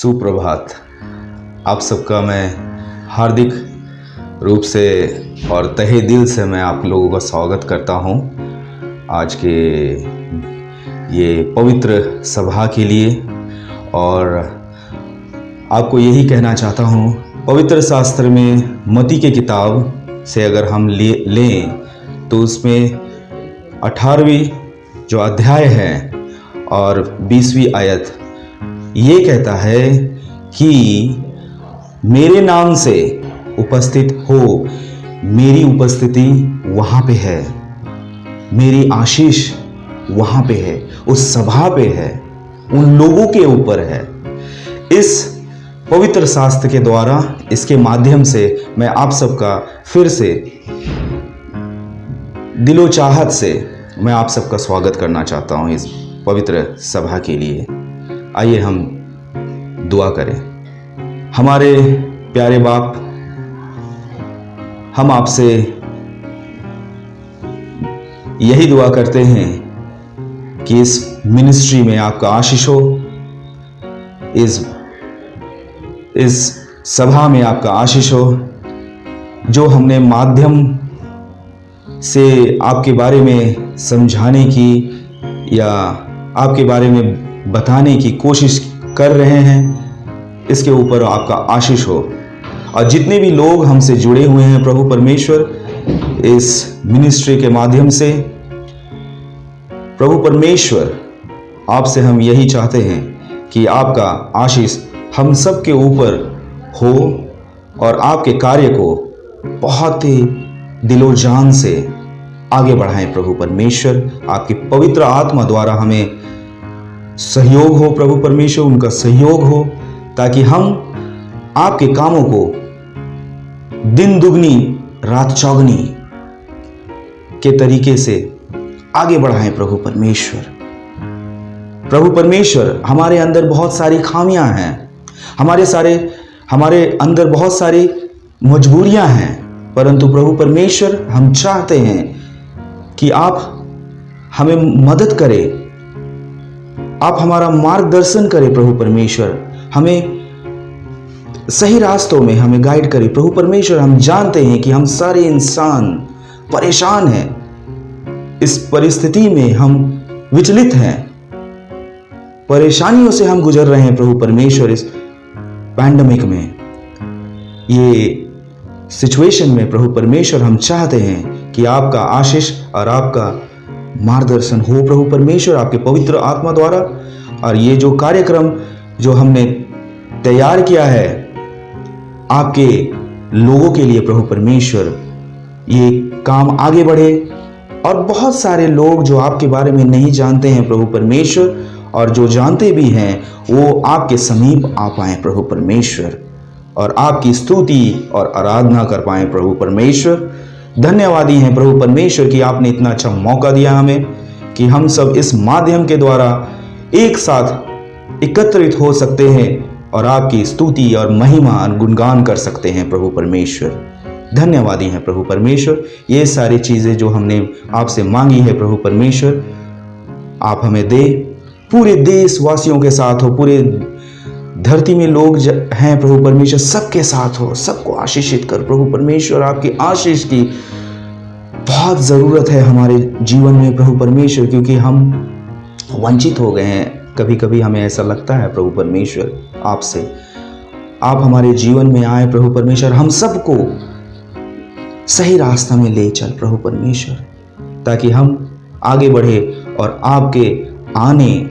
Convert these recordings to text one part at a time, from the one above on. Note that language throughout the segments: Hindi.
सुप्रभात। आप सबका मैं हार्दिक रूप से और तहे दिल से मैं आप लोगों का स्वागत करता हूं आज के ये पवित्र सभा के लिए। और आपको यही कहना चाहता हूं, पवित्र शास्त्र में मत्ती की किताब से अगर हम लें तो उसमें 18वीं जो अध्याय है और 20वीं आयत ये कहता है कि मेरे नाम से उपस्थित हो, मेरी उपस्थिति वहाँ पे है, मेरी आशीष वहाँ पे है, उस सभा पे है, उन लोगों के ऊपर है। इस पवित्र शास्त्र के द्वारा, इसके माध्यम से मैं आप सबका फिर से दिलो चाहत से मैं आप सबका स्वागत करना चाहता हूँ इस पवित्र सभा के लिए। आइए हम दुआ करें। हमारे प्यारे बाप, हम आपसे यही दुआ करते हैं कि इस मिनिस्ट्री में आपका आशीष हो, इस सभा में आपका आशीष हो। जो हमने माध्यम से आपके बारे में समझाने की या आपके बारे में बताने की कोशिश कर रहे हैं, इसके ऊपर आपका आशीष हो। और जितने भी लोग हमसे जुड़े हुए हैं प्रभु परमेश्वर, इस मिनिस्ट्री के माध्यम से, प्रभु परमेश्वर आपसे हम यही चाहते हैं कि आपका आशीष हम सब के ऊपर हो और आपके कार्य को बहुत ही दिलो जान से आगे बढ़ाएं। प्रभु परमेश्वर आपकी पवित्र आत्मा द्वारा हमें सहयोग हो, प्रभु परमेश्वर उनका सहयोग हो, ताकि हम आपके कामों को दिन दुगनी रात चौगनी के तरीके से आगे बढ़ाएं। प्रभु परमेश्वर हमारे अंदर बहुत सारी खामियां हैं, हमारे अंदर बहुत सारी मजबूरियां हैं, परंतु प्रभु परमेश्वर हम चाहते हैं कि आप हमें मदद करें, आप हमारा मार्गदर्शन करें। प्रभु परमेश्वर हमें सही रास्तों में हमें गाइड करें। प्रभु परमेश्वर हम जानते हैं कि हम सारे इंसान परेशान हैं, इस परिस्थिति में हम विचलित हैं, परेशानियों से हम गुजर रहे हैं। प्रभु परमेश्वर इस पैंडेमिक में, ये सिचुएशन में प्रभु परमेश्वर हम चाहते हैं कि आपका आशीष और आपका मार्गदर्शन हो प्रभु परमेश्वर आपके पवित्र आत्मा द्वारा। और ये जो कार्यक्रम जो हमने तैयार किया है आपके लोगों के लिए, प्रभु परमेश्वर ये काम आगे बढ़े और बहुत सारे लोग जो आपके बारे में नहीं जानते हैं प्रभु परमेश्वर, और जो जानते भी हैं वो आपके समीप आ पाए प्रभु परमेश्वर, और आपकी स्तुति और आराधना कर पाए प्रभु परमेश्वर। धन्यवादी हैं प्रभु परमेश्वर कि आपने इतना अच्छा मौका दिया हमें कि हम सब इस माध्यम के द्वारा एक साथ एकत्रित हो सकते हैं और आपकी स्तुति और महिमा और गुणगान कर सकते हैं प्रभु परमेश्वर। धन्यवादी हैं प्रभु परमेश्वर। ये सारी चीज़ें जो हमने आपसे मांगी है प्रभु परमेश्वर, आप हमें दे। पूरे देशवासियों के साथ हो, पूरे धरती में लोग हैं प्रभु परमेश्वर, सबके साथ हो, सबको आशीषित कर प्रभु परमेश्वर। आपकी आशीष की बहुत ज़रूरत है हमारे जीवन में प्रभु परमेश्वर, क्योंकि हम वंचित हो गए हैं। कभी कभी हमें ऐसा लगता है प्रभु परमेश्वर आपसे, आप हमारे जीवन में आए प्रभु परमेश्वर, हम सबको सही रास्ता में ले चल प्रभु परमेश्वर, ताकि हम आगे बढ़े और आपके आने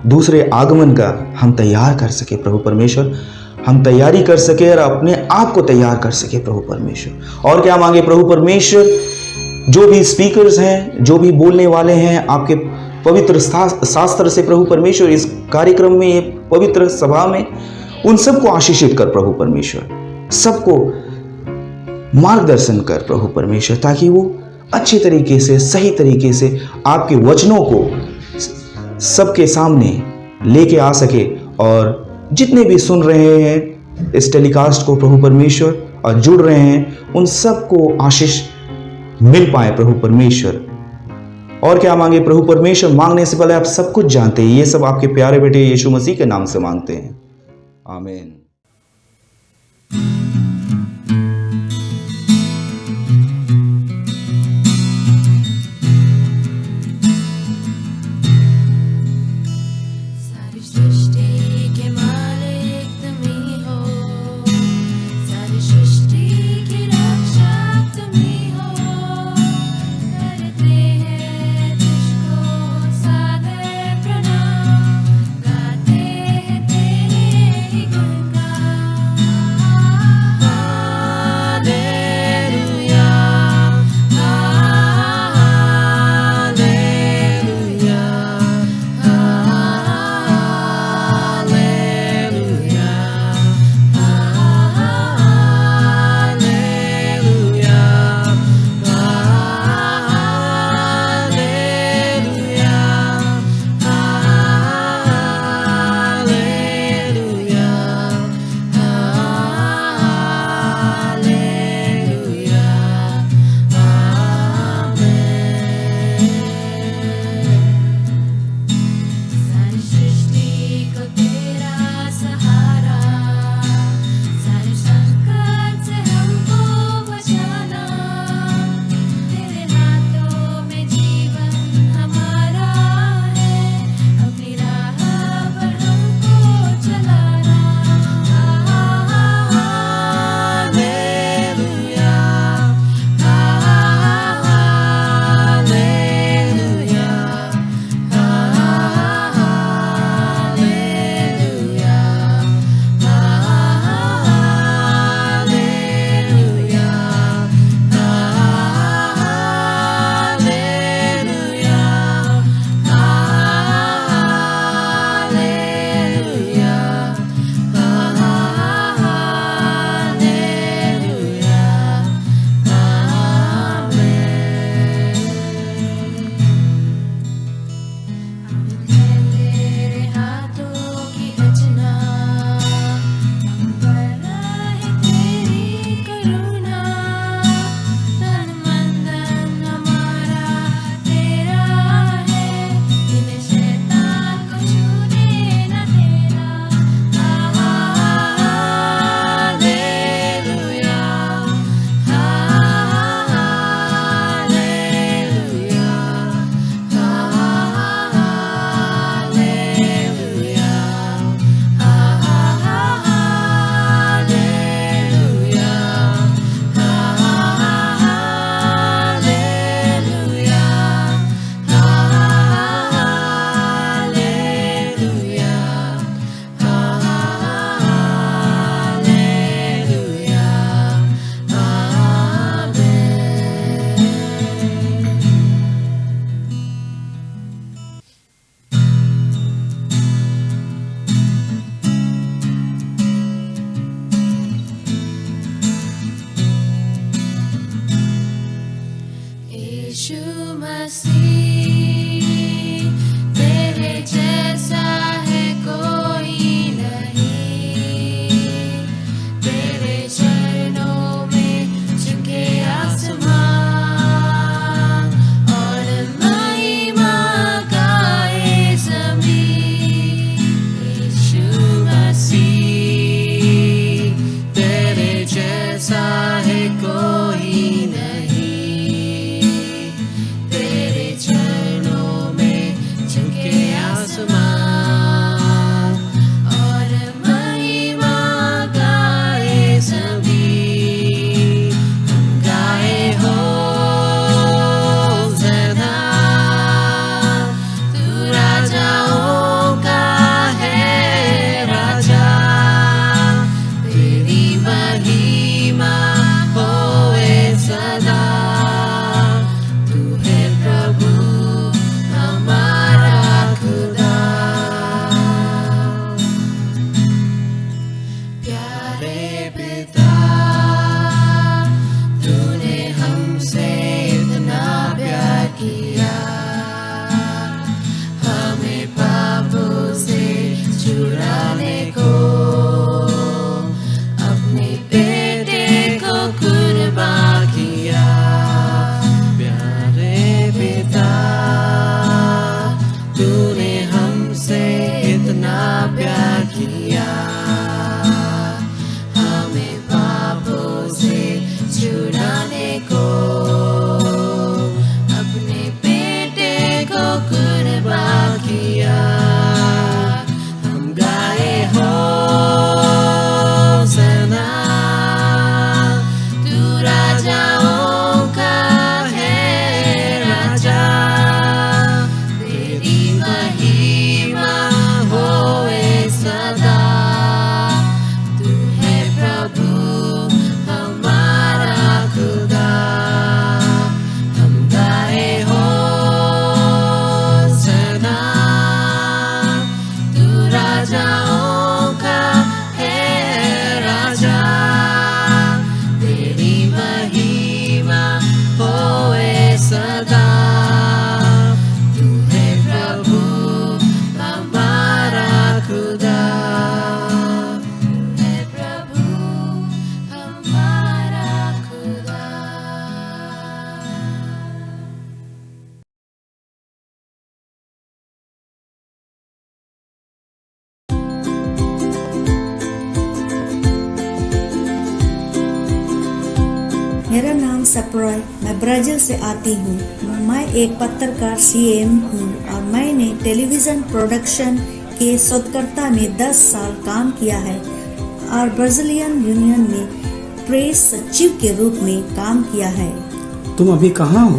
दूसरे आगमन का हम तैयार कर सके प्रभु परमेश्वर, हम तैयारी कर सके और अपने आप को तैयार कर सके प्रभु परमेश्वर। और क्या मांगे प्रभु परमेश्वर, जो भी स्पीकर्स हैं, जो भी बोलने वाले हैं आपके पवित्र शास्त्र से प्रभु परमेश्वर, इस कार्यक्रम में, ये पवित्र सभा में, उन सबको आशीषित कर प्रभु परमेश्वर, सबको मार्गदर्शन कर प्रभु परमेश्वर, ताकि वो अच्छे तरीके से, सही तरीके से आपके वचनों को सबके सामने लेके आ सके। और जितने भी सुन रहे हैं इस टेलीकास्ट को प्रभु परमेश्वर और जुड़ रहे हैं, उन सबको आशीष मिल पाए प्रभु परमेश्वर। और क्या मांगे प्रभु परमेश्वर, मांगने से पहले आप सब कुछ जानते हैं। ये सब आपके प्यारे बेटे यीशु मसीह के नाम से मांगते हैं, आमीन। सारी सृष्टि के मालिक तुम ही हो, सारी सृष्टि की रक्षक तुम ही हो। करते हैं तुझको सादर प्रणाम, गाते हैं तेरे ही गुणगान। Hallelujah, hallelujah, hallelujah, hallelujah, hallelujah, hallelujah, hallelujah, आमीन। सारी सृष्टि को तेरा सहारा, सारे संकट से हमको बचाना। तेरे हाथों में जीवन हमारा है, अपनी राह पर हमको चलाना। Hallelujah, hallelujah, hallelujah, hallelujah, hallelujah, hallelujah, hallelujah, आमीन। तेरे हाथों की रचना, हम पर रहे तेरी करुणा। तन मन धन हमारा तेरा है, इन्हें शैतान को छूने न देना। Hallelujah, hallelujah, hallelujah, hallelujah, hallelujah, hallelujah, hallelujah, यीशु मसीह, तेरे जैसा है कोई नहीं। तेरे चरणों में झुके आसमान, और महिमा गाए ज़मीन। यीशु मसीह, तेरे जैसा है कोई नहीं। तेरे चरणों में झुके आसमान, और महिमा गाए ज़मीन। हम गाए होसन्ना, तू राजाओं का है राजा। तेरी महिमा होए सदा, तू है प्रभु हमारा खुदा। प्यारे पिता, तूने हमसे इतना प्यार किया, हमें पापों से छुड़ाने को अपने बेटे को कुर्बान किया। प्यारे पिता, तूने हमसे इतना प्यार किया, सप्रोय, मैं ब्राजील से आती हूँ। मैं एक पत्रकार सीएम हूँ और मैंने टेलीविज़न प्रोडक्शन के शोधकर्ता में 10 साल काम किया है और ब्राजीलियन यूनियन में प्रेस सचिव के रूप में काम किया है। तुम अभी कहाँ हो?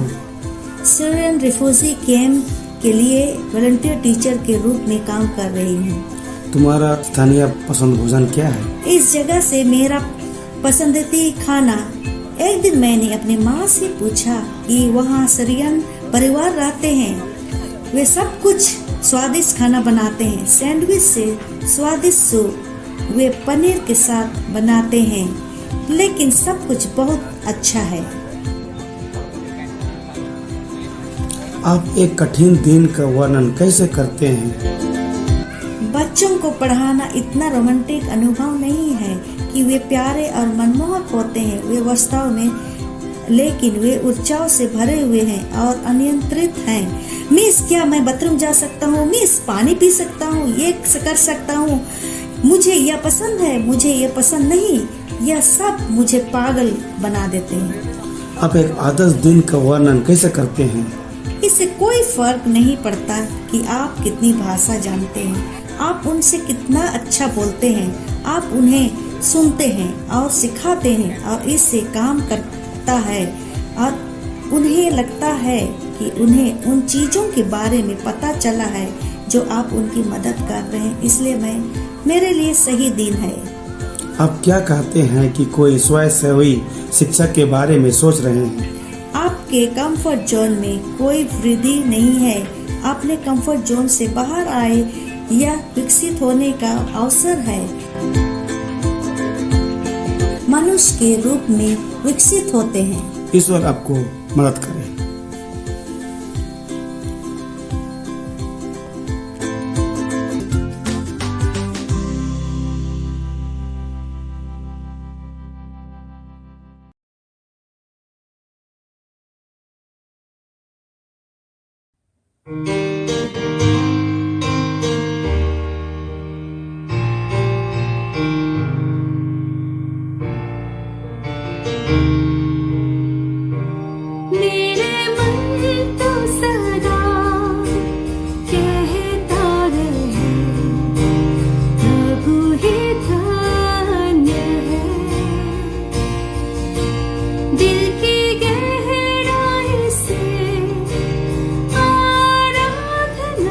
सीरियन रिफ्यूजी कैंप के लिए वॉलंटियर टीचर के रूप में काम कर रही हूँ। तुम्हारा स्थानीय पसंद भोजन क्या है? इस जगह से मेरा पसंदीदा खाना, एक दिन मैंने अपनी माँ से पूछा कि वहाँ सीरियन परिवार रहते हैं, वे सब कुछ स्वादिष्ट खाना बनाते हैं। सैंडविच से स्वादिष्ट सूप वे पनीर के साथ बनाते हैं, लेकिन सब कुछ बहुत अच्छा है। आप एक कठिन दिन का वर्णन कैसे करते हैं? बच्चों को पढ़ाना इतना रोमांटिक अनुभव नहीं है कि वे प्यारे और मनमोहक होते हैं। वे वास्तव में, लेकिन वे ऊर्जाओं से भरे हुए हैं और अनियंत्रित हैं। मिस, क्या मैं बाथरूम जा सकता हूँ? मिस, पानी पी सकता हूँ? ये कर सकता हूँ? मुझे यह पसंद है, मुझे यह पसंद नहीं। यह सब मुझे पागल बना देते हैं। आप एक आदर्श दिन का वर्णन कैसे करते हैं? इससे कोई फर्क नहीं पड़ता कि आप कितनी भाषा जानते हैं, आप उनसे कितना अच्छा बोलते हैं। आप उन्हें सुनते हैं और सिखाते हैं और इससे काम करता है और उन्हें लगता है कि उन्हें उन चीज़ों के बारे में पता चला है जो आप उनकी मदद कर रहे हैं। इसलिए मेरे लिए सही दिन है। आप क्या कहते हैं कि कोई स्वयंसेवी शिक्षक के बारे में सोच रहे हैं? आपके कंफर्ट जोन में कोई वृद्धि नहीं है। अपने कंफर्ट जोन से बाहर आए, यह विकसित होने का अवसर है। मनुष्य के रूप में विकसित होते हैं। ईश्वर आपको मदद करे। मेरे मन तो सदा कहता रहे, प्रभु ही धन्य है। दिल की गहराई से आराधना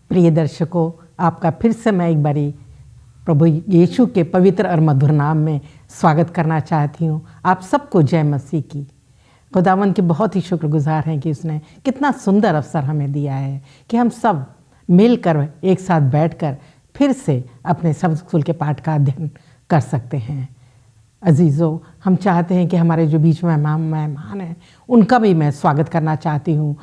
प्रिय दर्शकों, आपका फिर से मैं एक बारी प्रभु यीशु के पवित्र और मधुर नाम में स्वागत करना चाहती हूँ। आप सबको जय मसीह की। खुदावंद के बहुत ही शुक्रगुजार हैं कि उसने कितना सुंदर अवसर हमें दिया है कि हम सब मिलकर एक साथ बैठकर फिर से अपने सबक स्कूल के पाठ का अध्ययन कर सकते हैं। अजीज़ों, हम चाहते हैं कि हमारे जो बीच में मेहमान हैं उनका भी मैं स्वागत करना चाहती हूँ।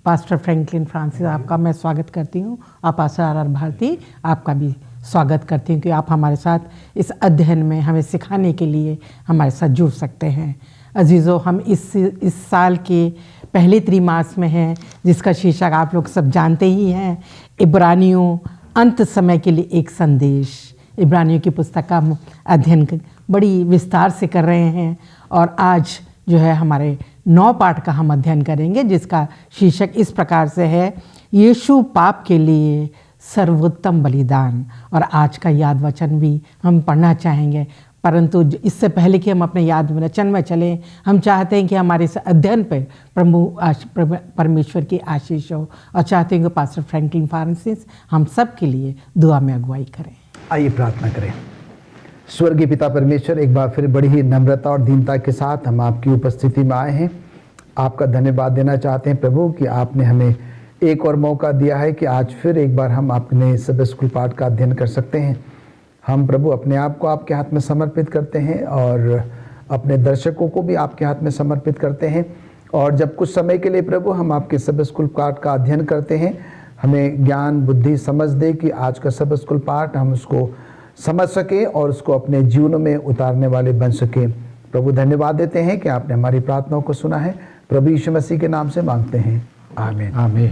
पास्टर फ्रैंकलिन फ्रांसिस, आपका मैं स्वागत करती हूँ, और पास्टर आर भारती, आपका भी स्वागत करती हूँ कि आप हमारे साथ इस अध्ययन में हमें सिखाने के लिए हमारे साथ जुड़ सकते हैं। अजीज़ों, हम इस साल के पहले त्रिमास में हैं, जिसका शीर्षक आप लोग सब जानते ही हैं, इब्रानियों अंत समय के लिए एक संदेश। इब्रानियों की पुस्तक का अध्ययन बड़ी विस्तार से कर रहे हैं, और आज जो है हमारे 9 पाठ का हम अध्ययन करेंगे, जिसका शीर्षक इस प्रकार से है, यीशु पाप के लिए सर्वोत्तम बलिदान। और आज का याद वचन भी हम पढ़ना चाहेंगे, परंतु इससे पहले कि हम अपने याद वचन में चलें, हम चाहते हैं कि हमारे इस अध्ययन पर परमेश्वर की आशीष हो, और चाहते हैं कि पास्टर फ्रैंकलिन फ्रांसिस हम सब के लिए दुआ में अगुवाई करें। आइए प्रार्थना करें। स्वर्गीय पिता परमेश्वर, एक बार फिर बड़ी ही नम्रता और दीनता के साथ हम आपकी उपस्थिति में आए हैं। आपका धन्यवाद देना चाहते हैं प्रभु कि आपने हमें एक और मौका दिया है कि आज फिर एक बार हम अपने सबक स्कूल पाठ का अध्ययन कर सकते हैं। हम प्रभु अपने आप को आपके हाथ में समर्पित करते हैं, और अपने दर्शकों को भी आपके हाथ में समर्पित करते हैं। और जब कुछ समय के लिए प्रभु हम आपके सबक स्कूल पाठ का अध्ययन करते हैं, हमें ज्ञान बुद्धि समझ दे कि आज का सबक स्कूल पाठ हम उसको समझ सकें और उसको अपने जीवन में उतारने वाले बन सकें। प्रभु धन्यवाद देते हैं कि आपने हमारी प्रार्थनाओं को सुना है। प्रभु यीशु मसीह के नाम से मांगते हैं, आमीन आमीन।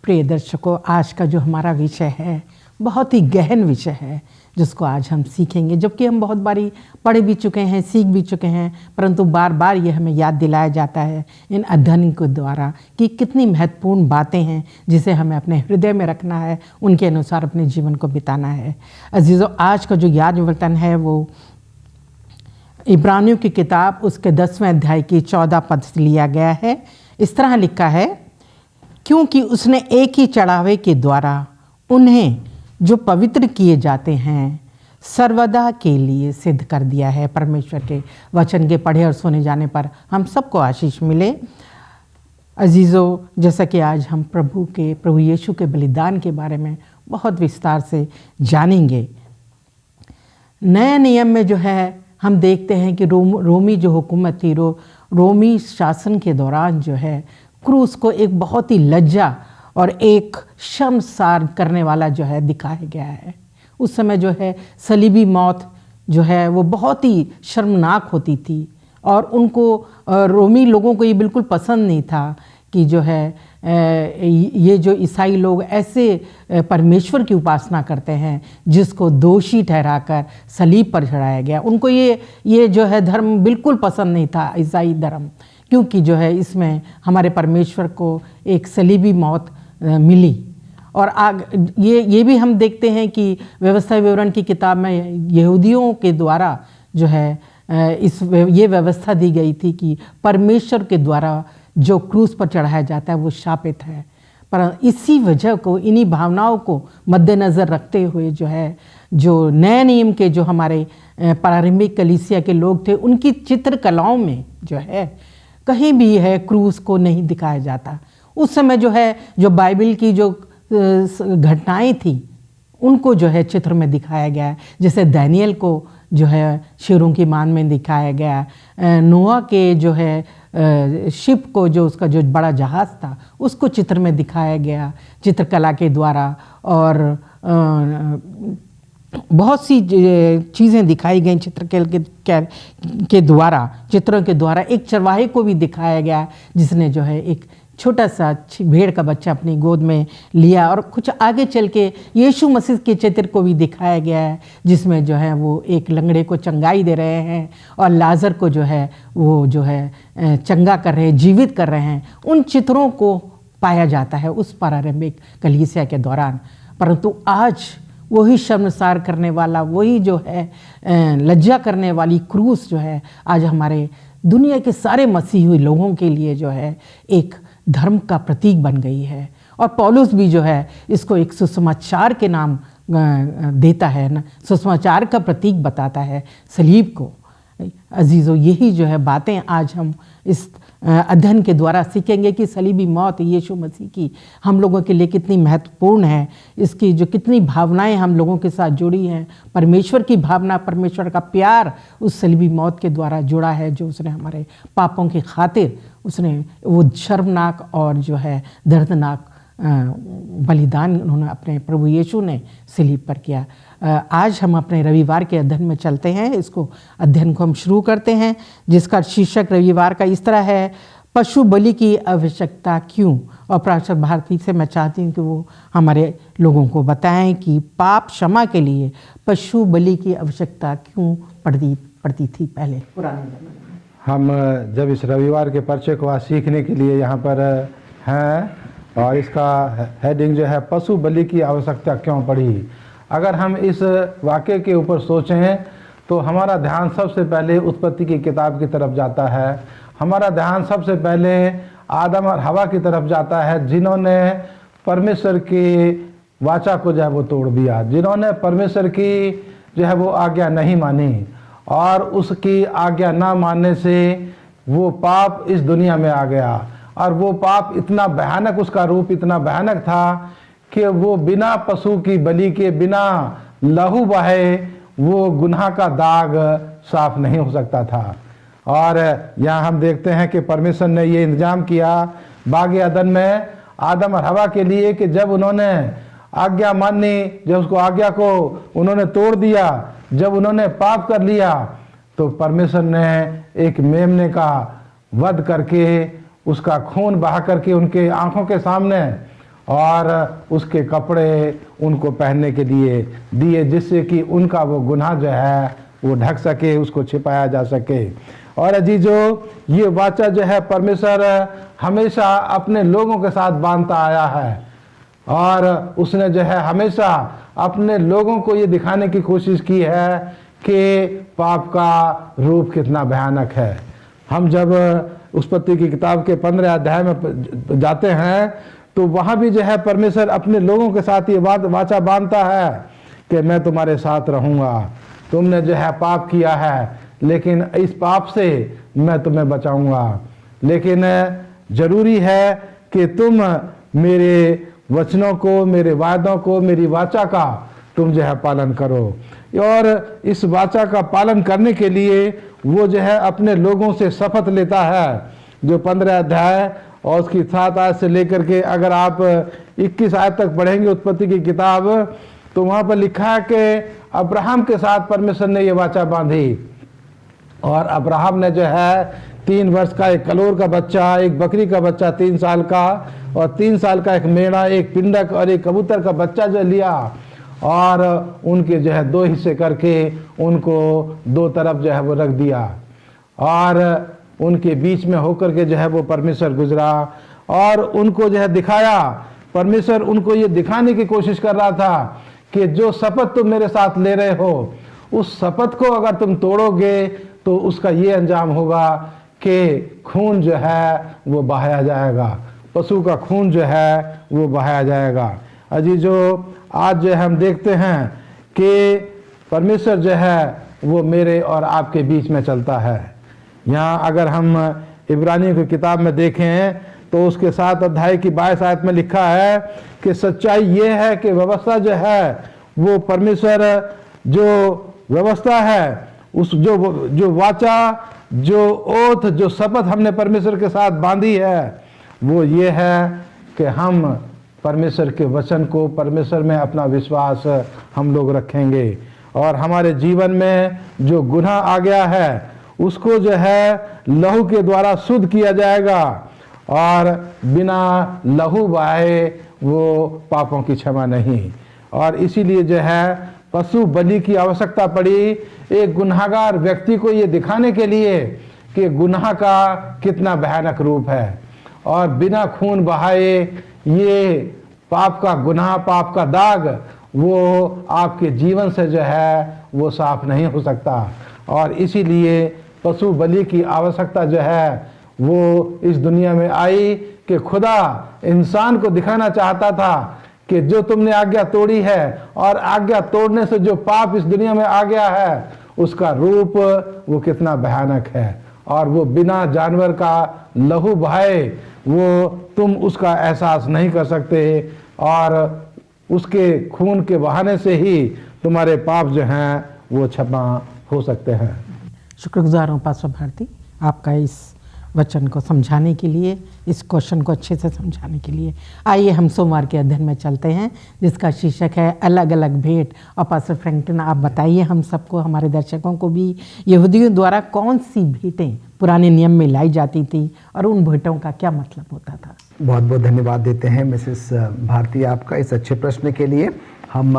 प्रिय दर्शकों, आज का जो हमारा विषय है बहुत ही गहन विषय है, जिसको आज हम सीखेंगे। जबकि हम बहुत बारी पढ़ भी चुके हैं, सीख भी चुके हैं, परंतु बार बार ये हमें याद दिलाया जाता है इन अध्ययन के द्वारा कि कितनी महत्वपूर्ण बातें हैं जिसे हमें अपने हृदय में रखना है, उनके अनुसार अपने जीवन को बिताना है। अजीज़ों, आज का जो याद वचन है वो इब्रानियों की किताब उसके 10वें अध्याय की 14 पद से लिया गया है। इस तरह लिखा है, क्योंकि उसने एक ही चढ़ावे के द्वारा उन्हें जो पवित्र किए जाते हैं सर्वदा के लिए सिद्ध कर दिया है। परमेश्वर के वचन के पढ़े और सुने जाने पर हम सबको आशीष मिले। अजीज़ों, जैसा कि आज हम प्रभु यीशु के बलिदान के बारे में बहुत विस्तार से जानेंगे। नए नियम में जो है हम देखते हैं कि रोमी जो हुकूमत थी, रोमी शासन के दौरान जो है क्रूस को एक बहुत ही लज्जा और एक शर्मसार करने वाला जो है दिखाया गया है। उस समय जो है सलीबी मौत जो है वो बहुत ही शर्मनाक होती थी, और उनको रोमी लोगों को ये बिल्कुल पसंद नहीं था कि जो है ये जो ईसाई लोग ऐसे परमेश्वर की उपासना करते हैं जिसको दोषी ठहराकर सलीब पर चढ़ाया गया। उनको ये जो है धर्म बिल्कुल पसंद नहीं था, ईसाई धर्म, क्योंकि जो है इसमें हमारे परमेश्वर को एक सलीबी मौत मिली। और ये भी हम देखते हैं कि व्यवस्था विवरण की किताब में यहूदियों के द्वारा जो है ये व्यवस्था दी गई थी कि परमेश्वर के द्वारा जो क्रूस पर चढ़ाया जाता है वो शापित है। पर इसी वजह को, इन्हीं भावनाओं को मद्देनज़र रखते हुए जो है, जो नए नियम के जो हमारे प्रारंभिक कलीसिया के लोग थे, उनकी चित्रकलाओं में जो है कहीं भी है क्रूस को नहीं दिखाया जाता। उस समय जो है जो बाइबल की जो घटनाएं थी उनको जो है चित्र में दिखाया गया है। जैसे दानियल को जो है शेरों की मान में दिखाया गया, नोआ के जो है शिप को, जो उसका जो बड़ा जहाज़ था, उसको चित्र में दिखाया गया चित्रकला के द्वारा। और बहुत सी चीज़ें दिखाई गई चित्रों के द्वारा। एक चरवाहे को भी दिखाया गया जिसने जो है एक छोटा सा भेड़ का बच्चा अपनी गोद में लिया। और कुछ आगे चल के यीशु मसीह के चित्र को भी दिखाया गया है, जिसमें जो है वो एक लंगड़े को चंगाई दे रहे हैं और लाजर को जो है वो जो है चंगा कर रहे हैं, जीवित कर रहे हैं। उन चित्रों को पाया जाता है उस प्रारंभिक कलीसिया के दौरान। परंतु आज वही शर्मसार करने वाला, वही जो है लज्जा करने वाली क्रूस जो है आज हमारे दुनिया के सारे मसीही लोगों के लिए जो है एक धर्म का प्रतीक बन गई है। और पौलुस भी जो है इसको एक सुसमाचार के नाम देता है ना, सुसमाचार का प्रतीक बताता है सलीब को। अजीज़ों, यही जो है बातें आज हम इस अध्ययन के द्वारा सीखेंगे कि सलीबी मौत यीशु मसीह की हम लोगों के लिए कितनी महत्वपूर्ण है, इसकी जो कितनी भावनाएं हम लोगों के साथ जुड़ी हैं। परमेश्वर की भावना, परमेश्वर का प्यार उस सलीबी मौत के द्वारा जुड़ा है, जो उसने हमारे पापों की खातिर उसने वो शर्मनाक और जो है दर्दनाक बलिदान उन्होंने अपने प्रभु यीशु ने सलीब पर किया। आज हम अपने रविवार के अध्ययन में चलते हैं। इसको अध्ययन को हम शुरू करते हैं, जिसका शीर्षक रविवार का इस तरह है, पशु बलि की आवश्यकता क्यों। और प्राचार्य भारती से मैं चाहती हूँ कि वो हमारे लोगों को बताएं कि पाप क्षमा के लिए पशु बलि की आवश्यकता क्यों पड़ती थी पहले पुराने ज़माने में। हम जब इस रविवार के पर्चे को आज सीखने के लिए यहाँ पर हैं, और इसका हेडिंग जो है पशु बलि की आवश्यकता क्यों पड़ी। अगर हम इस वाक्य के ऊपर सोचें तो हमारा ध्यान सबसे पहले उत्पत्ति की किताब की तरफ जाता है। हमारा ध्यान सबसे पहले आदम और हवा की तरफ जाता है, जिन्होंने परमेश्वर की वाचा को जो है वो तोड़ दिया, जिन्होंने परमेश्वर की जो है वो आज्ञा नहीं मानी, और उसकी आज्ञा ना मानने से वो पाप इस दुनिया में आ गया। और वो पाप इतना भयानक, उसका रूप इतना भयानक था कि वो बिना पशु की बलि के, बिना लहू बहे वो गुनाह का दाग साफ नहीं हो सकता था। और यहाँ हम देखते हैं कि परमेश्वर ने ये इंतजाम किया बाग अदन में आदम और हवा के लिए कि जब उन्होंने आज्ञा मानी, जब उसको आज्ञा को उन्होंने तोड़ दिया, जब उन्होंने पाप कर लिया, तो परमेश्वर ने एक मेमने का वध करके उसका खून बहा करके उनके आंखों के सामने और उसके कपड़े उनको पहनने के लिए दिए, जिससे कि उनका वो गुनाह जो है वो ढक सके, उसको छिपाया जा सके। और अजीजों, ये वाचा जो है परमेश्वर हमेशा अपने लोगों के साथ बांधता आया है, और उसने जो है हमेशा अपने लोगों को ये दिखाने की कोशिश की है कि पाप का रूप कितना भयानक है। हम जब उत्पत्ति की किताब के 15 अध्याय में जाते हैं तो वहाँ भी जो है परमेश्वर अपने लोगों के साथ ये वाचा बांधता है कि मैं तुम्हारे साथ रहूँगा, तुमने जो है पाप किया है, लेकिन इस पाप से मैं तुम्हें बचाऊँगा, लेकिन ज़रूरी है कि तुम मेरे वचनों को, मेरे वादों को, मेरी वाचा का तुम जो है पालन करो। और इस वाचा का पालन करने के लिए वो जो है अपने लोगों से शपथ लेता है, जो 15 अध्याय और उसकी 7 आयत से लेकर के अगर आप 21 आयत तक पढ़ेंगे उत्पत्ति की किताब, तो वहाँ पर लिखा है कि अब्राहम के साथ परमेश्वर ने ये वाचा बांधी, और अब्राहम ने जो है 3 वर्ष का एक कलोर का बच्चा, एक बकरी का बच्चा 3 साल का, और 3 साल का एक मेढ़ा, एक पिंडक और एक कबूतर का बच्चा जो लिया, और उनके जो है 2 हिस्से करके उनको 2 तरफ जो है वो रख दिया, और उनके बीच में होकर के जो है वो परमेश्वर गुजरा और उनको जो है दिखाया। परमेश्वर उनको ये दिखाने की कोशिश कर रहा था कि जो शपथ तुम मेरे साथ ले रहे हो, उस शपथ को अगर तुम तोड़ोगे तो उसका ये अंजाम होगा कि खून जो है वो बहाया जाएगा, पशु का खून जो है वो बहाया जाएगा। अजीजों, आज जो हम देखते हैं कि परमेश्वर जो है वो मेरे और आपके बीच में चलता है। यहाँ अगर हम इब्रानियों की किताब में देखें तो उसके 7 अध्याय की 22 आयत में लिखा है कि सच्चाई ये है कि व्यवस्था जो है वो परमेश्वर जो व्यवस्था है, उस जो वाचा, जो ओथ, जो शपथ हमने परमेश्वर के साथ बांधी है, वो ये है कि हम परमेश्वर के वचन को, परमेश्वर में अपना विश्वास हम लोग रखेंगे, और हमारे जीवन में जो गुनाह आ गया है उसको जो है लहू के द्वारा शुद्ध किया जाएगा, और बिना लहू बहाए वो पापों की क्षमा नहीं। और इसीलिए जो है पशु बलि की आवश्यकता पड़ी, एक गुनाहगार व्यक्ति को ये दिखाने के लिए कि गुनाह का कितना भयानक रूप है, और बिना खून बहाए ये पाप का गुनाह, पाप का दाग वो आपके जीवन से जो है वो साफ नहीं हो सकता। और इसीलिए पशु बलि की आवश्यकता जो है वो इस दुनिया में आई कि खुदा इंसान को दिखाना चाहता था कि जो तुमने आज्ञा तोड़ी है और आज्ञा तोड़ने से जो पाप इस दुनिया में आ गया है उसका रूप वो कितना भयानक है, और वो बिना जानवर का लहू बहाए वो तुम उसका एहसास नहीं कर सकते, और उसके खून के बहाने से ही तुम्हारे पाप जो हैं वो क्षमा हो सकते हैं। शुक्रगुजार हूँ पास्टर भारती आपका इस वचन को समझाने के लिए, इस क्वेश्चन को अच्छे से समझाने के लिए। आइए हम सोमवार के अध्ययन में चलते हैं जिसका शीर्षक है अलग अलग भेंट। और पास्टर फ्रैंकलिन आप बताइए हम सबको, हमारे दर्शकों को भी, यहूदियों द्वारा कौन सी भेंटें पुराने नियम में लाई जाती थी और उन भेंटों का क्या मतलब होता था। बहुत बहुत धन्यवाद देते हैं मिसेस भारती आपका इस अच्छे प्रश्न के लिए। हम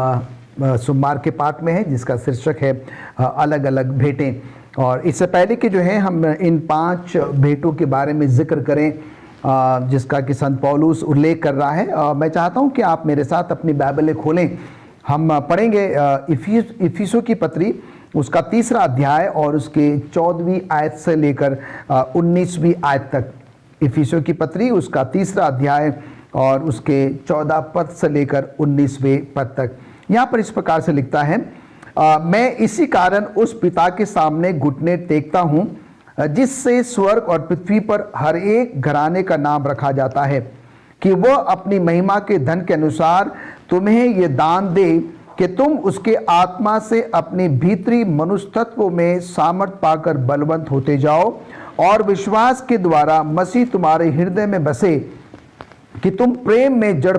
सोमवार के पाठ में हैं जिसका शीर्षक है अलग अलग भेंटें, और इससे पहले कि जो है हम इन 5 भेंटों के बारे में जिक्र करें जिसका कि संत पौलुस उल्लेख कर रहा है, मैं चाहता हूं कि आप मेरे साथ अपनी बाइबलें खोलें। हम पढ़ेंगे इफिसों की पत्री उसका 3रा अध्याय और उसके 14वीं आयत से लेकर 19वीं आयत तक। इफिसों की पत्री उसका 3रा अध्याय और उसके 14 पद से लेकर 19वें पद तक। यहाँ पर इस प्रकार से लिखता है, मैं इसी कारण उस पिता के सामने घुटने टेकता हूँ जिससे स्वर्ग और पृथ्वी पर हर एक घराने का नाम रखा जाता है, कि वह अपनी महिमा के धन के अनुसार तुम्हें ये दान दे कि तुम उसके आत्मा से अपने भीतरी मनुष्य तत्वों में सामर्थ पाकर बलवंत होते जाओ, और विश्वास के द्वारा मसीह तुम्हारे हृदय में बसे, कि तुम प्रेम में जड़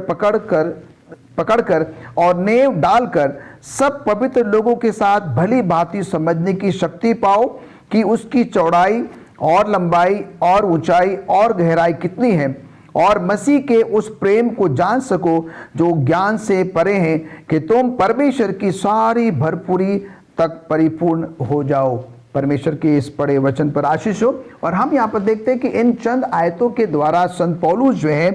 पकड़कर और नेव डालकर सब पवित्र लोगों के साथ भली भांति समझने की शक्ति पाओ कि उसकी चौड़ाई और लंबाई और ऊंचाई और गहराई कितनी है, और मसीह के उस प्रेम को जान सको जो ज्ञान से परे हैं, कि तुम परमेश्वर की सारी भरपूरी तक परिपूर्ण हो जाओ। परमेश्वर के इस पढ़े वचन पर आशीष हो। और हम यहाँ पर देखते हैं कि इन चंद आयतों के द्वारा संत पौलुस जो है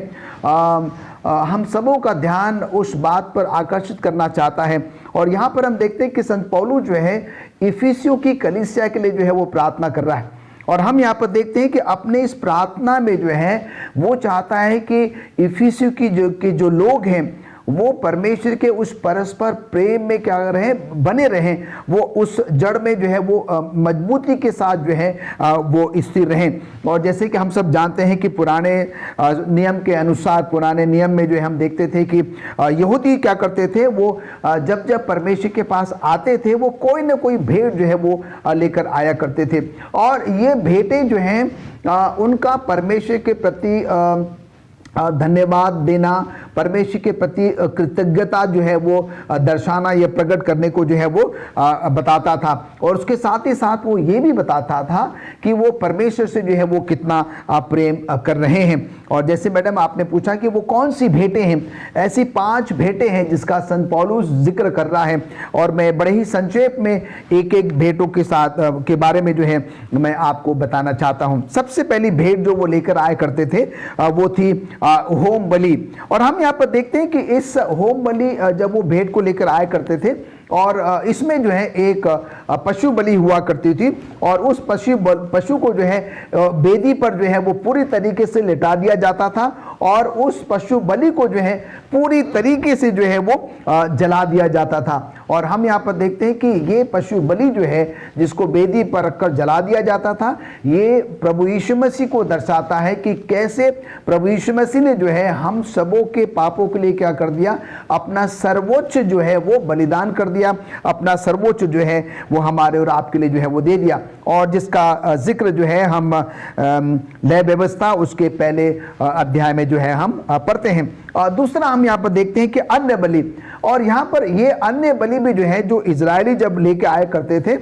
हम सबों का ध्यान उस बात पर आकर्षित करना चाहता है। और यहाँ पर हम देखते हैं कि संत पौलुस जो है इफिसियों की कलीसिया के लिए जो है वो प्रार्थना कर रहा है, और हम यहाँ पर देखते हैं कि अपने इस प्रार्थना में जो है वो चाहता है कि इफिसियों की जो लोग हैं वो परमेश्वर के उस परस्पर प्रेम में क्या रहें, बने रहें, वो उस जड़ में जो है वो मजबूती के साथ जो है वो स्थिर रहें। और जैसे कि हम सब जानते हैं कि पुराने नियम के अनुसार, पुराने नियम में जो है हम देखते थे कि यहूदी क्या करते थे, वो जब जब परमेश्वर के पास आते थे वो कोई ना कोई भेंट जो है वो लेकर आया करते थे, और ये भेंटें जो हैं उनका परमेश्वर के प्रति धन्यवाद देना, परमेश्वर के प्रति कृतज्ञता जो है वो दर्शाना या प्रकट करने को जो है वो बताता था। और उसके साथ ही साथ वो ये भी बताता था कि वो परमेश्वर से जो है वो कितना प्रेम कर रहे हैं। और जैसे मैडम आपने पूछा कि वो कौन सी भेंटें हैं, ऐसी 5 भेंटें हैं जिसका संत पौलुस जिक्र कर रहा है, और मैं बड़े ही संक्षेप में एक एक भेंटों के साथ के बारे में जो है मैं आपको बताना चाहता हूँ। सबसे पहली भेंट जो वो लेकर आया करते थे वो थी होम बलि। और हम यहाँ पर देखते हैं कि इस होम बलि जब वो भेंट को लेकर आया करते थे, और इसमें जो है एक पशु बलि हुआ करती थी, और उस पशु को जो है वेदी पर जो है वो पूरी तरीके से लिटा दिया जाता था, और उस पशु बलि को जो है पूरी तरीके से जो है वो जला दिया जाता था। और हम यहाँ पर देखते हैं कि ये पशु बलि जो है जिसको वेदी पर रखकर जला दिया जाता था, ये प्रभु यीशु मसीह को दर्शाता है कि कैसे प्रभु यीशु मसीह ने जो है हम सबों के पापों के लिए क्या कर दिया, अपना सर्वोच्च जो है वो बलिदान कर दिया, अपना सर्वोच्च जो है वो हमारे और आपके लिए जो है वो दे दिया। और जिसका जिक्र जो है हम नई व्यवस्था उसके पहले अध्याय में जो है हम पढ़ते हैं। और दूसरा हम यहाँ पर देखते हैं कि अन्य बलि, और यहाँ पर ये अन्य बलि भी जो है जो इजरायली जब लेके आया करते थे,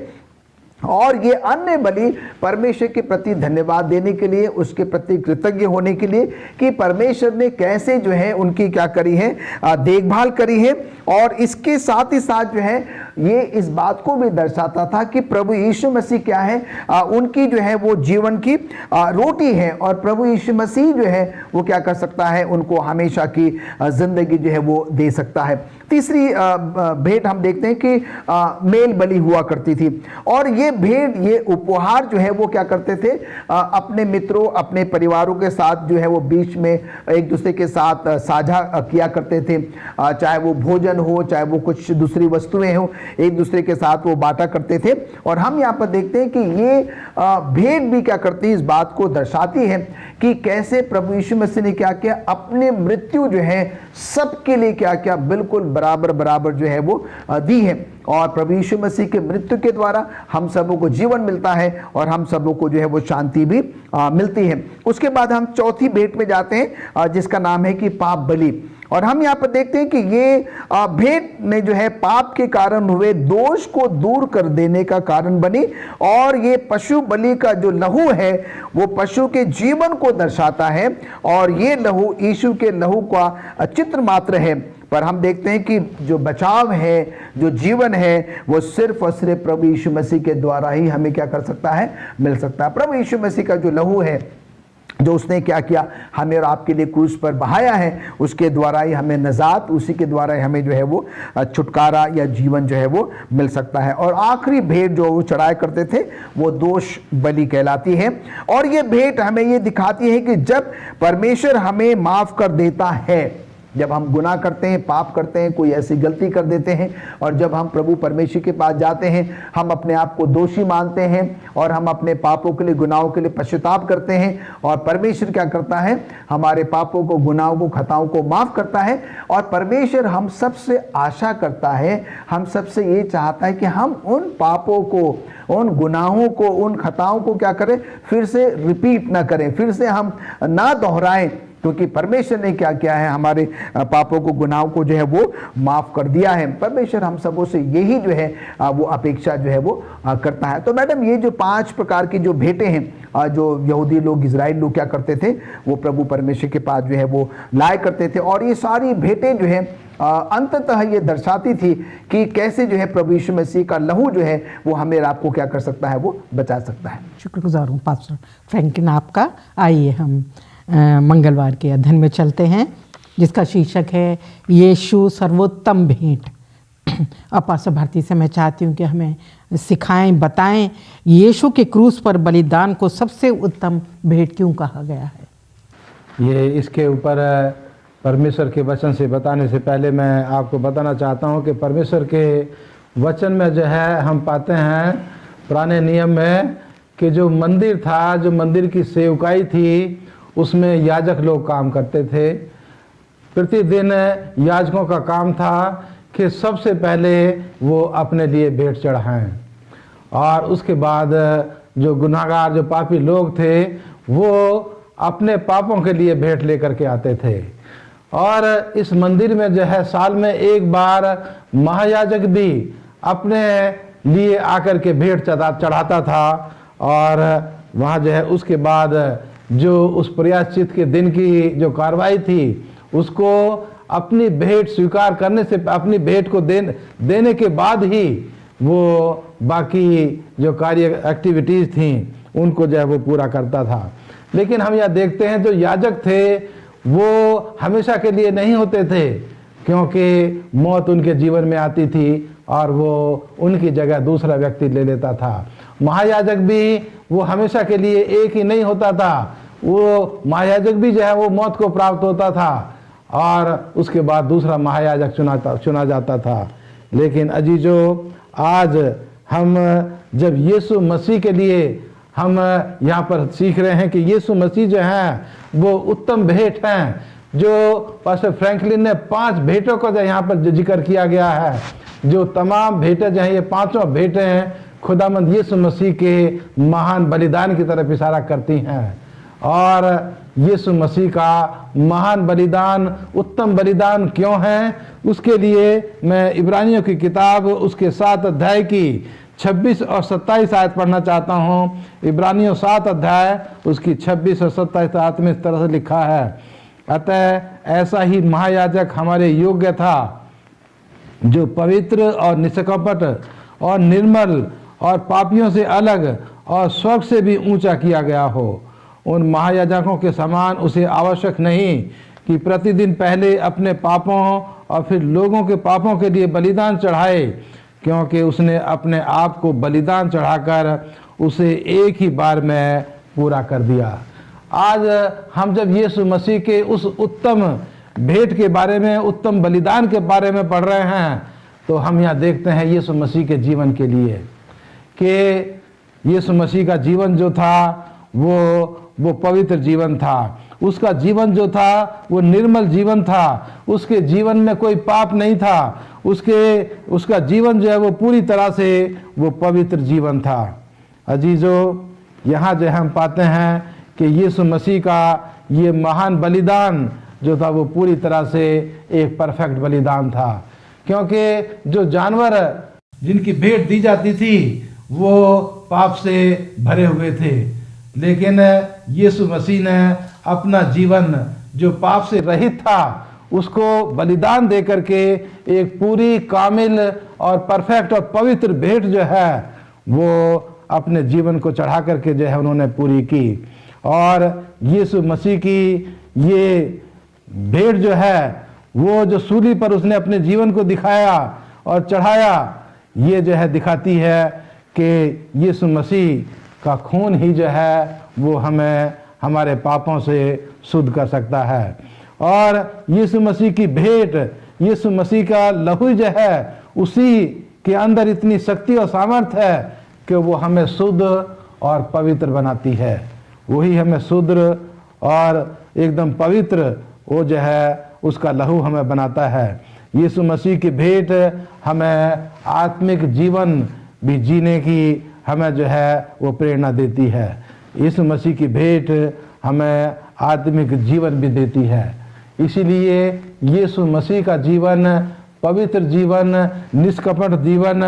और ये अन्य बलि परमेश्वर के प्रति धन्यवाद देने के लिए, उसके प्रति कृतज्ञ होने के लिए कि परमेश्वर ने कैसे जो है उनकी क्या करी है, देखभाल करी है। और इसके साथ ही साथ जो है ये इस बात को भी दर्शाता था कि प्रभु यीशु मसीह क्या है, उनकी जो है वो जीवन की रोटी है, और प्रभु यीशु मसीह जो है वो क्या कर सकता है, उनको हमेशा की जिंदगी जो है वो दे सकता है। तीसरी भेंट हम देखते हैं कि मेल बलि हुआ करती थी। और ये भेंट, ये उपहार जो है वो क्या करते थे, अपने मित्रों, अपने परिवारों के साथ जो है वो बीच में एक दूसरे के साथ साझा किया करते थे। चाहे वो भोजन हो, चाहे वो कुछ दूसरी वस्तुएं हो, एक दूसरे के साथ वो बांटा करते थे। और हम यहाँ पर देखते हैं कि ये भेंट भी क्या करती है, इस बात को दर्शाती है कि कैसे प्रभु यीशु मसीह ने क्या किया, अपने मृत्यु जो है सबके लिए क्या किया, बिल्कुल बराबर बराबर जो है वो दी है। और प्रभु यीशु मसीह के मृत्यु के द्वारा हम सबों को जीवन मिलता है और हम सबों को जो है वो शांति भी मिलती है। उसके बाद हम चौथी भेंट में जाते हैं जिसका नाम है कि पाप बलि। और हम यहाँ पर देखते हैं कि ये भेंट ने जो है पाप के कारण हुए दोष को दूर कर देने का कारण बनी। और ये पशु बलि का जो लहू है वो पशु के जीवन को दर्शाता है, और ये लहू यीशु के लहू का चित्र मात्र है। पर हम देखते हैं कि जो बचाव है, जो जीवन है, वो सिर्फ और सिर्फ प्रभु यीशु मसीह के द्वारा ही हमें क्या कर सकता है, मिल सकता है। प्रभु यीशु मसीह का जो लहू है, जो उसने क्या किया, हमें और आपके लिए क्रूस पर बहाया है, उसके द्वारा ही हमें नजात, उसी के द्वारा ही हमें जो है वो छुटकारा या जीवन जो है वो मिल सकता है। और आखिरी भेंट जो वो चढ़ाया करते थे वो दोष बलि कहलाती है। और ये भेंट हमें ये दिखाती है कि जब परमेश्वर हमें माफ कर देता है, जब हम गुनाह करते हैं, पाप करते हैं, कोई ऐसी गलती कर देते हैं, और जब हम प्रभु परमेश्वर के पास जाते हैं, हम अपने आप को दोषी मानते हैं और हम अपने पापों के लिए, गुनाहों के लिए पश्चाताप करते हैं, और परमेश्वर क्या करता है, हमारे पापों को, गुनाहों को, खताओं को माफ करता है। और परमेश्वर हम सबसे आशा करता है, हम सबसे ये चाहता है कि हम उन पापों को, उन गुनाहों को, उन खताओं को क्या करें, फिर से रिपीट ना करें, फिर से हम ना दोहराएं, क्योंकि परमेश्वर ने क्या किया है, हमारे पापों को, गुनाहों को जो है वो माफ कर दिया है। परमेश्वर हम सबों से यही जो है वो अपेक्षा जो है वो करता है। तो मैडम, ये जो 5 प्रकार की जो भेंटें हैं जो यहूदी लोग, इजराइल लोग क्या करते थे, वो प्रभु परमेश्वर के पास जो है वो लाया करते थे। और ये सारी भेंटें जो है अंततः ये दर्शाती थी कि कैसे जो है प्रभु यीशु मसीह का लहू जो है वो हमें और आपको क्या कर सकता है, वो बचा सकता है। शुक्रगुजार हूँ पास्टर फ्रैंकलिन आपका। आइए हम मंगलवार के अध्ययन में चलते हैं, जिसका शीर्षक है यीशु सर्वोत्तम भेंट। अब पास्टर भारती से मैं चाहती हूँ कि हमें सिखाएं, बताएं यीशु के क्रूस पर बलिदान को सबसे उत्तम भेंट क्यों कहा गया है। ये इसके ऊपर परमेश्वर के वचन से बताने से पहले मैं आपको बताना चाहता हूँ कि परमेश्वर के वचन में जो है हम पाते हैं पुराने नियम में कि जो मंदिर था, जो मंदिर की सेवकाई थी, उसमें याजक लोग काम करते थे। प्रतिदिन याजकों का काम था कि सबसे पहले वो अपने लिए भेंट चढ़ाएं, और उसके बाद जो गुनाहगार, जो पापी लोग थे, वो अपने पापों के लिए भेंट लेकर के आते थे। और इस मंदिर में जो है साल में एक बार महायाजक भी अपने लिए आकर के भेंट चढ़ाता था। और वहाँ जो है उसके बाद जो उस प्रायश्चित के दिन की जो कार्रवाई थी, उसको अपनी भेंट स्वीकार करने से, अपनी भेंट को देने के बाद ही वो बाकी जो कार्य एक्टिविटीज़ थी उनको जो है वो पूरा करता था। लेकिन हम यह देखते हैं जो याजक थे वो हमेशा के लिए नहीं होते थे, क्योंकि मौत उनके जीवन में आती थी और वो उनकी जगह दूसरा व्यक्ति ले लेता था। महायाजक भी वो हमेशा के लिए एक ही नहीं होता था, वो महायाजक भी जो है वो मौत को प्राप्त होता था और उसके बाद दूसरा महायाजक चुना जाता था। लेकिन अजीजों, आज हम जब यीशु मसीह के लिए हम यहाँ पर सीख रहे हैं कि यीशु मसीह जो हैं वो उत्तम भेंट हैं, जो पास्टर फ्रैंकलिन ने 5 भेंटों का जो यहाँ पर जिक्र किया गया है, जो तमाम भेंटें जो हैं, ये 5 भेंटें हैं, खुदामंद यीशु मसीह के महान बलिदान की तरफ इशारा करती हैं। और यीशु मसीह का महान बलिदान, उत्तम बलिदान क्यों है, उसके लिए मैं इब्रानियों की किताब उसके 7 अध्याय की 26 और 27 आयत पढ़ना चाहता हूँ। इब्रानियों 7 अध्याय उसकी 26 और 27 आयत में इस तरह से लिखा है, अतः ऐसा ही महायाजक हमारे योग्य था, जो पवित्र और निष्कपट और निर्मल और पापियों से अलग और स्वर्ग से भी ऊंचा किया गया हो। उन महायाजकों के समान उसे आवश्यक नहीं कि प्रतिदिन पहले अपने पापों और फिर लोगों के पापों के लिए बलिदान चढ़ाए, क्योंकि उसने अपने आप को बलिदान चढ़ाकर उसे एक ही बार में पूरा कर दिया। आज हम जब यीशु मसीह के उस उत्तम भेंट के बारे में, उत्तम बलिदान के बारे में पढ़ रहे हैं, तो हम यहाँ देखते हैं यीशु मसीह के जीवन के लिए कि यीशु मसीह का जीवन जो था वो पवित्र जीवन था। उसका जीवन जो था वो निर्मल जीवन था। उसके जीवन में कोई पाप नहीं था। उसका जीवन जो है वो पूरी तरह से वो पवित्र जीवन था। अजीजों, यहाँ जो हम पाते हैं कि यीशु मसीह का ये महान बलिदान जो था वो पूरी तरह से एक परफेक्ट बलिदान था, क्योंकि जो जानवर जिनकी भेंट दी जाती थी वो पाप से भरे हुए थे, लेकिन यीशु मसीह ने अपना जीवन जो पाप से रहित था उसको बलिदान दे करके एक पूरी कामिल और परफेक्ट और पवित्र भेंट जो है वो अपने जीवन को चढ़ा करके जो है उन्होंने पूरी की। और यीशु मसीह की ये भेंट जो है वो जो सूली पर उसने अपने जीवन को दिखाया और चढ़ाया, ये जो है दिखाती है कि यीशु मसीह का खून ही जो है वो हमें हमारे पापों से शुद्ध कर सकता है। और यीशु मसीह की भेंट, यीशु मसीह का लहू जो है उसी के अंदर इतनी शक्ति और सामर्थ्य है कि वो हमें शुद्ध और पवित्र बनाती है। वही हमें शुद्ध और एकदम पवित्र वो जो है उसका लहू हमें बनाता है। यीशु मसीह की भेंट हमें आत्मिक जीवन भी जीने की हमें जो है वो प्रेरणा देती है। यीशु मसीह की भेंट हमें आत्मिक जीवन भी देती है। इसीलिए यीशु मसीह का जीवन पवित्र जीवन, निष्कपट जीवन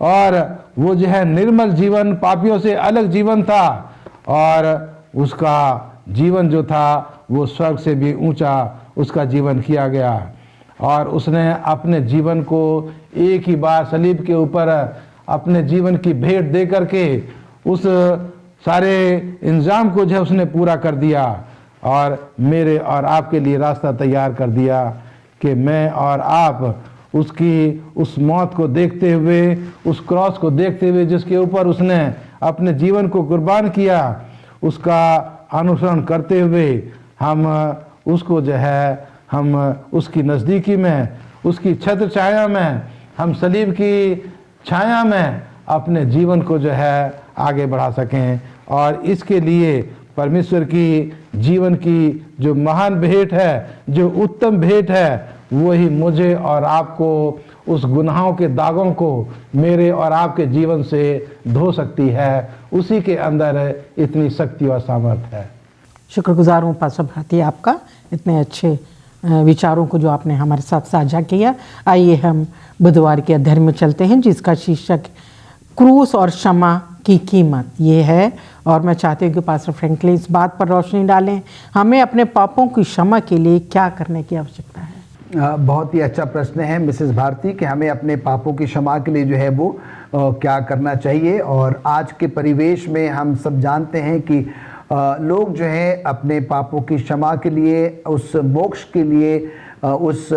और वो जो है निर्मल जीवन, पापियों से अलग जीवन था, और उसका जीवन जो था वो स्वर्ग से भी ऊंचा उसका जीवन किया गया। और उसने अपने जीवन को एक ही बार सलीब के ऊपर अपने जीवन की भेंट दे करके उस सारे इंजाम को जो है उसने पूरा कर दिया और मेरे और आपके लिए रास्ता तैयार कर दिया कि मैं और आप उसकी उस मौत को देखते हुए, उस क्रॉस को देखते हुए जिसके ऊपर उसने अपने जीवन को कुर्बान किया, उसका अनुसरण करते हुए हम उसको जो है हम उसकी नज़दीकी में, उसकी छत्र छाया में, हम सलीब की छाया में अपने जीवन को जो है आगे बढ़ा सकें। और इसके लिए परमेश्वर की जीवन की जो महान भेंट है, जो उत्तम भेंट है, वही मुझे और आपको उस गुनाहों के दागों को मेरे और आपके जीवन से धो सकती है। उसी के अंदर इतनी शक्ति और सामर्थ्य है। शुक्रगुजार हूँ पास्टर भारती आपका, इतने अच्छे विचारों को जो आपने हमारे साथ साझा किया। आइए हम बुधवार के अध्याय में चलते हैं जिसका शीर्षक क्रूस और क्षमा की कीमत ये है। और मैं चाहती हूँ कि पास्टर फ्रैंकलिन इस बात पर रोशनी डालें, हमें अपने पापों की क्षमा के लिए क्या करने की आवश्यकता है। बहुत ही अच्छा प्रश्न है मिसेस भारती कि हमें अपने पापों की क्षमा के लिए जो है वो क्या करना चाहिए। और आज के परिवेश में हम सब जानते हैं कि लोग जो है अपने पापों की क्षमा के लिए, उस मोक्ष के लिए, उस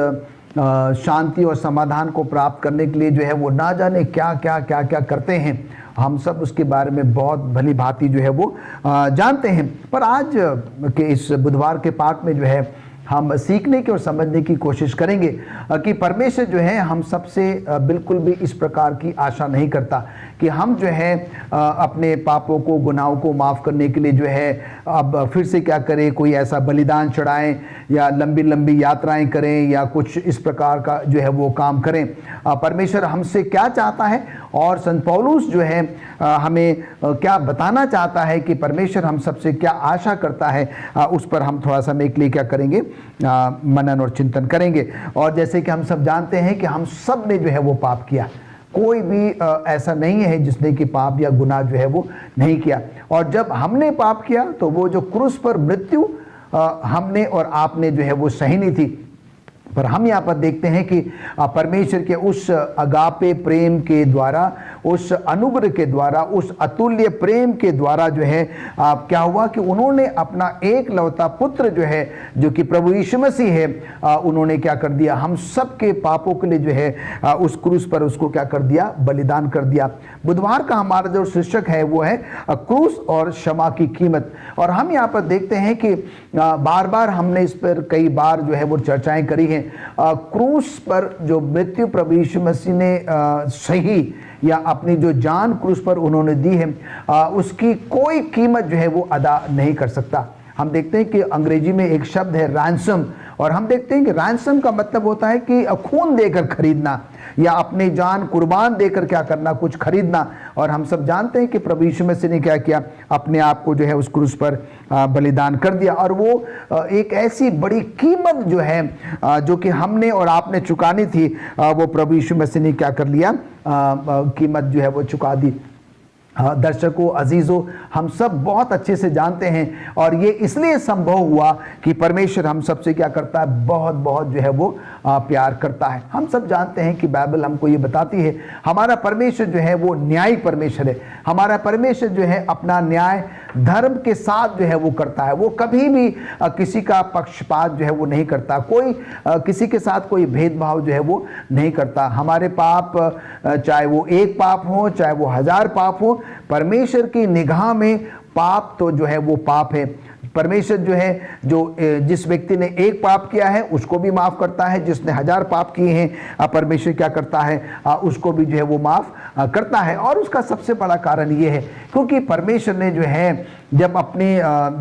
शांति और समाधान को प्राप्त करने के लिए जो है वो ना जाने क्या क्या क्या क्या करते हैं। हम सब उसके बारे में बहुत भली भांति जो है वो जानते हैं। पर आज के इस बुधवार के पाठ में जो है हम सीखने की और समझने की कोशिश करेंगे कि परमेश्वर जो है हम सबसे बिल्कुल भी इस प्रकार की आशा नहीं करता कि हम जो है अपने पापों को, गुनाहों को माफ़ करने के लिए जो है अब फिर से क्या करें, कोई ऐसा बलिदान चढ़ाएं या लंबी लंबी यात्राएं करें या कुछ इस प्रकार का जो है वो काम करें। परमेश्वर हमसे क्या चाहता है और संत पौलुस जो है हमें क्या बताना चाहता है कि परमेश्वर हम सबसे क्या आशा करता है, उस पर हम थोड़ा समय के लिए क्या करेंगे, मनन और चिंतन करेंगे। और जैसे कि हम सब जानते हैं कि हम सब ने जो है वो पाप किया, कोई भी ऐसा नहीं है जिसने कि पाप या गुनाह जो है वो नहीं किया। और जब हमने पाप किया तो वो जो क्रूस पर मृत्यु हमने और आपने जो है वो सहनी थी। पर हम यहाँ पर देखते हैं कि परमेश्वर के उस अगापे प्रेम के द्वारा उस अनुग्रह के द्वारा, उस अतुल्य प्रेम के द्वारा जो है क्या हुआ कि उन्होंने अपना एक लौता पुत्र जो है, जो कि प्रभु यीशु मसीह है, उन्होंने क्या कर दिया, हम सबके पापों के लिए जो है उस क्रूस पर उसको क्या कर दिया, बलिदान कर दिया। बुधवार का हमारा जो शीर्षक है वो है क्रूस और क्षमा की कीमत। और हम यहाँ पर देखते हैं कि बार बार हमने इस पर कई बार जो है वो चर्चाएं करी हैं। क्रूस पर जो मृत्यु प्रभु यीशु मसीह ने सही या अपनी जो जान क्रूस पर उन्होंने दी है, उसकी कोई कीमत जो है वो अदा नहीं कर सकता। हम देखते हैं कि अंग्रेजी में एक शब्द है रैंसम, और हम देखते हैं कि रैंसम का मतलब होता है कि खून देकर खरीदना या अपनी जान कुर्बान देकर क्या करना, कुछ खरीदना। और हम सब जानते हैं कि प्रभु यीशु मसीह ने क्या किया, अपने आप को जो है उस क्रूस पर बलिदान कर दिया। और वो एक ऐसी बड़ी कीमत जो है जो कि हमने और आपने चुकानी थी, वो प्रभु यीशु मसीह ने क्या कर लिया, कीमत जो है वो चुका दी। दर्शकों, अजीजों, हम सब बहुत अच्छे से जानते हैं, और ये इसलिए संभव हुआ कि परमेश्वर हम सबसे क्या करता है, बहुत बहुत जो है वो प्यार करता है। हम सब जानते हैं कि बाइबल हमको ये बताती है, हमारा परमेश्वर जो है वो न्यायी परमेश्वर है। हमारा परमेश्वर जो है अपना न्याय धर्म के साथ जो है वो करता है। वो कभी भी किसी का पक्षपात जो है वो नहीं करता, कोई किसी के साथ कोई भेदभाव जो है वो नहीं करता। हमारे पाप, चाहे वो एक पाप हो, चाहे वो 1000 पाप हो, परमेश्वर की निगाह में पाप तो जो है वो पाप है। परमेश्वर जो है, जो जिस व्यक्ति ने एक पाप किया है उसको भी माफ करता है, जिसने 1000 पाप किए हैं परमेश्वर क्या करता है, उसको भी जो है वो माफ करता है। और उसका सबसे बड़ा कारण ये है क्योंकि परमेश्वर ने जो है जब अपनी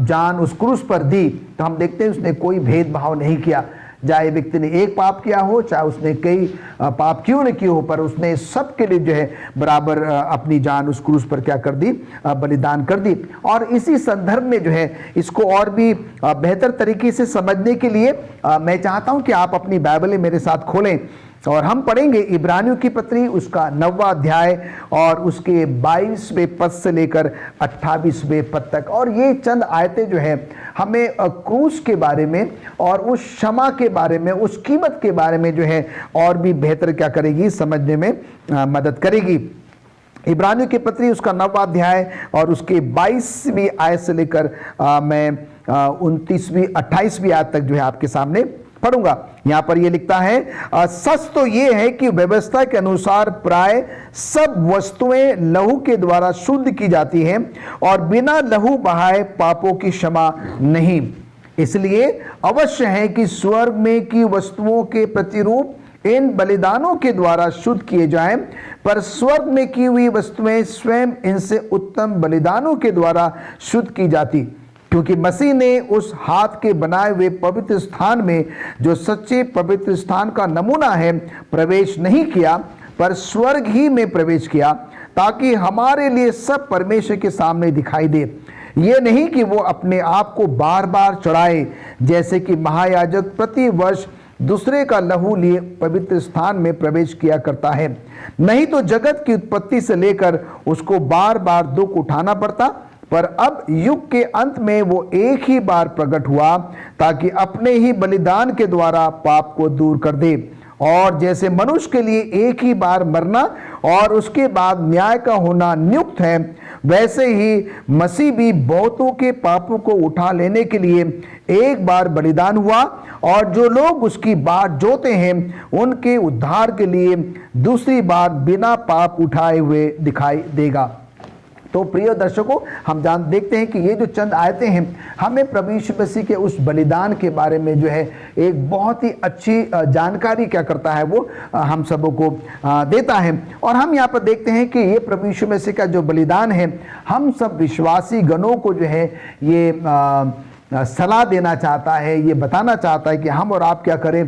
जान उस क्रूस पर दी, तो हम देखते हैं उसने कोई भेदभाव नहीं किया। चाहे व्यक्ति ने एक पाप किया हो, चाहे उसने कई पाप क्यों न किए हो, पर उसने सबके लिए जो है बराबर अपनी जान उस क्रूस पर क्या कर दी, बलिदान कर दी। और इसी संदर्भ में जो है इसको और भी बेहतर तरीके से समझने के लिए मैं चाहता हूं कि आप अपनी बाइबलें मेरे साथ खोलें और हम पढ़ेंगे इब्रानियों की पत्री उसका 9वां अध्याय और उसके 22वें पद से लेकर 28वें पद तक। और ये चंद आयतें जो है हमें क्रूस के बारे में और उस क्षमा के बारे में, उस कीमत के बारे में जो है और भी बेहतर क्या करेगी, समझने में मदद करेगी। इब्रानियों की पत्री उसका 9वां अध्याय और उसके 22वीं आयत से लेकर मैं 29वीं 28वीं आयत तक जो है आपके सामने पढ़ूंगा। यहां पर यह लिखता है, सच तो यह है कि व्यवस्था के अनुसार प्राय सब वस्तुएं लहू के द्वारा शुद्ध की जाती हैं और बिना लहू बहाए पापों की क्षमा नहीं। इसलिए अवश्य है कि स्वर्ग में की वस्तुओं के प्रतिरूप इन बलिदानों के द्वारा शुद्ध किए जाएं, पर स्वर्ग में की हुई वस्तुएं स्वयं इनसे उत्तम बलिदानों के द्वारा शुद्ध की जाती, क्योंकि मसीह ने उस हाथ के बनाए हुए पवित्र स्थान में, जो सच्चे पवित्र स्थान का नमूना है, प्रवेश नहीं किया, पर स्वर्ग ही में प्रवेश किया, ताकि हमारे लिए सब परमेश्वर के सामने दिखाई दे। ये नहीं कि वो अपने आप को बार बार चढ़ाए, जैसे कि महायाजक प्रति वर्ष दूसरे का लहू लिए पवित्र स्थान में प्रवेश किया करता है। नहीं तो जगत की उत्पत्ति से लेकर उसको बार बार दुख उठाना पड़ता, पर अब युग के अंत में वो एक ही बार प्रकट हुआ, ताकि अपने ही बलिदान के द्वारा पाप को दूर कर दे। और जैसे मनुष्य के लिए एक ही बार मरना और उसके बाद न्याय का होना नियुक्त है, वैसे ही मसीह भी बहुतों के पापों को उठा लेने के लिए एक बार बलिदान हुआ, और जो लोग उसकी बाट जोते हैं उनके उद्धार के लिए दूसरी बार बिना पाप उठाए हुए दिखाई देगा। तो प्रिय दर्शकों, हम देखते हैं कि ये जो चंद आयतें हैं हमें प्रभु यीशु मसीह के उस बलिदान के बारे में जो है एक बहुत ही अच्छी जानकारी क्या करता है, वो हम सबों को देता है। और हम यहाँ पर देखते हैं कि ये प्रभु यीशु मसीह का जो बलिदान है, हम सब विश्वासी गणों को जो है ये सलाह देना चाहता है, ये बताना चाहता है कि हम और आप क्या करें,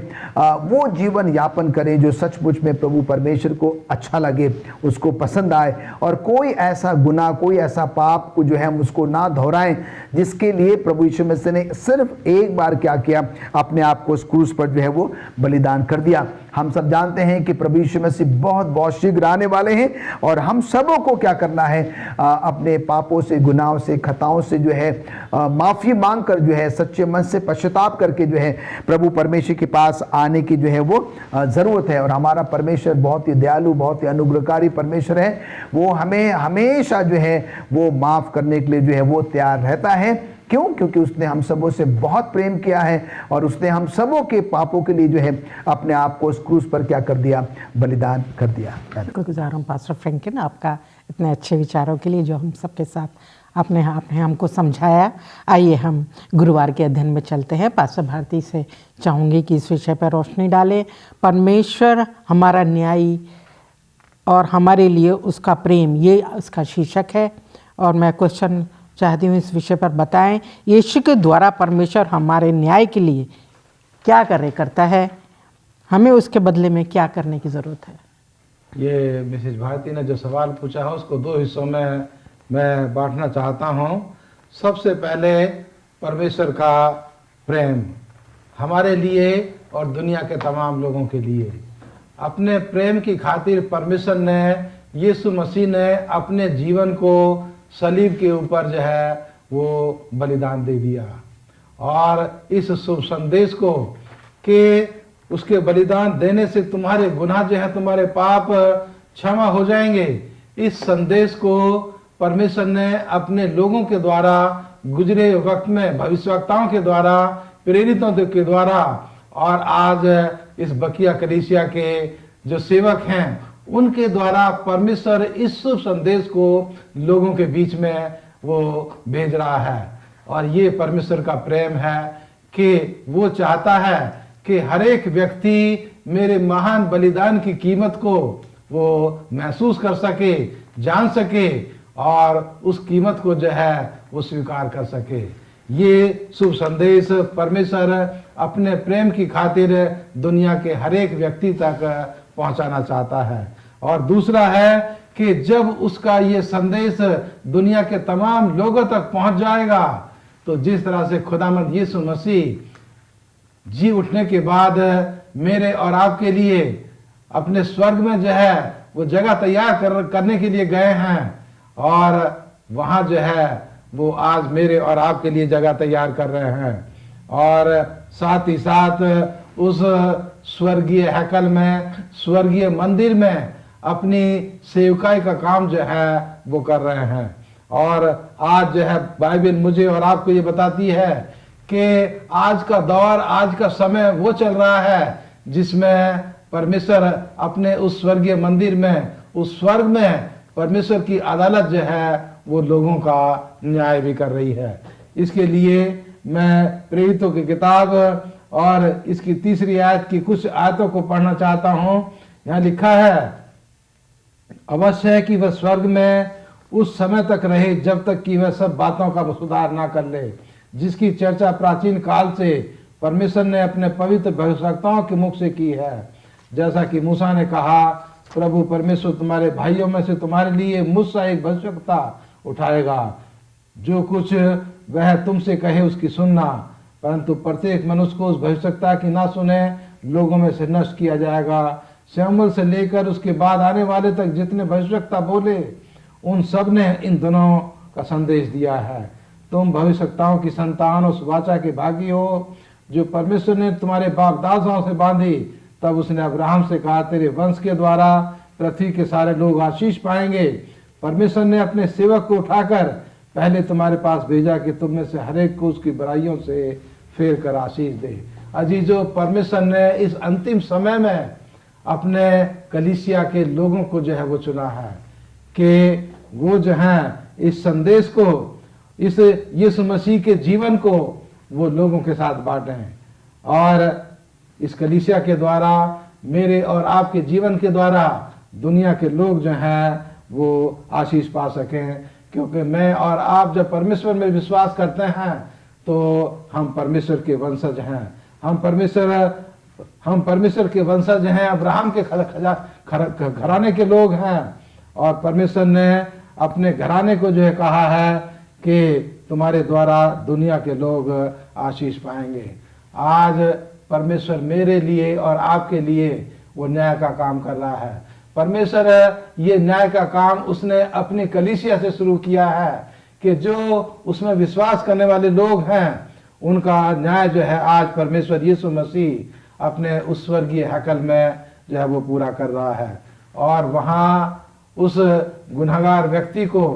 वो जीवन यापन करें जो सचमुच में प्रभु परमेश्वर को अच्छा लगे, उसको पसंद आए, और कोई ऐसा गुनाह, कोई ऐसा पाप को जो है हम उसको ना दोहराएं, जिसके लिए प्रभु यीशु मसीह ने सिर्फ एक बार क्या किया, अपने आप को उस क्रूस पर जो है वो बलिदान कर दिया। हम सब जानते हैं कि प्रभु यीशु मसीह बहुत बहुत शीघ्र आने वाले हैं और हम सबों को क्या करना है, अपने पापों से, गुनाहों से, खताओं से जो है माफ़ी मांग कर जो है सच्चे मन से पश्चाताप करके जो है प्रभु परमेश्वर के पास आने की जो है वो ज़रूरत है। और हमारा परमेश्वर बहुत ही दयालु, बहुत ही अनुग्रहकारी परमेश्वर है। वो हमें हमेशा जो है वो माफ़ करने के लिए जो है वो तैयार रहता है। क्यों? क्योंकि उसने हम सबों से बहुत प्रेम किया है और उसने हम सबों के पापों के लिए जो है अपने आप को उस क्रूस पर क्या कर दिया, बलिदान कर दिया। गुजार हूँ पास्टर फ्रैंकलिन आपका इतने अच्छे विचारों के लिए जो हम सबके साथ आपने हमको समझाया। आइए हम गुरुवार के अध्ययन में चलते हैं। पास्टर भारती से चाहूँगी कि इस विषय पर रोशनी डालें। परमेश्वर हमारा न्यायी और हमारे लिए उसका प्रेम, ये उसका शीर्षक है। और मैं क्वेश्चन चाहती हूँ इस विषय पर बताएं, यीशु के द्वारा परमेश्वर हमारे न्याय के लिए क्या करता है, हमें उसके बदले में क्या करने की ज़रूरत है? ये मिसेज भारती ने जो सवाल पूछा है उसको दो हिस्सों में मैं बांटना चाहता हूँ। सबसे पहले प्रभु का प्रेम हमारे लिए और दुनिया के तमाम लोगों के लिए। अपने प्रेम की खातिर परमेश्वर ने, यीशु मसीह ने अपने जीवन को सलीब के ऊपर जो है वो बलिदान दे दिया। और इस शुभ संदेश को कि उसके बलिदान देने से तुम्हारे गुनाह जो है, तुम्हारे पाप क्षमा हो जाएंगे, इस संदेश को परमेश्वर ने अपने लोगों के द्वारा गुजरे वक्त में, भविष्यवक्ताओं के द्वारा, प्रेरितों के द्वारा और आज इस बकिया कलीसिया के जो सेवक हैं उनके द्वारा परमेश्वर इस शुभ संदेश को लोगों के बीच में वो भेज रहा है। और ये परमेश्वर का प्रेम है कि वो चाहता है कि हर एक व्यक्ति मेरे महान बलिदान की कीमत को वो महसूस कर सके, जान सके और उस कीमत को जो है वो स्वीकार कर सके। ये शुभ संदेश परमेश्वर अपने प्रेम की खातिर दुनिया के हर एक व्यक्ति तक पहुंचाना चाहता है। और दूसरा है कि जब उसका ये संदेश दुनिया के तमाम लोगों तक पहुंच जाएगा तो जिस तरह से खुदावंद यीशु मसीह जी उठने के बाद मेरे और आपके लिए अपने स्वर्ग में जो है वो जगह तैयार करने के लिए गए हैं और वहां जो है वो आज मेरे और आपके लिए जगह तैयार कर रहे हैं। और साथ ही साथ उस स्वर्गीय हैकल में, स्वर्गीय मंदिर में अपनी सेवकाई का काम जो है वो कर रहे हैं। और आज जो है बाइबल मुझे और आपको ये बताती है कि आज का दौर, आज का समय वो चल रहा है जिसमें परमेश्वर अपने उस स्वर्गीय मंदिर में, उस स्वर्ग में परमेश्वर की अदालत जो है वो लोगों का न्याय भी कर रही है। इसके लिए मैं प्रेरितों की किताब और इसकी 3री आयत की कुछ आयतों को पढ़ना चाहता हूं। यहाँ लिखा है, अवश्य है कि वह स्वर्ग में उस समय तक रहे जब तक कि वह सब बातों का सुधार ना कर ले, जिसकी चर्चा प्राचीन काल से परमेश्वर ने अपने पवित्र भविष्यवक्ताओं के मुख से की है। जैसा कि मूसा ने कहा, प्रभु परमेश्वर तुम्हारे भाइयों में से तुम्हारे लिए मुझसे एक भविष्यवक्ता उठाएगा, जो कुछ वह तुमसे कहे उसकी सुनना, परंतु प्रत्येक मनुष्य को उस भविष्यवक्ता की ना सुने लोगों में से नष्ट किया जाएगा। शमूएल से लेकर उसके बाद आने वाले तक जितने भविष्यवक्ता बोले उन सब ने इन दोनों का संदेश दिया है। तुम भविष्यवक्ताओं की संतान उस वाचा के भागी हो जो परमेश्वर ने तुम्हारे बाप दादाओं से बांधी। तब उसने अब्राहम से कहा, तेरे वंश के द्वारा पृथ्वी के सारे लोग आशीष पाएंगे। परमेश्वर ने अपने सेवक को उठाकर पहले तुम्हारे पास भेजा कि तुम में से हर एक को उसकी बुराइयों से फेर कर आशीष दे। अजीजों, परमेश्वर ने इस अंतिम समय में अपने कलीसिया के लोगों को जो है वो चुना है कि वो जो है इस संदेश को, इस यीशु मसीह के जीवन को वो लोगों के साथ बांटें और इस कलीसिया के द्वारा, मेरे और आपके जीवन के द्वारा दुनिया के लोग जो हैं वो आशीष पा सकें। क्योंकि मैं और आप जब परमेश्वर में विश्वास करते हैं तो हम परमेश्वर के वंशज हैं। हम परमेश्वर के वंशज हैं, अब्राहम के घराने के लोग हैं। और परमेश्वर ने अपने घराने को जो है कहा है कि तुम्हारे द्वारा दुनिया के लोग आशीष पाएंगे। आज परमेश्वर मेरे लिए और आपके लिए वो न्याय का काम कर रहा है। परमेश्वर ये न्याय का काम उसने अपनी कलीसिया से शुरू किया है कि जो उसमें विश्वास करने वाले लोग हैं उनका न्याय जो है आज परमेश्वर यीशु मसीह अपने उस स्वर्गीय हैकल में जो है वो पूरा कर रहा है। और वहाँ उस गुनहगार व्यक्ति को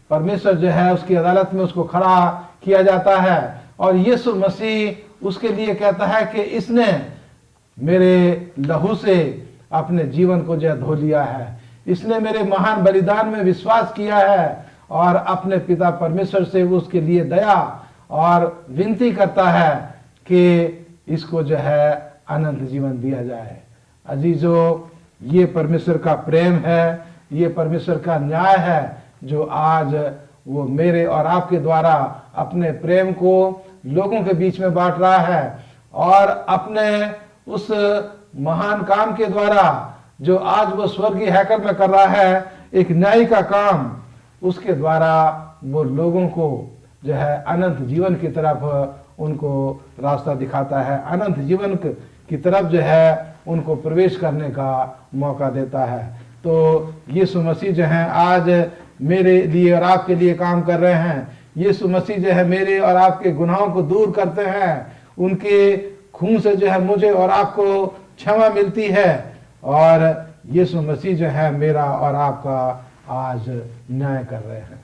परमेश्वर जो है उसकी अदालत में उसको खड़ा किया जाता है और यीशु मसीह उसके लिए कहता है कि इसने मेरे लहू से अपने जीवन को जो धो लिया है, इसने मेरे महान बलिदान में विश्वास किया है और अपने पिता परमेश्वर से उसके लिए दया और विनती करता है कि इसको जो है अनंत जीवन दिया जाए। अजीजों, ये परमेश्वर का प्रेम है, ये परमेश्वर का न्याय है जो आज वो मेरे और आपके द्वारा अपने प्रेम को लोगों के बीच में बांट रहा है और अपने उस महान काम के द्वारा जो आज वो स्वर्गीय हैकल में कर रहा है, एक न्याय का काम, उसके द्वारा वो लोगों को जो है अनंत जीवन की तरफ उनको रास्ता दिखाता है, अनंत जीवन की तरफ जो है उनको प्रवेश करने का मौका देता है। तो यीशु मसीह जो है आज मेरे लिए और आपके लिए काम कर रहे हैं। यीशु मसीह जो है मेरे और आपके गुनाहों को दूर करते हैं, उनके खून से जो है मुझे और आपको क्षमा मिलती है और यीशु मसीह जो है मेरा और आपका आज न्याय कर रहे हैं।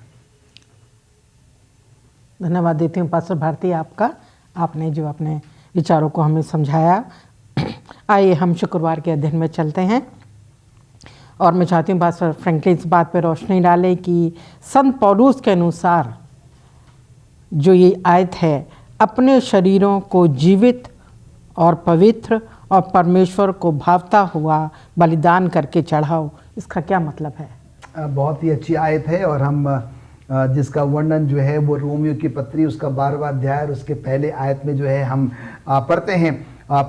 धन्यवाद देती हूँ पास्टर भारती आपका, आपने जो अपने विचारों को हमें समझाया। आइए हम शुक्रवार के अध्ययन में चलते हैं और मैं चाहती हूँ पास्टर फ्रैंकलिन इस बात पर रोशनी डाले कि संत पौलुस के अनुसार जो ये आयत है, अपने शरीरों को जीवित और पवित्र और परमेश्वर को भावता हुआ बलिदान करके चढ़ाओ, इसका क्या मतलब है? बहुत ही अच्छी आयत है और हम जिसका वर्णन जो है वो रोमियो की पत्री उसका 12वां अध्याय उसके पहले आयत में जो है हम पढ़ते हैं।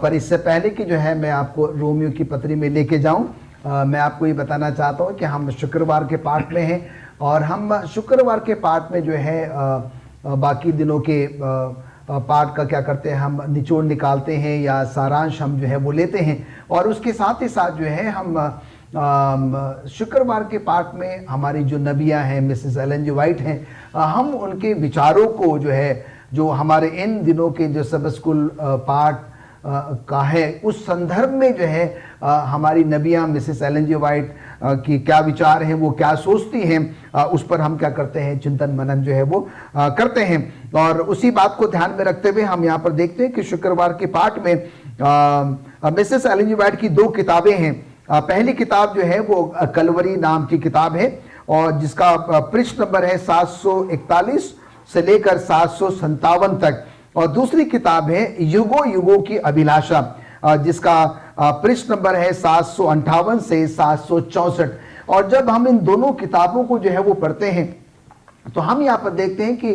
पर इससे पहले कि जो है मैं आपको रोमियो की पत्री में लेके जाऊं, मैं आपको ये बताना चाहता हूं कि हम शुक्रवार के पाठ में हैं और हम शुक्रवार के पाठ में जो है बाकी दिनों के पाठ का क्या करते हैं, हम निचोड़ निकालते हैं या सारांश हम जो है वो लेते हैं और उसके साथ ही साथ जो है हम शुक्रवार के पाठ में हमारी जो नबियाँ हैं मिसेस एलन जी वाइट हैं, हम उनके विचारों को जो है जो हमारे इन दिनों के जो सब स्कूल पाठ का है उस संदर्भ में जो है हमारी नबियाँ मिसेस एलन जी वाइट की क्या विचार हैं, वो क्या सोचती हैं, उस पर हम क्या करते हैं, चिंतन मनन जो है वो करते हैं। और उसी बात को ध्यान में रखते हुए हम यहाँ पर देखते हैं कि शुक्रवार के पाठ में मिसेस एलन जी वाइट की 2 किताबें हैं। पहली किताब जो है वो कलवरी नाम की किताब है और जिसका पृष्ठ नंबर है 741 से लेकर 757 तक और दूसरी किताब है युगों युगों की अभिलाषा जिसका पृष्ठ नंबर है 758 से 764। और जब हम इन दोनों किताबों को जो है वो पढ़ते हैं तो हम यहाँ पर देखते हैं कि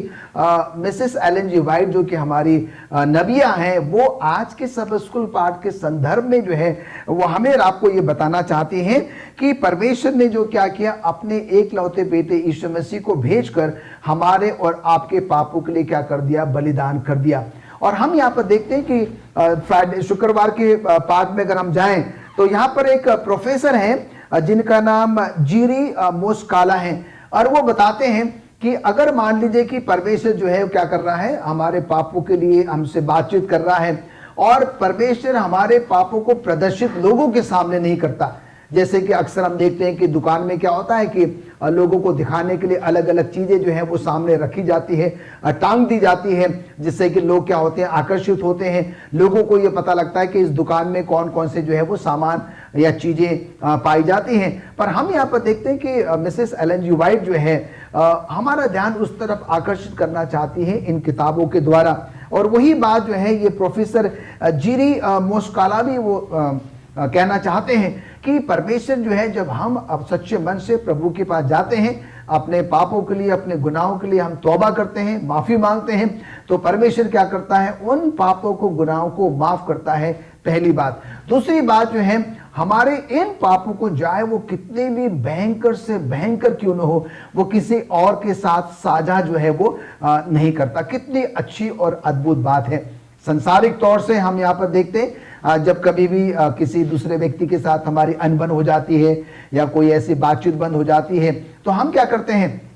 मिसेस एलन जी वाइट जो कि हमारी नबिया हैं वो आज के सब स्कूल पाठ के संदर्भ में जो है वो हमें और आपको ये बताना चाहती हैं कि परमेश्वर ने जो क्या किया, अपने एकलौते बेटे यीशु मसीह को भेजकर हमारे और आपके पापों के लिए क्या कर दिया, बलिदान कर दिया। और हम यहाँ पर देखते हैं कि फ्राइडे शुक्रवार के पाठ में अगर हम जाएं तो यहाँ पर एक प्रोफेसर हैं जिनका नाम जीरी मोस्काला है और वो बताते हैं कि अगर मान लीजिए कि परमेश्वर जो है क्या कर रहा है, हमारे पापों के लिए हमसे बातचीत कर रहा है और परमेश्वर हमारे पापों को प्रदर्शित लोगों के सामने नहीं करता। जैसे कि अक्सर हम देखते हैं कि दुकान में क्या होता है कि लोगों को दिखाने के लिए अलग अलग चीज़ें जो है वो सामने रखी जाती है, टांग दी जाती है, जिससे कि लोग क्या होते हैं, आकर्षित होते हैं। लोगों को ये पता लगता है कि इस दुकान में कौन कौन से जो है वो सामान या चीज़ें पाई जाती हैं। पर हम यहाँ पर देखते हैं कि मिसेस एलन जी वाइट जो है हमारा ध्यान उस तरफ आकर्षित करना चाहती है इन किताबों के द्वारा। और वही बात जो है ये प्रोफेसर जीरी मोस्काला भी वो कहना चाहते हैं कि परमेश्वर जो है जब हम अब सच्चे मन से प्रभु के पास जाते हैं, अपने पापों के लिए, अपने गुनाहों के लिए हम तौबा करते हैं, माफ़ी मांगते हैं, तो परमेश्वर क्या करता है, उन पापों को, गुनाहों को माफ़ करता है, पहली बात। दूसरी बात जो है, हमारे इन पापों को चाहे वो कितने भी भयंकर से भयंकर क्यों न हो, वो किसी और के साथ साझा जो है वो नहीं करता। कितनी अच्छी और अद्भुत बात है। संसारिक तौर से हम यहाँ पर देखते हैं जब कभी भी किसी दूसरे व्यक्ति के साथ हमारी अनबन हो जाती है या कोई ऐसी बातचीत बंद हो जाती है, तो हम क्या करते हैं,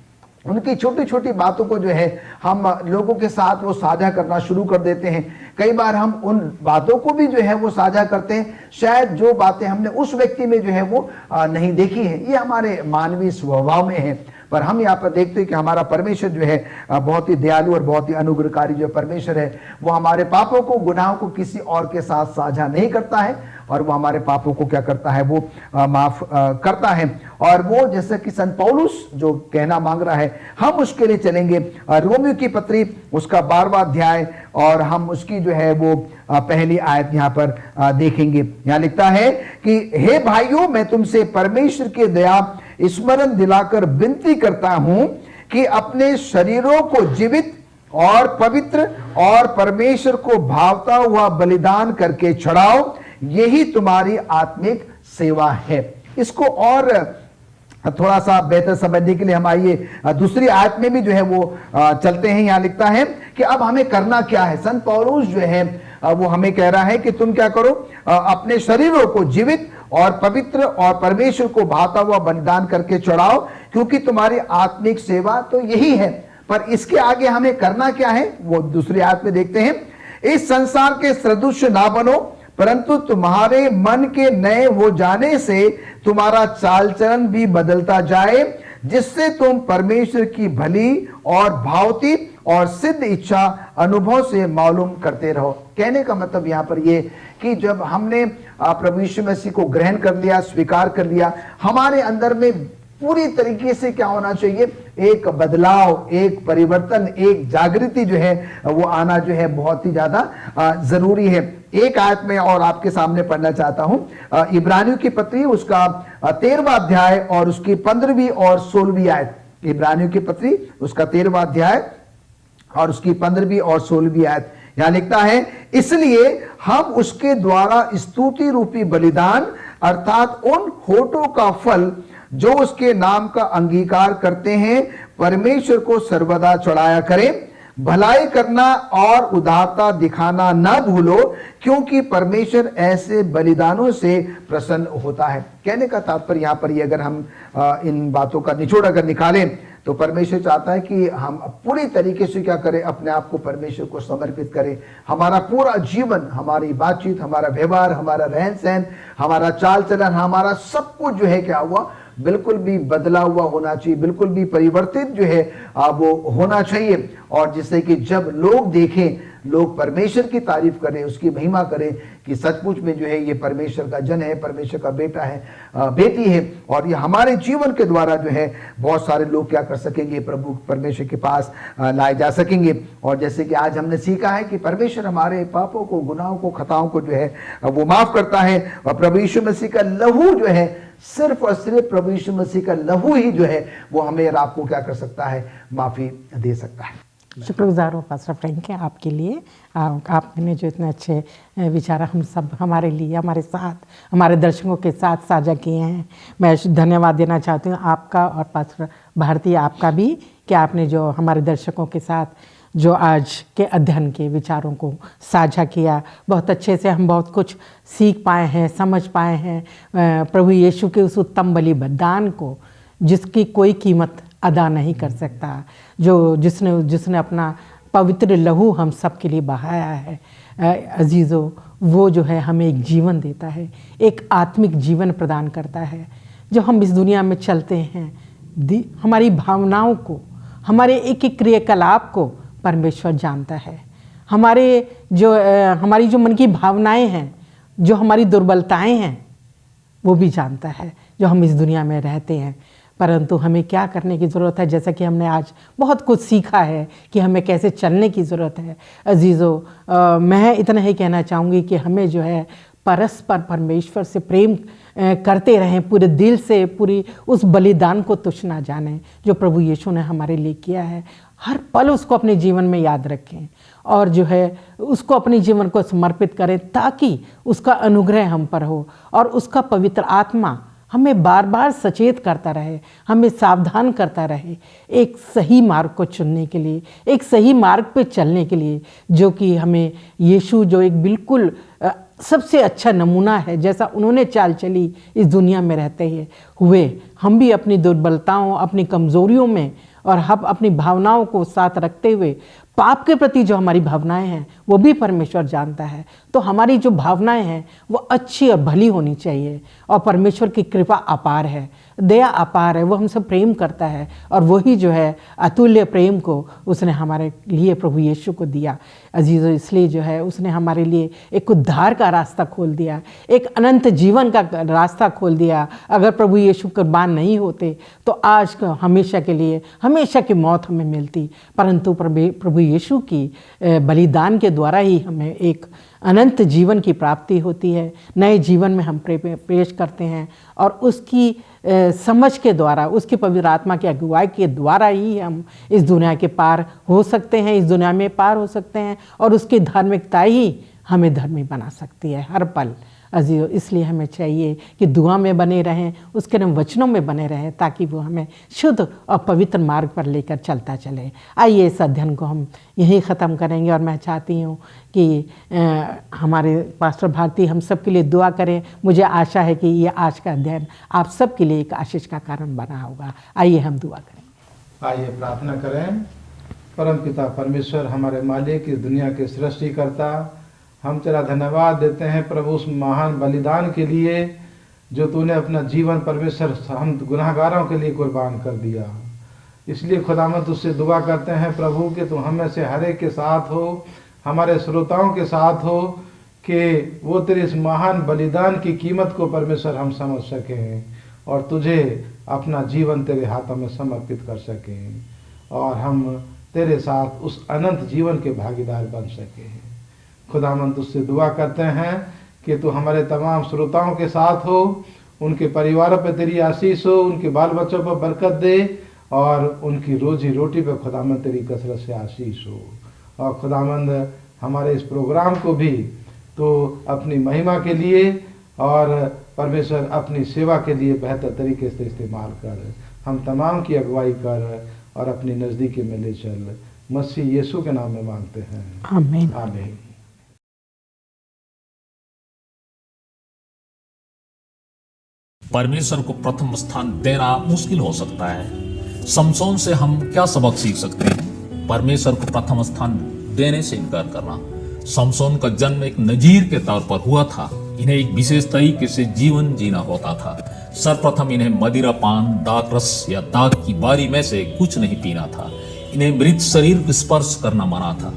उनकी छोटी छोटी बातों को जो है हम लोगों के साथ वो साझा करना शुरू कर देते हैं। कई बार हम उन बातों को भी जो है वो साझा करते हैं, शायद जो बातें हमने उस व्यक्ति में जो है वो नहीं देखी है। ये हमारे मानवीय स्वभाव में है। पर हम यहाँ पर देखते हैं कि हमारा परमेश्वर जो है बहुत ही दयालु और बहुत ही अनुग्रहकारी जो परमेश्वर है, वो हमारे पापों को, गुनाहों को किसी और के साथ साझा नहीं करता है और वो हमारे पापों को क्या करता है, वो माफ करता है। और वो जैसे कि संत पौलुस जो कहना मांग रहा है, हम उसके लिए चलेंगे रोमियो की पत्री उसका 12वां अध्याय और हम उसकी जो है वो पहली आयत यहाँ पर देखेंगे। यहाँ लिखता है कि हे भाइयों, मैं तुमसे परमेश्वर की दया स्मरण दिलाकर विनती करता हूं कि अपने शरीरों को जीवित और पवित्र और परमेश्वर को भावता हुआ बलिदान करके चढ़ाओ, यही तुम्हारी आत्मिक सेवा है। इसको और थोड़ा सा बेहतर समझने के लिए हम आइए दूसरी आयत में भी जो है वो चलते हैं। यहाँ लिखता है कि अब हमें करना क्या है। संत पौलुस जो है वो हमें कह रहा है कि तुम क्या करो, अपने शरीरों को जीवित और पवित्र और परमेश्वर को भाता हुआ बलिदान करके चढ़ाओ, क्योंकि तुम्हारी आत्मिक सेवा तो यही है। पर इसके आगे हमें करना क्या है, वो दूसरी आयत में देखते हैं। इस संसार के सदृश ना बनो, परंतु तुम्हारे मन के नए हो जाने से तुम्हारा चाल चलन भी बदलता जाए, जिससे तुम परमेश्वर की भली और भावती और सिद्ध इच्छा अनुभव से मालूम करते रहो। कहने का मतलब यहाँ पर ये कि जब हमने प्रभु यीशु मसीह को ग्रहण कर लिया, स्वीकार कर लिया, हमारे अंदर में पूरी तरीके से क्या होना चाहिए, एक बदलाव, एक परिवर्तन, एक जागृति जो है वो आना जो है बहुत ही ज्यादा जरूरी है। एक आयत में और आपके सामने पढ़ना चाहता हूं, इब्रानियों की पत्री उसका 13वां अध्याय और उसकी 15वीं और 16वीं आयत। इब्रानियों की पत्री उसका 13वां अध्याय और उसकी 15वीं और 16वीं आयत। यहां लिखता है, इसलिए हम उसके द्वारा स्तुति रूपी बलिदान अर्थात उन होठों का फल जो उसके नाम का अंगीकार करते हैं, परमेश्वर को सर्वदा चढ़ाया करें। भलाई करना और उदारता दिखाना ना भूलो, क्योंकि परमेश्वर ऐसे बलिदानों से प्रसन्न होता है। कहने का तात्पर्य यहाँ पर ये अगर हम इन बातों का निचोड़ अगर निकालें तो परमेश्वर चाहता है कि हम पूरी तरीके से क्या करें, अपने आप को परमेश्वर को समर्पित करें। हमारा पूरा जीवन, हमारी बातचीत, हमारा व्यवहार, हमारा रहन सहन, हमारा चाल चलन, हमारा सब कुछ जो है क्या हुआ, बिल्कुल भी बदला हुआ होना चाहिए, बिल्कुल भी परिवर्तित जो है वो होना चाहिए। और जिससे कि जब लोग देखें, लोग परमेश्वर की तारीफ करें, उसकी महिमा करें कि सचमुच में जो है ये परमेश्वर का जन है, परमेश्वर का बेटा है, बेटी है। और ये हमारे जीवन के द्वारा जो है बहुत सारे लोग क्या कर सकेंगे, प्रभु परमेश्वर के पास लाए जा सकेंगे। और जैसे कि आज हमने सीखा है कि परमेश्वर हमारे पापों को, गुनाहों को, खताओं को जो है वो माफ करता है। और प्रभु यीशु मसीह का लहू जो है, सिर्फ और सिर्फ प्रभु यीशु मसीह का लहू ही जो है वो हमें और आपको क्या कर सकता है, माफी दे सकता है। शुक्रगुजार हूँ पास्टर फ्रैंक के आपके लिए। आपने जो इतने अच्छे विचार हम सब हमारे लिए, हमारे साथ, हमारे दर्शकों के साथ साझा किए हैं। मैं धन्यवाद देना चाहती हूँ आपका और पास्टर भारती आपका भी, कि आपने जो हमारे दर्शकों के साथ जो आज के अध्ययन के विचारों को साझा किया। बहुत अच्छे से हम बहुत कुछ सीख पाए हैं, समझ पाए हैं प्रभु यीशु के उस उत्तम बलिदान को, जिसकी कोई कीमत अदा नहीं कर सकता, जो जिसने अपना पवित्र लहू हम सब के लिए बहाया है। अजीज़ों, वो जो है हमें एक जीवन देता है, एक आत्मिक जीवन प्रदान करता है। जो हम इस दुनिया में चलते हैं, हमारी भावनाओं को, हमारे एक एक क्रियाकलाप को परमेश्वर जानता है। हमारी जो मन की भावनाएं हैं, जो हमारी दुर्बलताएं हैं, वो भी जानता है, जो हम इस दुनिया में रहते हैं। परंतु हमें क्या करने की ज़रूरत है, जैसा कि हमने आज बहुत कुछ सीखा है कि हमें कैसे चलने की ज़रूरत है। अजीज़ों, मैं इतना ही कहना चाहूँगी कि हमें जो है परस्पर परमेश्वर से प्रेम करते रहें, पूरे दिल से, पूरी उस बलिदान को तुच्छ ना जानें जो प्रभु यीशु ने हमारे लिए किया है। हर पल उसको अपने जीवन में याद रखें और जो है उसको अपने जीवन को समर्पित करें, ताकि उसका अनुग्रह हम पर हो और उसका पवित्र आत्मा हमें बार बार सचेत करता रहे, हमें सावधान करता रहे एक सही मार्ग को चुनने के लिए, एक सही मार्ग पे चलने के लिए, जो कि हमें यीशु जो एक बिल्कुल सबसे अच्छा नमूना है। जैसा उन्होंने चाल चली इस दुनिया में रहते हुए, हम भी अपनी दुर्बलताओं, अपनी कमज़ोरियों में और हम अपनी भावनाओं को साथ रखते हुए, पाप के प्रति जो हमारी भावनाएं हैं वो भी परमेश्वर जानता है। तो हमारी जो भावनाएं हैं वो अच्छी और भली होनी चाहिए। और परमेश्वर की कृपा अपार है, दया अपार है, वो हमसे प्रेम करता है। और वही जो है अतुल्य प्रेम को उसने हमारे लिए प्रभु यीशु को दिया। अजीज़ों, इसलिए जो है उसने हमारे लिए एक उद्धार का रास्ता खोल दिया, एक अनंत जीवन का रास्ता खोल दिया। अगर प्रभु यीशु कुर्बान नहीं होते तो आज हमेशा के लिए हमेशा की मौत हमें मिलती। परंतु प्रभु यीशु की बलिदान के द्वारा ही हमें एक अनंत जीवन की प्राप्ति होती है। नए जीवन में हम प्रवेश करते हैं और उसकी समझ के द्वारा, उसकी पवित्र आत्मा की अगुवाई के द्वारा ही हम इस दुनिया के पार हो सकते हैं, इस दुनिया में पार हो सकते हैं। और उसकी धार्मिकता ही हमें धर्मी बना सकती है हर पल। अजीज़ों, इसलिए हमें चाहिए कि दुआ में बने रहें, उसके वचनों में बने रहें, ताकि वो हमें शुद्ध और पवित्र मार्ग पर लेकर चलता चले। आइए इस अध्ययन को हम यहीं ख़त्म करेंगे। और मैं चाहती हूँ कि हमारे पास्टर भारती हम सब के लिए दुआ करें। मुझे आशा है कि ये आज का अध्ययन आप सब के लिए एक आशीष का कारण बना होगा। आइए हम दुआ करें। आइए प्रार्थना करें। परम पिता परमेश्वर, हमारे मालिक, इस दुनिया के सृष्टिकर्ता, हम तेरा धन्यवाद देते हैं प्रभु उस महान बलिदान के लिए जो तूने अपना जीवन परमेश्वर हम गुनाहगारों के लिए कुर्बान कर दिया। इसलिए खुदावंद तुझसे दुआ करते हैं प्रभु कि तू हमें से हर एक के साथ हो, हमारे श्रोताओं के साथ हो, कि वो तेरे इस महान बलिदान की कीमत को परमेश्वर हम समझ सकें और तुझे अपना जीवन तेरे हाथों में समर्पित कर सकें और हम तेरे साथ उस अनंत जीवन के भागीदार बन सकें। खुदावंद तुझसे दुआ करते हैं कि तू हमारे तमाम श्रोताओं के साथ हो, उनके परिवारों पर तेरी आशीष हो, उनके बाल बच्चों पर बरकत दे और उनकी रोजी रोटी पर खुदावंद तेरी कसरत से आशीष हो। और खुदावंद हमारे इस प्रोग्राम को भी तो अपनी महिमा के लिए और परमेश्वर अपनी सेवा के लिए बेहतर तरीके से इस्तेमाल कर। हम तमाम की अगुवाई कर और अपनी नज़दीकी में ले चल। मसीह यीशु के नाम में मांगते हैं, आमीन। आमीन। परमेश्वर को प्रथम स्थान देना मुश्किल हो सकता है। समसोन से हम क्या सबक सीख सकते हैं? परमेश्वर को प्रथम स्थान देने से इनकार करना। समसोन का जन्म एक नजीर के तौर पर हुआ था। इन्हें एक विशेष तरीके से जीवन जीना होता था। सर्वप्रथम इन्हें मदिरा पान, दाक रस या दाक की बारी में से कुछ नहीं पीना था। इन्हें मृत शरीर को स्पर्श करना मना था।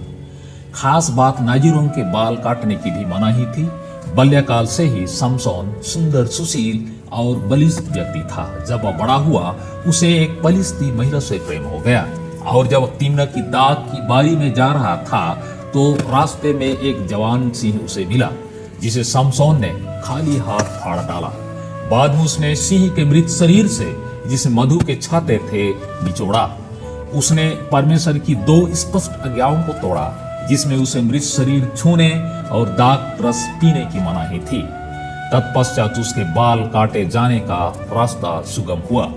खास बात, नाजिरों के बाल काटने की भी मनाही थी। बाल्यकाल से ही समसोन सुंदर, सुशील और बलिष्ठ व्यक्ति था। जब वह बड़ा हुआ उसे एक पलिस्ती महिला से प्रेम हो गया और जब तिम्ना की दाग की बारी में जा रहा था तो रास्ते में एक जवान सिंह उसे मिला जिसे समसोन ने खाली हाथ फाड़ डाला। बाद में उसने सिंह के मृत शरीर से, जिसे मधु के छाते थे, निचोड़ा। उसने परमेश्वर की दो स्पष्ट आज्ञाओं को तोड़ा जिसमें उसे मृत शरीर छूने और दाग रस पीने की मनाही थी। तत्पश्चात उसके बाल काटे जाने का रास्ता सुगम हुआ।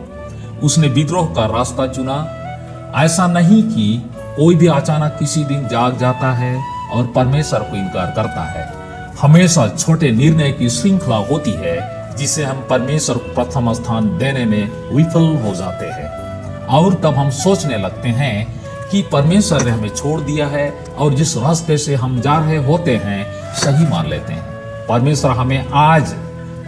उसने विद्रोह का रास्ता चुना। ऐसा नहीं कि कोई भी अचानक किसी दिन जाग जाता है और परमेश्वर को इनकार करता है। हमेशा छोटे निर्णय की श्रृंखला होती है जिसे हम परमेश्वर को प्रथम स्थान देने में विफल हो जाते हैं और तब हम सोचने लगते हैं कि परमेश्वर ने हमें छोड़ दिया है और जिस रास्ते से हम जा रहे होते हैं सही मान लेते हैं। परमेश्वर हमें आज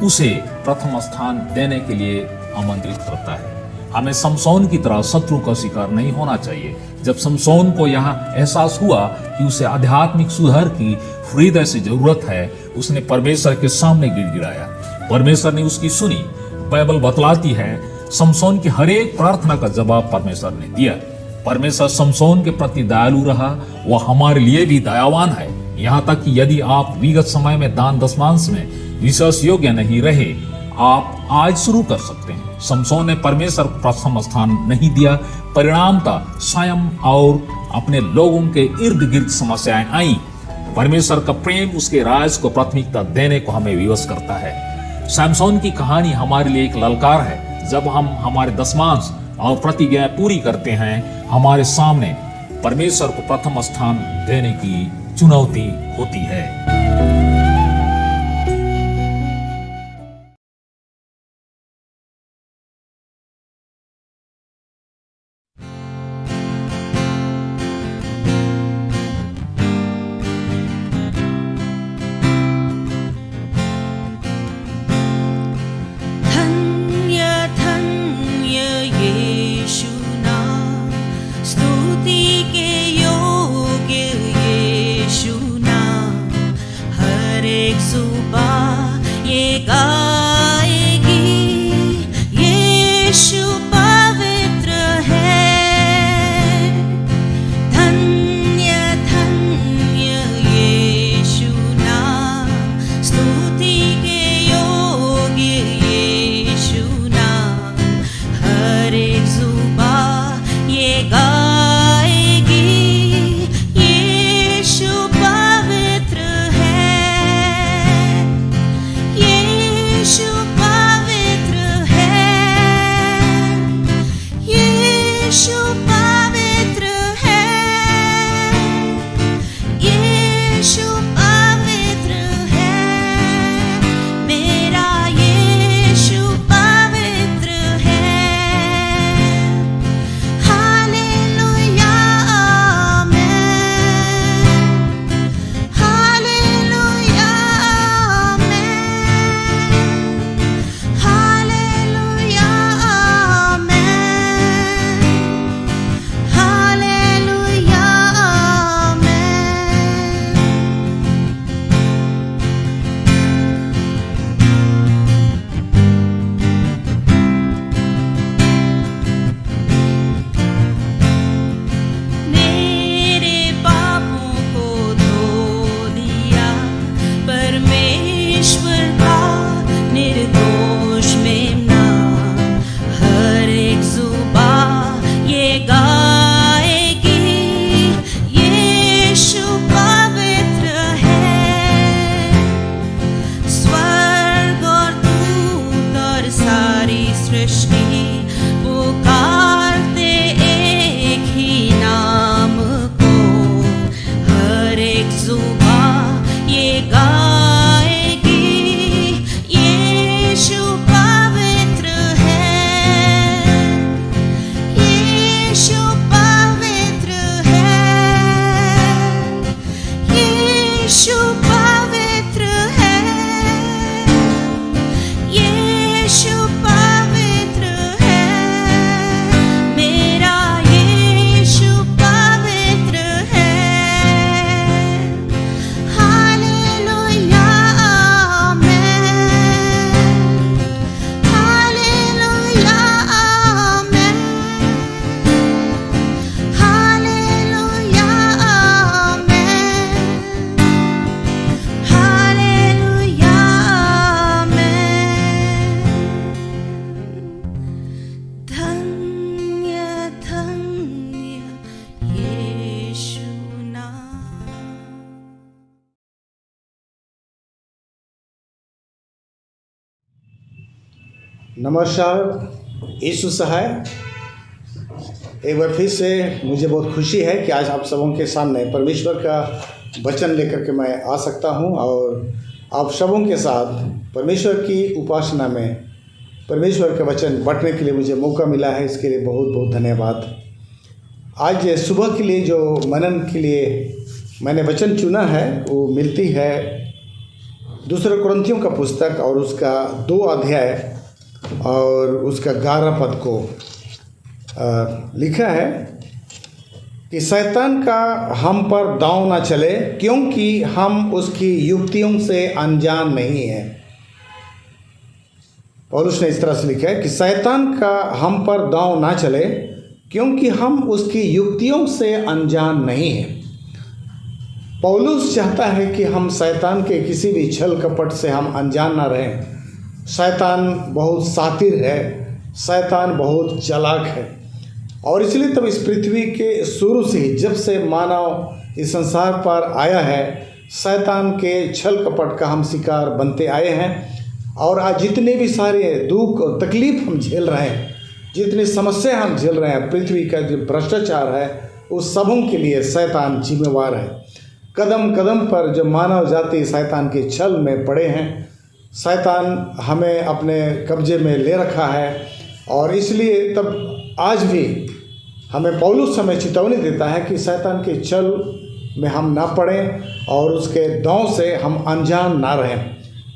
उसे प्रथम स्थान देने के लिए आमंत्रित करता है। हमें समसोन की तरह शत्रु का शिकार नहीं होना चाहिए। जब समसोन को यहाँ एहसास हुआ कि उसे आध्यात्मिक सुधार की हृदय से जरूरत है, उसने परमेश्वर के सामने गिड़गिड़ाया। परमेश्वर ने उसकी सुनी। बाइबल बतलाती है समसोन की हर एक प्रार्थना का जवाब परमेश्वर ने दिया। परमेश्वर समसोन के प्रति दयालु रहा। वह हमारे लिए भी दयावान है। यहाँ तक कि यदि आप विगत समय में दान दशमांश में विश्वास योग्य नहीं रहे, आप आज शुरू कर सकते हैं। समसोन ने परमेश्वर को प्रथम स्थान नहीं दिया। परिणाम था स्वयं और अपने लोगों के इर्द गिर्द समस्याएं आई। परमेश्वर का प्रेम उसके राज को प्राथमिकता देने को हमें विवश करता है। समसोन की कहानी हमारे लिए एक ललकार है। जब हम हमारे दशमांश और प्रतिज्ञा पूरी करते हैं, हमारे सामने परमेश्वर को प्रथम स्थान देने की चुनौती होती है। नमस्कार, यीशु सहाय। एक बार फिर से मुझे बहुत खुशी है कि आज आप सबों के सामने परमेश्वर का वचन लेकर के मैं आ सकता हूं और आप सबों के साथ परमेश्वर की उपासना में परमेश्वर का वचन बांटने के लिए मुझे मौका मिला है। इसके लिए बहुत बहुत धन्यवाद। आज सुबह के लिए जो मनन के लिए मैंने वचन चुना है वो मिलती है दूसरे कुरिन्थियों का पुस्तक और उसका 2 अध्याय और उसका 11 पद को लिखा है कि शैतान का हम पर दांव ना चले, क्योंकि हम उसकी युक्तियों से अनजान नहीं हैं। पौलुस ने इस तरह से लिखा है कि शैतान का हम पर दांव ना चले, क्योंकि हम उसकी युक्तियों से अनजान नहीं हैं। पौलुस चाहता है कि हम शैतान के किसी भी छल कपट से हम अनजान ना रहें। शैतान बहुत शातिर है, शैतान बहुत चालाक है और इसलिए तब इस पृथ्वी के शुरू से ही, जब से मानव इस संसार पर आया है, शैतान के छल कपट का हम शिकार बनते आए हैं। और आज जितने भी सारे दुख और तकलीफ हम झेल रहे हैं, जितनी समस्या हम झेल रहे हैं, पृथ्वी का जो भ्रष्टाचार है, उस सबों के लिए शैतान जिम्मेवार है। कदम कदम पर जो मानव जाति शैतान के छल में पड़े हैं, शैतान हमें अपने कब्जे में ले रखा है। और इसलिए तब आज भी हमें पौलुस हमें चेतावनी देता है कि शैतान के छल में हम ना पड़ें और उसके दांव से हम अनजान ना रहें।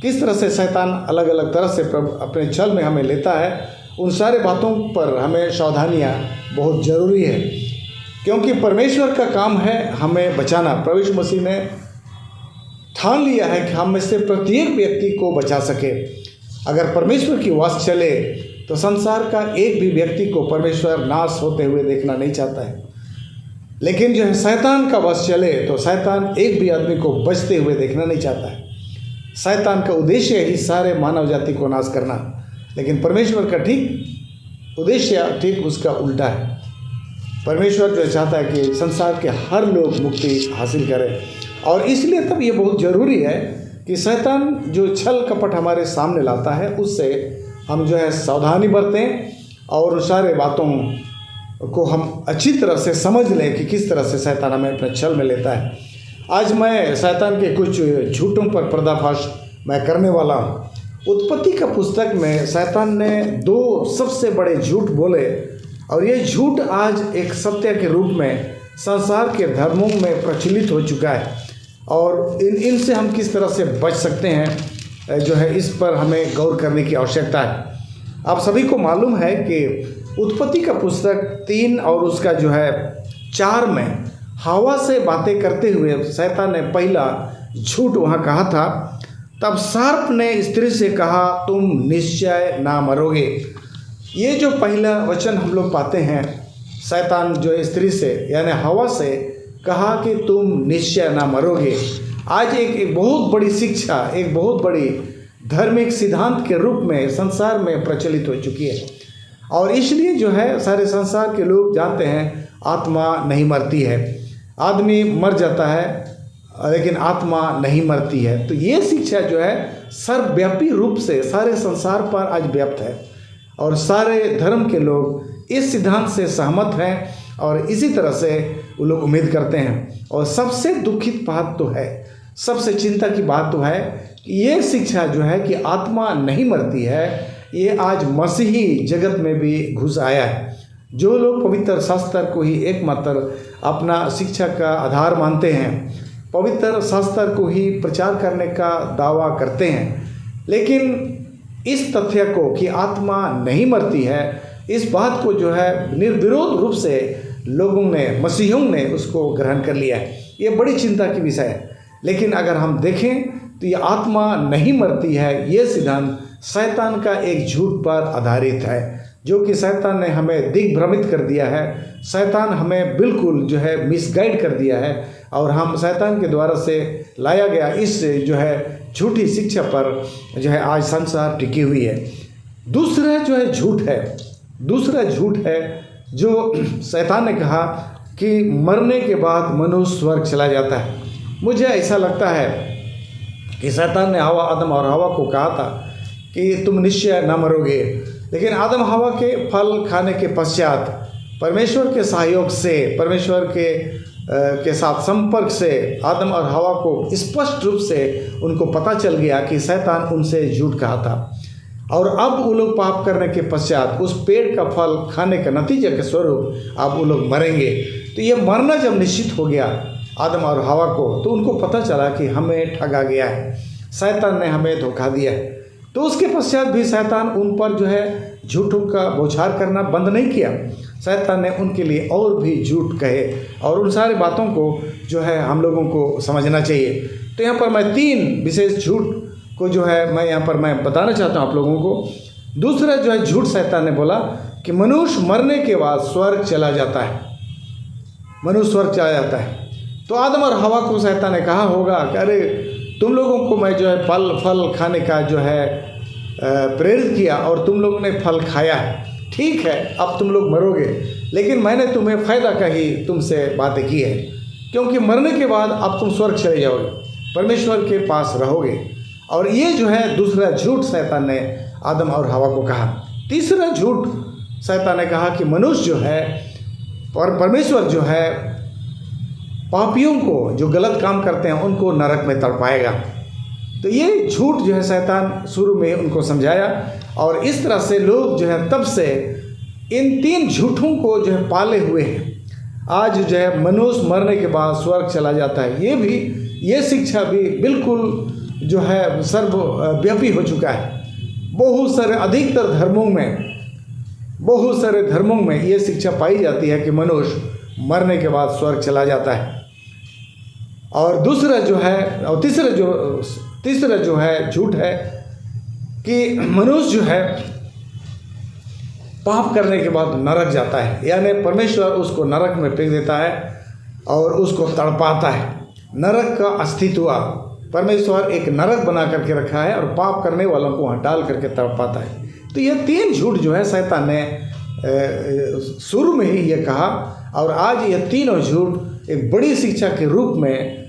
किस तरह से शैतान अलग अलग तरह से अपने छल में हमें लेता है, उन सारे बातों पर हमें सावधानियाँ बहुत ज़रूरी है, क्योंकि परमेश्वर का काम है हमें बचाना। प्रभु यीशु मसीह ने ठान लिया है कि हम में से प्रत्येक व्यक्ति को बचा सके। अगर परमेश्वर की वास चले तो संसार का एक भी व्यक्ति को परमेश्वर नाश होते हुए देखना नहीं चाहता है। लेकिन जो है शैतान का वश चले तो शैतान एक भी आदमी को बचते हुए देखना नहीं चाहता है। शैतान का उद्देश्य ही सारे मानव जाति को नाश करना, लेकिन परमेश्वर का ठीक उद्देश्य ठीक उसका उल्टा है। परमेश्वर जो चाहता है कि संसार के हर लोग मुक्ति हासिल करें। और इसलिए तब ये बहुत ज़रूरी है कि शैतान जो छल कपट हमारे सामने लाता है, उससे हम जो है सावधानी बरतें और उन सारे बातों को हम अच्छी तरह से समझ लें कि किस तरह से शैतान हमें अपने छल में लेता है। आज मैं शैतान के कुछ झूठों पर पर्दाफाश मैं करने वाला हूँ। उत्पत्ति का पुस्तक में शैतान ने 2 सबसे बड़े झूठ बोले और ये झूठ आज एक सत्य के रूप में संसार के धर्मों में प्रचलित हो चुका है। और इनसे हम किस तरह से बच सकते हैं, जो है इस पर हमें गौर करने की आवश्यकता है। आप सभी को मालूम है कि उत्पत्ति का पुस्तक 3 और उसका जो है 4 में हवा से बातें करते हुए शैतान ने पहला झूठ वहाँ कहा था। तब सर्प ने स्त्री से कहा, तुम निश्चय ना मरोगे। ये जो पहला वचन हम लोग पाते हैं, शैतान जो स्त्री से यानी हवा से कहा कि तुम निश्चय ना मरोगे, आज एक बहुत बड़ी शिक्षा, एक बहुत बड़ी धार्मिक सिद्धांत के रूप में संसार में प्रचलित हो चुकी है। और इसलिए जो है सारे संसार के लोग जानते हैं आत्मा नहीं मरती है। आदमी मर जाता है लेकिन आत्मा नहीं मरती है। तो ये शिक्षा जो है सर्वव्यापी रूप से सारे संसार पर आज व्याप्त है और सारे धर्म के लोग इस सिद्धांत से सहमत हैं और इसी तरह से वो लोग उम्मीद करते हैं। और सबसे दुखित बात तो है, सबसे चिंता की बात तो है कि ये शिक्षा जो है कि आत्मा नहीं मरती है, ये आज मसीही जगत में भी घुस आया है। जो लोग पवित्र शास्त्र को ही एकमात्र अपना शिक्षा का आधार मानते हैं, पवित्र शास्त्र को ही प्रचार करने का दावा करते हैं, लेकिन इस तथ्य को कि आत्मा नहीं मरती है, इस बात को जो है निर्विरोध रूप से लोगों ने, मसीहियों ने उसको ग्रहण कर लिया है। ये बड़ी चिंता की विषय है। लेकिन अगर हम देखें तो ये आत्मा नहीं मरती है, ये सिद्धांत शैतान का एक झूठ पर आधारित है, जो कि शैतान ने हमें दिग्भ्रमित कर दिया है। शैतान हमें बिल्कुल जो है मिसगाइड कर दिया है और हम शैतान के द्वारा से लाया गया इस जो है झूठी शिक्षा पर जो है आज संसार टिकी हुई है। दूसरा जो है झूठ है, दूसरा झूठ है जो शैतान ने कहा कि मरने के बाद मनुष्य स्वर्ग चला जाता है। मुझे ऐसा लगता है कि शैतान ने आदम और हवा को कहा था कि तुम निश्चय न मरोगे, लेकिन आदम हवा के फल खाने के पश्चात परमेश्वर के सहयोग से, परमेश्वर के साथ संपर्क से आदम और हवा को स्पष्ट रूप से उनको पता चल गया कि शैतान उनसे झूठ कहा था। और अब वो लोग पाप करने के पश्चात उस पेड़ का फल खाने का नतीजे के स्वरूप अब वो लोग मरेंगे। तो ये मरना जब निश्चित हो गया आदम और हवा को, तो उनको पता चला कि हमें ठगा गया है, शैतान ने हमें धोखा दिया है। तो उसके पश्चात भी शैतान उन पर जो है झूठों का बौछार करना बंद नहीं किया। शैतान ने उनके लिए और भी झूठ कहे, और उन सारी बातों को जो है हम लोगों को समझना चाहिए। तो यहाँ पर मैं 3 विशेष झूठ को जो है मैं बताना चाहता हूँ आप लोगों को। दूसरा जो है झूठ शैतान ने बोला कि मनुष्य मरने के बाद स्वर्ग चला जाता है, मनुष्य स्वर्ग चला जाता है। तो आदम और हवा को शैतान ने कहा होगा कि अरे तुम लोगों को मैं जो है फल खाने का जो है प्रेरित किया और तुम लोगों ने फल खाया है, ठीक है अब तुम लोग मरोगे, लेकिन मैंने तुम्हें फ़ायदा का ही तुमसे बातें की है, क्योंकि मरने के बाद अब तुम स्वर्ग चले जाओगे, परमेश्वर के पास रहोगे। और ये जो है दूसरा झूठ शैतान ने आदम और हवा को कहा। तीसरा झूठ शैतान ने कहा कि मनुष्य जो है और परमेश्वर जो है पापियों को, जो गलत काम करते हैं, उनको नरक में तड़पाएगा। तो ये झूठ जो है शैतान शुरू में उनको समझाया, और इस तरह से लोग जो है तब से इन 3 झूठों को जो है पाले हुए हैं। आज जो है मनुष्य मरने के बाद स्वर्ग चला जाता है, ये शिक्षा भी बिल्कुल जो है सर्वव्यापी हो चुका है। बहुत सारे अधिकतर धर्मों में ये शिक्षा पाई जाती है कि मनुष्य मरने के बाद स्वर्ग चला जाता है। और दूसरा जो है, और तीसरा जो है झूठ है कि मनुष्य जो है पाप करने के बाद नरक जाता है, यानी परमेश्वर उसको नरक में फेंक देता है और उसको तड़पाता है। नरक का अस्तित्व परमेश्वर एक नरक बना करके रखा है और पाप करने वालों को वहाँ डाल करके तड़पाता है। तो ये 3 झूठ जो है शैतान ने शुरू में ही ये कहा, और आज ये तीनों झूठ एक बड़ी शिक्षा के रूप में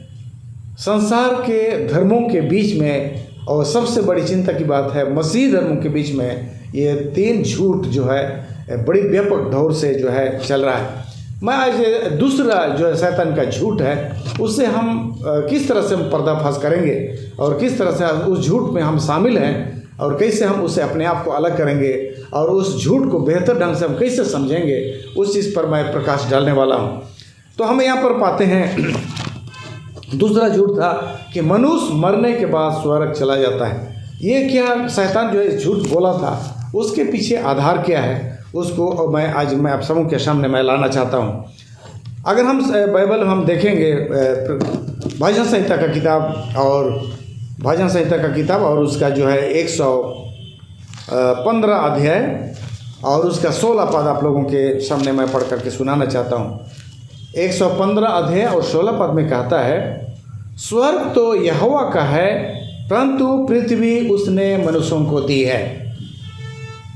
संसार के धर्मों के बीच में, और सबसे बड़ी चिंता की बात है मसीह धर्मों के बीच में, ये 3 झूठ जो है बड़ी व्यापक दौर से जो है चल रहा है। मैं आज दूसरा जो है शैतान का झूठ है, उससे हम किस तरह से हम पर्दाफाश करेंगे और किस तरह से उस झूठ में हम शामिल हैं और कैसे हम उसे अपने आप को अलग करेंगे और उस झूठ को बेहतर ढंग से हम कैसे समझेंगे, उस चीज़ पर मैं प्रकाश डालने वाला हूँ। तो हम यहाँ पर पाते हैं दूसरा झूठ था कि मनुष्य मरने के बाद स्वर्ग चला जाता है। ये क्या शैतान जो है झूठ बोला था, उसके पीछे आधार क्या है, उसको मैं आप समूह के सामने मैं लाना चाहता हूँ। अगर हम बाइबल हम देखेंगे भजन संहिता का किताब और उसका जो है 115 अध्याय और उसका 16 पद आप लोगों के सामने मैं पढ़ करके सुनाना चाहता हूँ। 115 अध्याय और 16 पद में कहता है, स्वर्ग तो यहोवा का है परंतु पृथ्वी उसने मनुष्यों को दी है।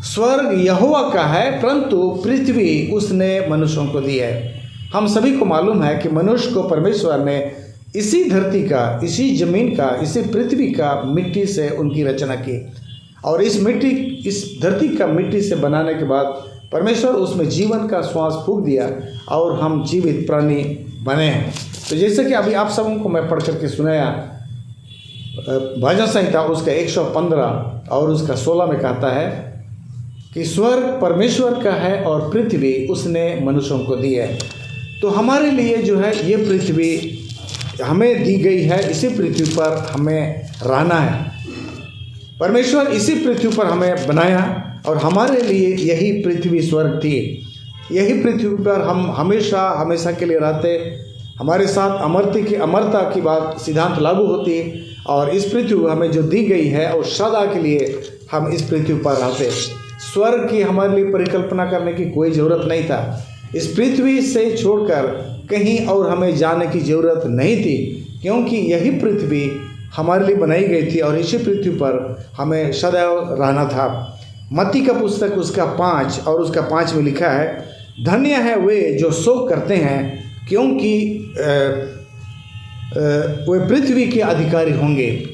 स्वर्ग यहोवा का है परंतु पृथ्वी उसने मनुष्यों को दी है। हम सभी को मालूम है कि मनुष्य को परमेश्वर ने इसी धरती का, इसी जमीन का, इसी पृथ्वी का मिट्टी से उनकी रचना की, और इस धरती का मिट्टी से बनाने के बाद परमेश्वर उसमें जीवन का श्वास फूंक दिया और हम जीवित प्राणी बने हैं। तो जैसे कि अभी आप सबों को मैं पढ़ करके सुनाया, भजन संहिता उसका 115 और उसका 16 में कहता है कि स्वर्ग परमेश्वर का है और पृथ्वी उसने मनुष्यों को दी है। तो हमारे लिए जो है ये पृथ्वी हमें दी गई है, इसी पृथ्वी पर हमें रहना है। परमेश्वर इसी पृथ्वी पर हमें बनाया और हमारे लिए यही पृथ्वी स्वर्ग थी। यही पृथ्वी पर हम हमेशा के लिए रहते, हमारे साथ अमरता की बात सिद्धांत लागू होती, और इस पृथ्वी हमें जो दी गई है और सदा के लिए हम इस पृथ्वी पर रहते। स्वर्ग की हमारे लिए परिकल्पना करने की कोई ज़रूरत नहीं था। इस पृथ्वी से छोड़कर कहीं और हमें जाने की ज़रूरत नहीं थी, क्योंकि यही पृथ्वी हमारे लिए बनाई गई थी और इसी पृथ्वी पर हमें सदैव रहना था। मत्ती का पुस्तक उसका 5 और उसका 5 में लिखा है, धन्य है वे जो शोक करते हैं क्योंकि वे पृथ्वी के अधिकारी होंगे।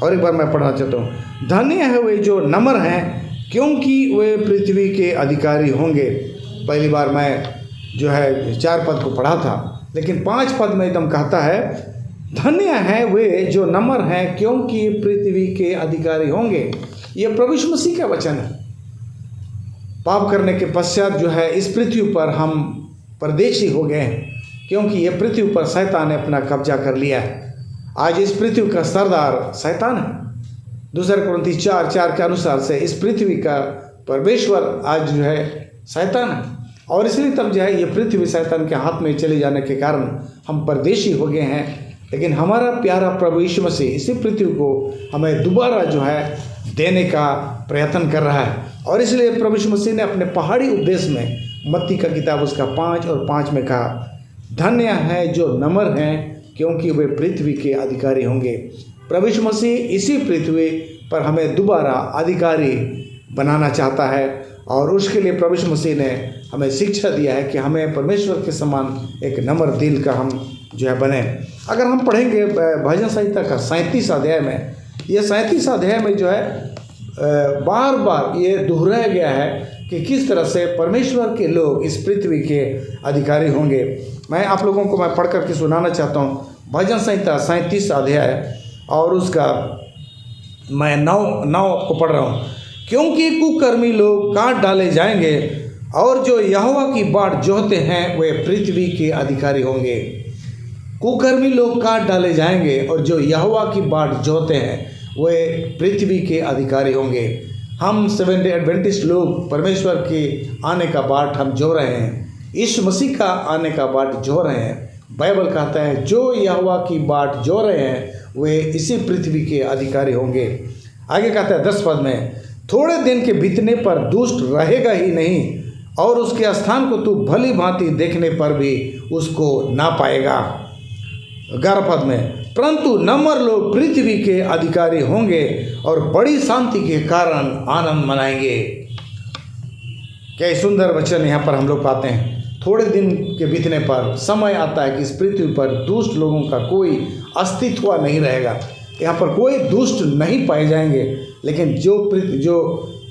और एक बार मैं पढ़ना चाहता हूँ, धन्य है वे जो नम्र हैं क्योंकि वे पृथ्वी के अधिकारी होंगे। पहली बार मैं जो है 4 पद को पढ़ा था, लेकिन 5 पद में एकदम कहता है, धन्य हैं वे जो नम्र हैं क्योंकि पृथ्वी के अधिकारी होंगे। ये प्रभु यीशु मसीह का वचन है। पाप करने के पश्चात जो है इस पृथ्वी पर हम परदेशी हो गए हैं, क्योंकि ये पृथ्वी पर शैतान ने अपना कब्जा कर लिया है। आज इस पृथ्वी का सरदार शैतान है। 2 कुरिन्थी 4:4 के अनुसार से इस पृथ्वी का परमेश्वर आज जो है शैतान है, और इसलिए तब जो है ये पृथ्वी शैतान के हाथ में चले जाने के कारण हम परदेशी हो गए हैं। लेकिन हमारा प्यारा प्रभु यीशु मसीह इसी पृथ्वी को हमें दोबारा जो है देने का प्रयत्न कर रहा है, और इसलिए प्रभु यीशु मसीह ने अपने पहाड़ी उपदेश में मत्ती का किताब उसका 5 और 5 में कहा, धन्य है जो नम्र हैं क्योंकि वे पृथ्वी के अधिकारी होंगे। प्रभु यीशु मसीह इसी पृथ्वी पर हमें दोबारा अधिकारी बनाना चाहता है, और उसके लिए प्रभु यीशु मसीह ने हमें शिक्षा दिया है कि हमें परमेश्वर के समान एक नम्र दिल का हम जो है बने। अगर हम पढ़ेंगे भजन संहिता का 37 अध्याय में, ये 37 अध्याय में जो है बार बार ये दोहराया गया है कि किस तरह से परमेश्वर के लोग इस पृथ्वी के अधिकारी होंगे। मैं आप लोगों को मैं पढ़ करके सुनाना चाहता हूँ भजन संहिता 37 अध्याय, और उसका मैं 9 को पढ़ रहा हूँ। क्योंकि कुकर्मी लोग काट डाले जाएंगे और जो यहोवा की बाट जोहते हैं वे पृथ्वी के अधिकारी होंगे। कुकर्मी लोग काट डाले जाएंगे और जो यहोवा की बाट जोहते हैं वे पृथ्वी के अधिकारी होंगे। हम 7 डे एडवेंटिस्ट लोग परमेश्वर के आने का बाट हम जो रहे हैं, यीशु मसीह का आने का बाट जो रहे हैं। बाइबल कहता है जो यहोवा की बाट जो रहे हैं वे इसी पृथ्वी के अधिकारी होंगे। आगे कहता है 10 पद में, थोड़े दिन के बीतने पर दुष्ट रहेगा ही नहीं, और उसके स्थान को तू भली भांति देखने पर भी उसको ना पाएगा। 11 पद में, परंतु नम्र लोग पृथ्वी के अधिकारी होंगे और बड़ी शांति के कारण आनंद मनाएंगे। क्या सुंदर वचन यहाँ पर हम लोग पाते हैं। थोड़े दिन के बीतने पर समय आता है कि इस पृथ्वी पर दुष्ट लोगों का कोई अस्तित्व नहीं रहेगा, यहाँ पर कोई दुष्ट नहीं पाए जाएंगे, लेकिन जो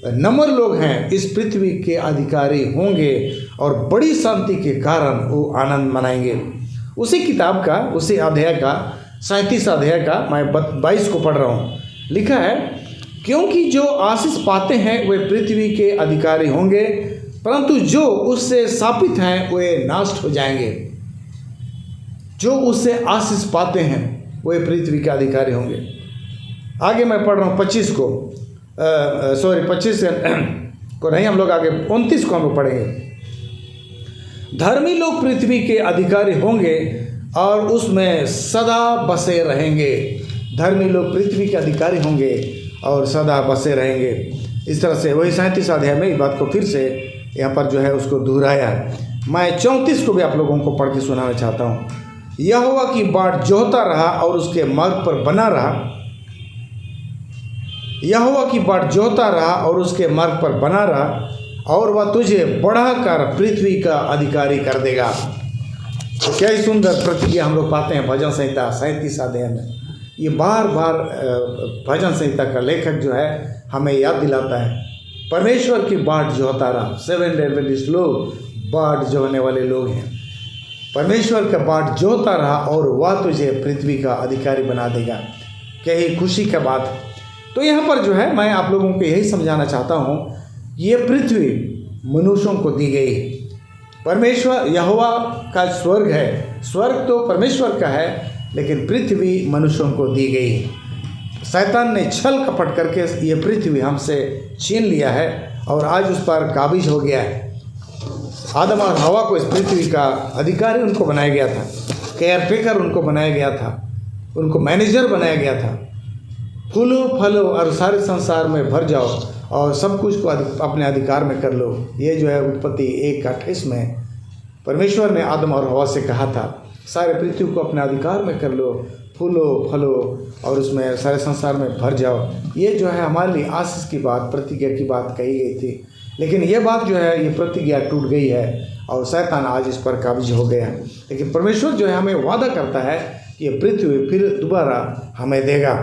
नम्र लोग हैं इस पृथ्वी के अधिकारी होंगे और बड़ी शांति के कारण वो आनंद मनाएंगे। उसी किताब का उसी अध्याय का 37 अध्याय का मैं 22 को पढ़ रहा हूँ। लिखा है, क्योंकि जो आशीष पाते हैं वे पृथ्वी के अधिकारी होंगे, परंतु जो उससे शापित हैं वे नष्ट हो जाएंगे। जो उससे आशीष पाते हैं वे पृथ्वी के अधिकारी होंगे। आगे मैं पढ़ रहा हूँ 25 को, 25 को नहीं, हम लोग आगे 29 को हम लोग पढ़ेंगे। धर्मी लोग पृथ्वी के अधिकारी होंगे और उसमें सदा बसे रहेंगे। धर्मी लोग पृथ्वी के अधिकारी होंगे और सदा बसे रहेंगे। इस तरह से वही 37 अध्याय में इस बात को फिर से यहाँ पर जो है उसको दोहराया है। मैं 34 को भी आप लोगों को पढ़ के सुनाना चाहता हूँ। यहोवा की बाट जोहता रहा और उसके मार्ग पर बना रहा। यहोवा की बाट जोहता रहा और उसके मार्ग पर बना रहा, और वह तुझे बढ़ाकर पृथ्वी का अधिकारी कर देगा। तो क्या ही सुंदर प्रतिज्ञा हम लोग पाते हैं भजन संहिता 37 अध्याय में। ये बार बार भजन संहिता का लेखक जो है हमें याद दिलाता है परमेश्वर की बाट जोहता रहा। 7 डे एडवेंटिस्ट लोग बाट जोहने वाले लोग हैं। परमेश्वर का बाट जोहता रहा और वह तुझे पृथ्वी का अधिकारी बना देगा। क्या ही खुशी का बात है। तो यहाँ पर जो है मैं आप लोगों को यही समझाना चाहता हूँ, ये पृथ्वी मनुष्यों को दी गई है। परमेश्वर यहोवा का स्वर्ग है, स्वर्ग तो परमेश्वर का है, लेकिन पृथ्वी मनुष्यों को दी गई है। शैतान ने छल कपट करके ये पृथ्वी हमसे छीन लिया है और आज उस पर काबिज हो गया है। आदम और हवा को इस पृथ्वी का अधिकारी उनको बनाया गया था, केयरटेकर उनको बनाया गया था, उनको मैनेजर बनाया गया था। फूलो फलो और सारे संसार में भर जाओ और सब कुछ को अपने अधिकार में कर लो। ये जो है उत्पत्ति 1:28 में परमेश्वर ने आदम और हवा से कहा था, सारे पृथ्वी को अपने अधिकार में कर लो, फूलो फलो और उसमें सारे संसार में भर जाओ। ये जो है हमारे लिए आशीष की बात, प्रतिज्ञा की बात कही गई थी, लेकिन ये बात जो है ये प्रतिज्ञा टूट गई है और शैतान आज इस पर काबिज हो गया है। लेकिन परमेश्वर जो है हमें वादा करता है कि ये पृथ्वी फिर दोबारा हमें देगा।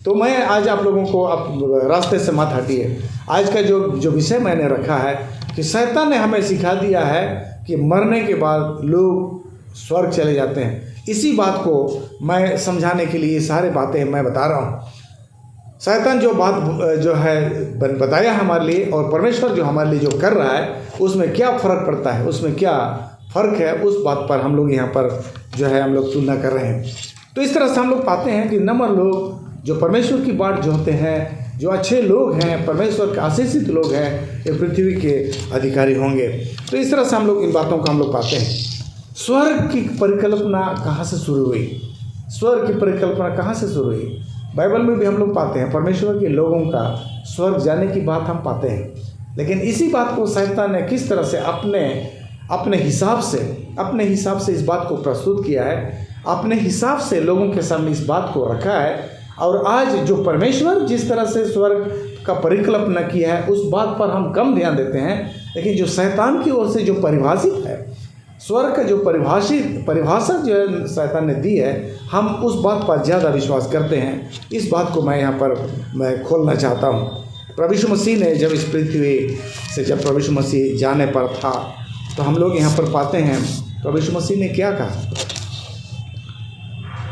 तो मैं आज आप लोगों को आप रास्ते से मत हटिए। आज का जो विषय मैंने रखा है कि शैतान ने हमें सिखा दिया है कि मरने के बाद लोग स्वर्ग चले जाते हैं। इसी बात को मैं समझाने के लिए ये सारे बातें मैं बता रहा हूँ। शैतान जो बात जो है बताया हमारे लिए और परमेश्वर जो हमारे लिए जो कर रहा है उसमें क्या फ़र्क पड़ता है, उसमें क्या फ़र्क है, उस बात पर हम लोग यहाँ पर जो है हम लोग तुलना कर रहे हैं। तो इस तरह से हम लोग पाते हैं कि नम्र लोग जो परमेश्वर की बाट जो होते हैं, जो अच्छे लोग हैं, परमेश्वर के आशीषित लोग हैं, ये पृथ्वी के अधिकारी होंगे। तो इस तरह से हम लोग इन बातों को हम लोग पाते हैं। स्वर्ग की परिकल्पना कहाँ से शुरू हुई? स्वर्ग की परिकल्पना कहाँ से शुरू हुई? बाइबल में भी हम लोग पाते हैं परमेश्वर के लोगों का स्वर्ग जाने की बात हम पाते हैं। लेकिन इसी बात को शैतान ने किस तरह से अपने हिसाब से इस बात को प्रस्तुत किया है, अपने हिसाब से लोगों के सामने इस बात को रखा है। और आज जो परमेश्वर जिस तरह से स्वर्ग का परिकल्पना किया है उस बात पर हम कम ध्यान देते हैं। लेकिन जो शैतान की ओर से जो परिभाषित है, स्वर्ग का जो परिभाषा जो है शैतान ने दी है, हम उस बात पर ज़्यादा विश्वास करते हैं। इस बात को मैं यहाँ पर मैं खोलना चाहता हूँ। प्रभु यीशु मसीह ने जब इस पृथ्वी से प्रभु यीशु मसीह जाने पर था, तो हम लोग यहाँ पर पाते हैं प्रभु यीशु मसीह ने क्या कहा।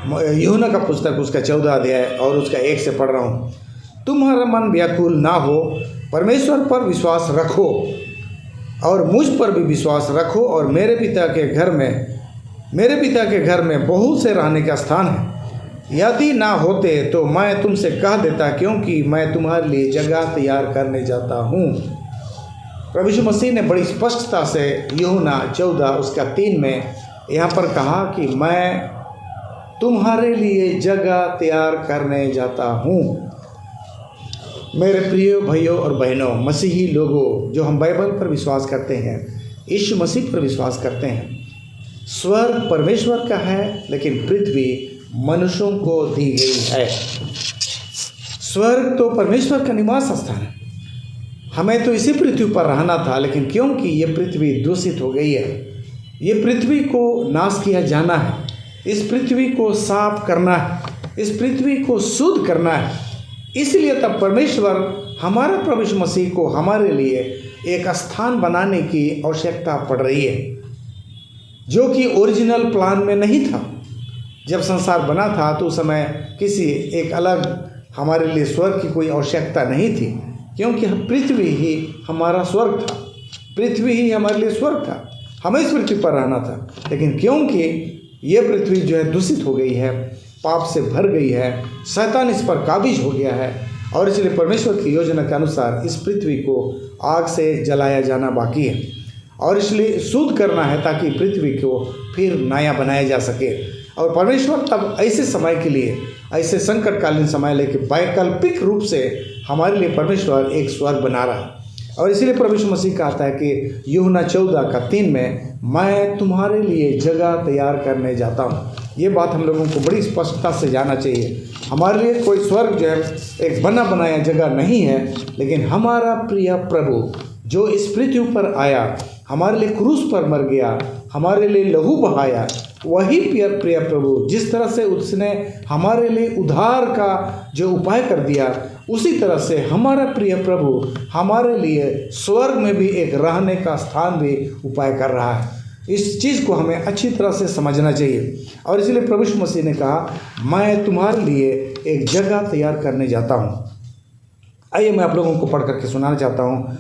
यूहन्ना का पुस्तक उसका 14 अध्याय और उसका 1 से पढ़ रहा हूँ। तुम्हारा मन व्याकुल ना हो, परमेश्वर पर विश्वास रखो और मुझ पर भी विश्वास रखो। और मेरे पिता के घर में बहुत से रहने का स्थान है। यदि ना होते तो मैं तुमसे कह देता, क्योंकि मैं तुम्हारे लिए जगह तैयार करने जाता हूँ। प्रभु यीशु मसीह ने बड़ी स्पष्टता से यूहन्ना 14 उसका 3 में यहाँ पर कहा कि मैं तुम्हारे लिए जगह तैयार करने जाता हूँ। मेरे प्रिय भाइयों और बहनों, मसीही लोगों, जो हम बाइबल पर विश्वास करते हैं, यीशु मसीह पर विश्वास करते हैं, स्वर्ग परमेश्वर का है लेकिन पृथ्वी मनुष्यों को दी गई है। स्वर्ग तो परमेश्वर का निवास स्थान है। हमें तो इसी पृथ्वी पर रहना था, लेकिन क्योंकि ये पृथ्वी दूषित हो गई है, ये पृथ्वी को नाश किया जाना है, इस पृथ्वी को साफ करना है, इस पृथ्वी को शुद्ध करना है, इसलिए तब परमेश्वर हमारे प्रभु यीशु मसीह को हमारे लिए एक स्थान बनाने की आवश्यकता पड़ रही है, जो कि ओरिजिनल प्लान में नहीं था। जब संसार बना था तो उस समय किसी एक अलग हमारे लिए स्वर्ग की कोई आवश्यकता नहीं थी, क्योंकि पृथ्वी ही हमारा स्वर्ग था, पृथ्वी ही हमारे लिए स्वर्ग था। हमें इस पृथ्वी पर रहना था, लेकिन क्योंकि ये पृथ्वी जो है दूषित हो गई है, पाप से भर गई है, शैतान इस पर काबिज हो गया है, और इसलिए परमेश्वर की योजना के अनुसार इस पृथ्वी को आग से जलाया जाना बाकी है, और इसलिए शुद्ध करना है ताकि पृथ्वी को फिर नया बनाया जा सके। और परमेश्वर तब ऐसे समय के लिए, ऐसे संकटकालीन समय लेके वैकल्पिक रूप से हमारे लिए परमेश्वर एक स्वर्ग बना रहा है। और इसीलिए प्रभु यीशु मसीह कहता है कि यूहन्ना 14 का 3 में मैं तुम्हारे लिए जगह तैयार करने जाता हूँ। ये बात हम लोगों को बड़ी स्पष्टता से जानना चाहिए। हमारे लिए कोई स्वर्ग जो है एक बना बनाया जगह नहीं है, लेकिन हमारा प्रिय प्रभु जो इस पृथ्वी पर आया, हमारे लिए क्रूस पर मर गया, हमारे लिए लहू बहाया, वही प्रिय प्रभु जिस तरह से उसने हमारे लिए उद्धार का जो उपाय कर दिया, उसी तरह से हमारा प्रिय प्रभु हमारे लिए स्वर्ग में भी एक रहने का स्थान भी उपाय कर रहा है। इस चीज़ को हमें अच्छी तरह से समझना चाहिए। और इसलिए प्रभु यीशु मसीह ने कहा मैं तुम्हारे लिए एक जगह तैयार करने जाता हूँ। आइए मैं आप लोगों को पढ़ करके सुनाना चाहता हूँ।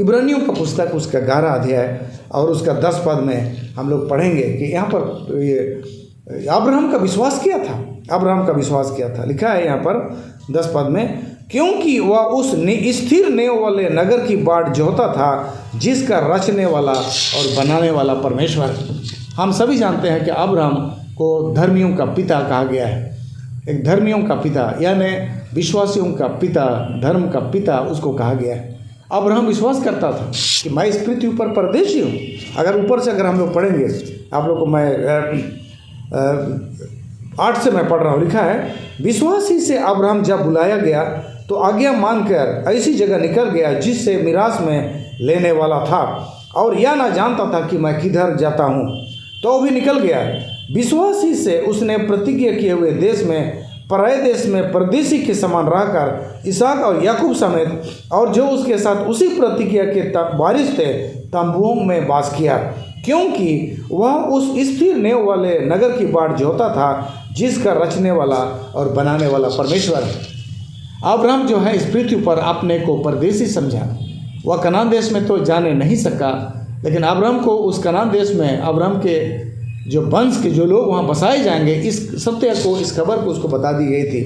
इब्रानियों का पुस्तक उसका 11 अध्याय और उसका 10 पद में हम लोग पढ़ेंगे कि यहाँ पर ये अब्राहम का विश्वास किया था, अब्राहम का विश्वास किया था। लिखा है यहाँ पर 10 पद में, क्योंकि वह उस स्थिर नेव वाले नगर की बाट जोहता था जिसका रचने वाला और बनाने वाला परमेश्वर। हम सभी जानते हैं कि अब्राहम को धर्मियों का पिता कहा गया है। एक धर्मियों का पिता यानी विश्वासियों का पिता, धर्म का पिता उसको कहा गया है। अब्राहम विश्वास करता था कि मैं इस पृथ्वी पर परदेशी हूँ। अगर ऊपर से अगर हम लोग पढ़ेंगे, आप लोग को मैं 8 से मैं पढ़ रहा हूँ। लिखा है, विश्वास ही से अब्राहम जब बुलाया गया तो आज्ञा मानकर ऐसी जगह निकल गया जिससे मिरास में लेने वाला था, और यह ना जानता था कि मैं किधर जाता हूँ, तो भी निकल गया। विश्वास ही से उसने प्रतिज्ञा किए हुए देश में पराए देश में परदेसी के समान रहकर इसहाक और याकूब समेत और जो उसके साथ उसी प्रतिज्ञा के वारिस थे तंबुओं में वास किया, क्योंकि वह उस स्थिर नेव वाले नगर की बाट जोता था जिसका रचने वाला और बनाने वाला परमेश्वर है। अब्राहम जो है इस पृथ्वी पर अपने को परदेसी समझा। वह कनान देश में तो जाने नहीं सका, लेकिन अब्राहम को उस कनान देश में अब्राहम के जो वंश के जो लोग वहाँ बसाए जाएंगे इस सत्य को, इस खबर को उसको बता दी गई थी।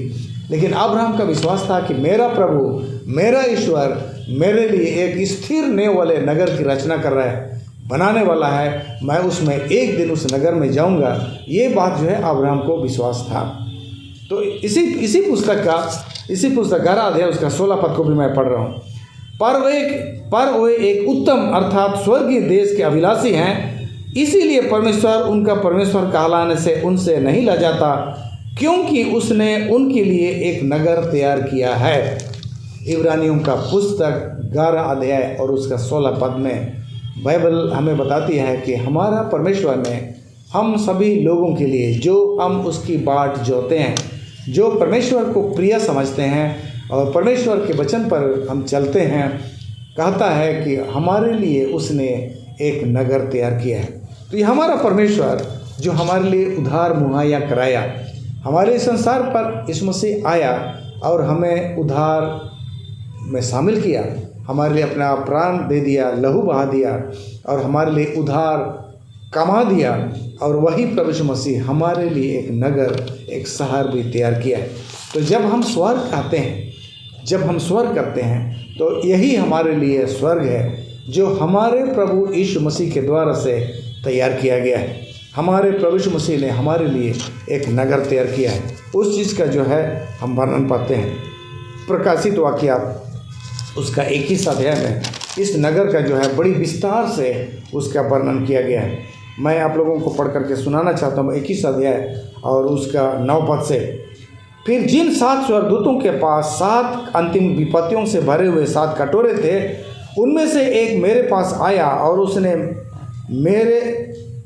लेकिन अब्राहम का विश्वास था कि मेरा प्रभु, मेरा ईश्वर मेरे लिए एक स्थिर नेव वाले नगर की रचना कर रहा है, बनाने वाला है, मैं उसमें एक दिन उस नगर में जाऊंगा। ये बात जो है अब्राहम को विश्वास था। तो इसी पुस्तक 11 अध्याय उसका 16 पद को भी मैं पढ़ रहा हूँ। पर वे एक उत्तम अर्थात स्वर्गीय देश के अभिलाषी हैं, इसीलिए परमेश्वर उनका परमेश्वर कहलाने से उनसे नहीं लजाता, क्योंकि उसने उनके लिए एक नगर तैयार किया है। इब्रानियों का पुस्तक 11 अध्याय और उसका 16 पद में बाइबल हमें बताती है कि हमारा परमेश्वर ने हम सभी लोगों के लिए, जो हम उसकी बाट जोते हैं, जो परमेश्वर को प्रिय समझते हैं और परमेश्वर के वचन पर हम चलते हैं, कहता है कि हमारे लिए उसने एक नगर तैयार किया है। तो ये हमारा परमेश्वर जो हमारे लिए उद्धार मुहैया कराया, हमारे संसार पर यीशु मसीह आया और हमें उद्धार में शामिल किया, हमारे लिए अपना प्राण दे दिया, लहू बहा दिया और हमारे लिए उद्धार कमा दिया। और वही प्रभु यीशु मसीह हमारे लिए एक नगर, एक शहर भी तैयार किया है। तो जब हम स्वर्ग आते हैं, जब हम स्वर्ग करते हैं, तो यही हमारे लिए स्वर्ग है जो हमारे प्रभु यीशु मसीह के द्वारा से तैयार किया गया है। हमारे प्रभु यीशु मसीह ने हमारे लिए एक नगर तैयार किया है। उस चीज़ का जो है हम वर्णन पाते हैं प्रकाशित वाक्य उसका 21 अध्याय में। इस नगर का जो है बड़ी विस्तार से उसका वर्णन किया गया है। मैं आप लोगों को पढ़ करके सुनाना चाहता हूँ 21 अध्याय और उसका 9 पद से। फिर जिन 7 स्वर्गदूतों के पास 7 अंतिम विपत्तियों से भरे हुए 7 कटोरे थे, उनमें से एक मेरे पास आया और उसने मेरे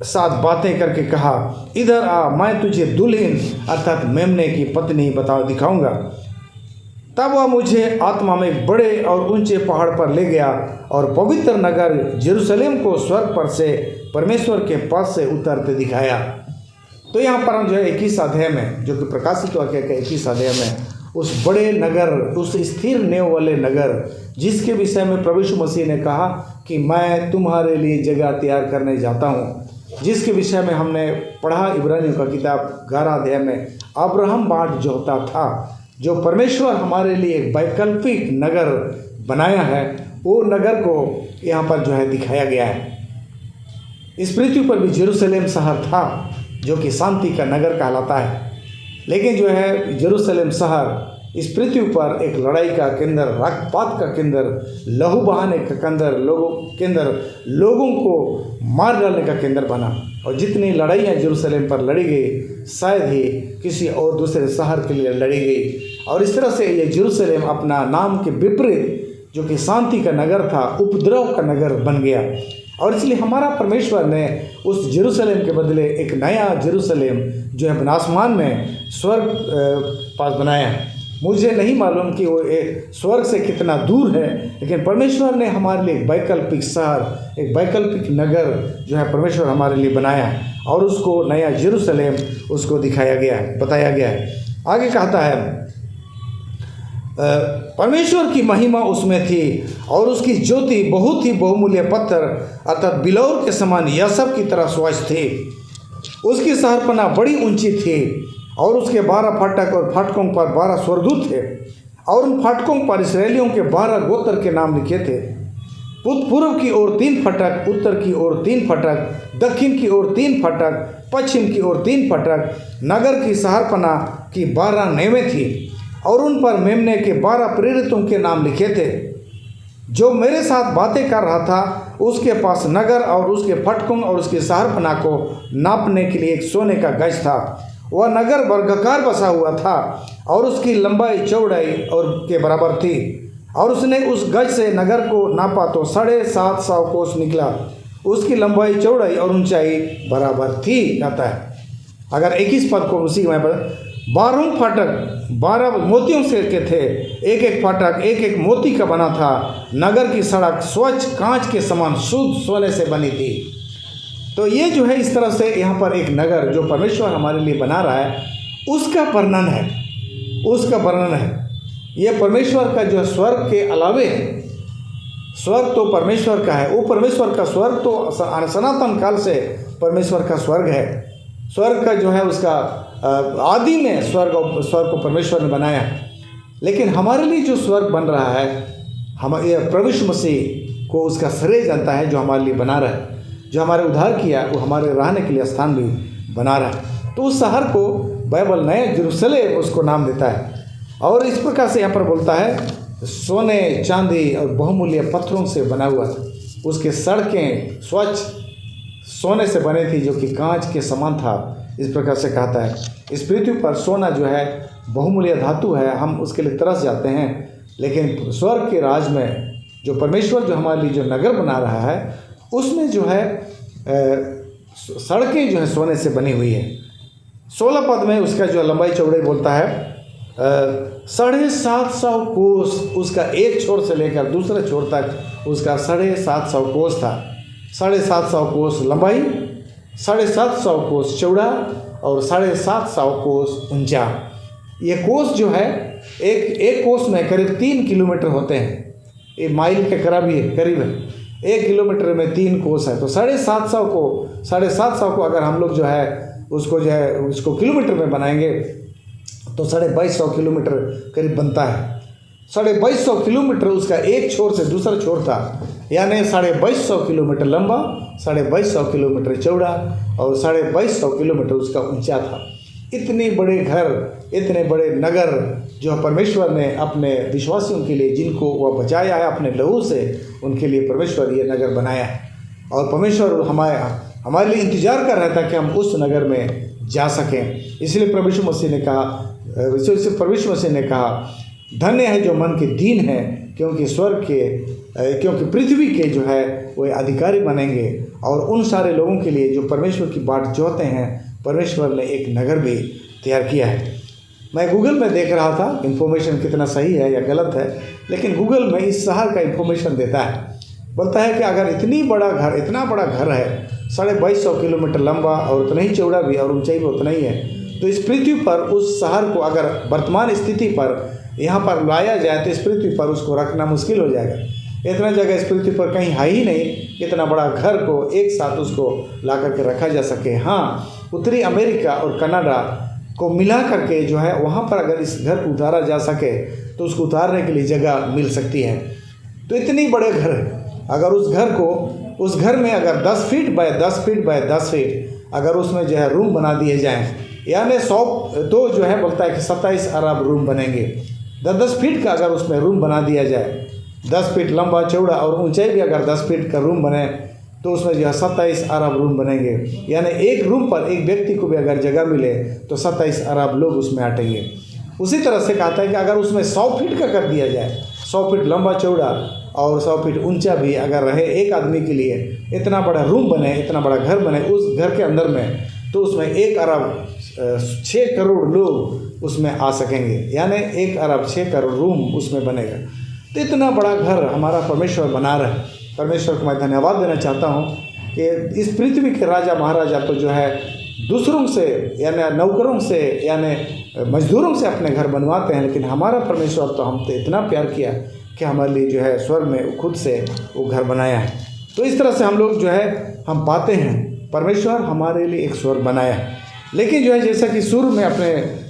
साथ बातें करके कहा, इधर आ, मैं तुझे दुल्हन अर्थात मेमने की पत्नी दिखाऊंगा। तब वह मुझे आत्मा में एक बड़े और ऊंचे पहाड़ पर ले गया और पवित्र नगर यरूशलेम को स्वर्ग पर से परमेश्वर के पद से उतरते दिखाया। तो यहाँ पर हम जो है 21 अध्याय में, जो कि प्रकाशित वाक्य के 21 अध्याय में, उस बड़े नगर, उस स्थिर नेव वाले नगर जिसके विषय में प्रभु यीशु मसीह ने कहा कि मैं तुम्हारे लिए जगह तैयार करने जाता हूँ, जिसके विषय में हमने पढ़ा इब्रानियों का किताब 11 अध्याय में। अब्राहम बाट जोता था, जो परमेश्वर हमारे लिए एक वैकल्पिक नगर बनाया है, वो नगर को यहाँ पर जो है दिखाया गया है। इस पृथ्वी पर भी यरूशलेम शहर था जो कि शांति का नगर कहलाता है, लेकिन जो है यरूशलेम शहर इस पृथ्वी पर एक लड़ाई का केंद्र, रक्तपात का केंद्र, लहू बहाने का केंद्र, लोगों को मार डालने का केंद्र बना। और जितनी लड़ाइयाँ यरूशलेम पर लड़ी गई, शायद ही किसी और दूसरे शहर के लिए लड़ी गई। और इस तरह से ये यरूशलेम अपना नाम के विपरीत, जो कि शांति का नगर था, उपद्रव का नगर बन गया। और इसलिए हमारा परमेश्वर ने उस यरूशलेम के बदले एक नया यरूशलेम जो है आसमान में स्वर्ग पास बनाया है। मुझे नहीं मालूम कि वो स्वर्ग से कितना दूर है, लेकिन परमेश्वर ने हमारे लिए एक वैकल्पिक शहर, एक वैकल्पिक नगर जो है परमेश्वर हमारे लिए बनाया है और उसको नया यरूशलेम उसको दिखाया गया है, बताया गया है। आगे कहता है, परमेश्वर की महिमा उसमें थी और उसकी ज्योति बहुत ही बहुमूल्य पत्थर अर्थात बिलौर के समान यासप की तरह स्वच्छ थी। उसकी शहरपना बड़ी ऊंची थी और उसके 12 फाटक और फाटकों पर 12 स्वर्गदूत थे और उन फाटकों पर इस्राएलियों के 12 गोत्र के नाम लिखे थे। पूर्व की ओर 3 फाटक, उत्तर की ओर 3 फाटक, दक्षिण की ओर 3 फाटक, पश्चिम की ओर 3 फाटक। नगर की शहरपना की 12 नेवें थी और उन पर मेमने के 12 प्रेरितों के नाम लिखे थे। जो मेरे साथ बातें कर रहा था उसके पास नगर और उसके फटकों और उसके शहरपना को नापने के लिए एक सोने का गज था। वह नगर वर्गाकार बसा हुआ था और उसकी लंबाई चौड़ाई और के बराबर थी। और उसने उस गज से नगर को नापा तो 750 कोस निकला। उसकी लंबाई, चौड़ाई और ऊंचाई बराबर थी। कहता है, अगर 21 पद को उसी में 12 फाटक 12 मोतियों से के थे। एक एक फाटक एक एक मोती का बना था। नगर की सड़क स्वच्छ कांच के समान शुद्ध सोने से बनी थी। तो ये जो है इस तरह से यहाँ पर एक नगर जो परमेश्वर हमारे लिए बना रहा है उसका वर्णन है, उसका वर्णन है। ये परमेश्वर का जो स्वर्ग के अलावे है। स्वर्ग तो परमेश्वर का है, वो परमेश्वर का स्वर्ग तो सनातन काल से परमेश्वर का स्वर्ग है। स्वर्ग का जो है उसका आदि में स्वर्ग को परमेश्वर ने बनाया। लेकिन हमारे लिए जो स्वर्ग बन रहा है, हम ये प्रभु यीशु मसीह को उसका श्रेय जानता है, जो हमारे लिए बना रहा है, जो हमारे उद्धार किया, वो हमारे रहने के लिए स्थान भी बना रहा है। तो उस शहर को बाइबल नया जेरूशलेम उसको नाम देता है। और इस प्रकार से यहाँ पर बोलता है सोने चांदी और बहुमूल्य पत्थरों से बना हुआ था। उसके सड़कें स्वच्छ सोने से बने थी जो कि कांच के समान था। इस प्रकार से कहता है इस पृथ्वी पर सोना जो है बहुमूल्य धातु है, हम उसके लिए तरस जाते हैं। लेकिन स्वर्ग के राज में जो परमेश्वर जो हमारे लिए जो नगर बना रहा है उसमें जो है सड़कें जो है सोने से बनी हुई है। 16 पद में उसका जो लंबाई चौड़ाई बोलता है 750 कोस उसका एक छोर से लेकर दूसरे छोर तक उसका 750 कोस था। 750 कोस लंबाई, 750 कोस चौड़ा और 750 कोस ऊंचा। ये कोस जो है एक कोस में करीब 3 किलोमीटर होते हैं। ये माइल के करीब है। 1 किलोमीटर में 3 कोस है। तो 750 को अगर हम लोग जो है उसको किलोमीटर में बनाएंगे तो 2250 किलोमीटर करीब बनता है। 2250 किलोमीटर उसका एक छोर से दूसरा छोर था, यानी 2250 किलोमीटर लंबा, 2250 किलोमीटर चौड़ा और 2250 किलोमीटर उसका ऊंचा था। इतने बड़े घर, इतने बड़े नगर जो परमेश्वर ने अपने विश्वासियों के लिए, जिनको वह बचाया है अपने लहू से, उनके लिए परमेश्वर ये नगर बनाया है। और परमेश्वर हमारे लिए इंतजार कर रहा था कि हम उस नगर में जा सकें। इसलिए प्रभु यीशु मसीह ने कहा, प्रभु यीशु मसीह ने कहा धन्य है जो मन के दीन है, क्योंकि पृथ्वी के जो है वो अधिकारी बनेंगे। और उन सारे लोगों के लिए जो परमेश्वर की बाट जोहते हैं, परमेश्वर ने एक नगर भी तैयार किया है। मैं गूगल में देख रहा था, इन्फॉर्मेशन कितना सही है या गलत है, लेकिन गूगल में इस शहर का इन्फॉर्मेशन देता है। बोलता है कि अगर इतना बड़ा घर है, 2250 किलोमीटर लंबा और उतना ही चौड़ा भी और ऊंचाई भी उतना ही है, तो इस पृथ्वी पर उस शहर को अगर वर्तमान स्थिति पर यहाँ पर लाया जाए तो इस पृथ्वी पर उसको रखना मुश्किल हो जाएगा। इतना जगह इस पृथ्वी पर कहीं है ही नहीं, इतना बड़ा घर को एक साथ उसको ला करके रखा जा सके। हाँ, उत्तरी अमेरिका और कनाडा को मिला करके जो है वहाँ पर अगर इस घर को उतारा जा सके तो उसको उतारने के लिए जगह मिल सकती है। तो इतनी बड़े घर है, अगर उस घर में अगर 10 feet by 10 feet by 10 feet अगर उसमें जो है रूम बना दिए जाएँ, यानी 100 तो जो है बोलता है कि 27 अरब रूम बनेंगे। 10 फीट का अगर उसमें रूम बना दिया जाए, 10 फीट लंबा चौड़ा और ऊंचाई भी अगर 10 फीट का रूम बने तो उसमें जो है 27 अरब रूम बनेंगे। यानी एक रूम पर एक व्यक्ति को भी अगर जगह मिले तो 27 अरब लोग उसमें अटेंगे। उसी तरह से कहता है कि अगर उसमें 100 फीट का कर दिया जाए, 100 फीट लंबा चौड़ा और 100 फीट ऊंचा भी अगर रहे एक आदमी के लिए, इतना बड़ा रूम बने, इतना बड़ा घर बने उस घर के अंदर में, तो उसमें 1 अरब 6 करोड़ लोग उसमें आ सकेंगे। यानी 1 अरब 6 करोड़ रूम उसमें बनेगा। तो इतना बड़ा घर हमारा परमेश्वर बना रहा है। परमेश्वर को मैं धन्यवाद देना चाहता हूँ कि इस पृथ्वी के राजा महाराजा तो जो है दूसरों से यानी नौकरों से यानी मजदूरों से अपने घर बनवाते हैं, लेकिन हमारा परमेश्वर तो हमसे इतना प्यार किया कि हमारे लिए जो है स्वर्ग में खुद से वो घर बनाया है। तो इस तरह से हम लोग जो है हम पाते हैं परमेश्वर हमारे लिए एक स्वर्ग बनाया है। लेकिन जो है जैसा कि शुरू में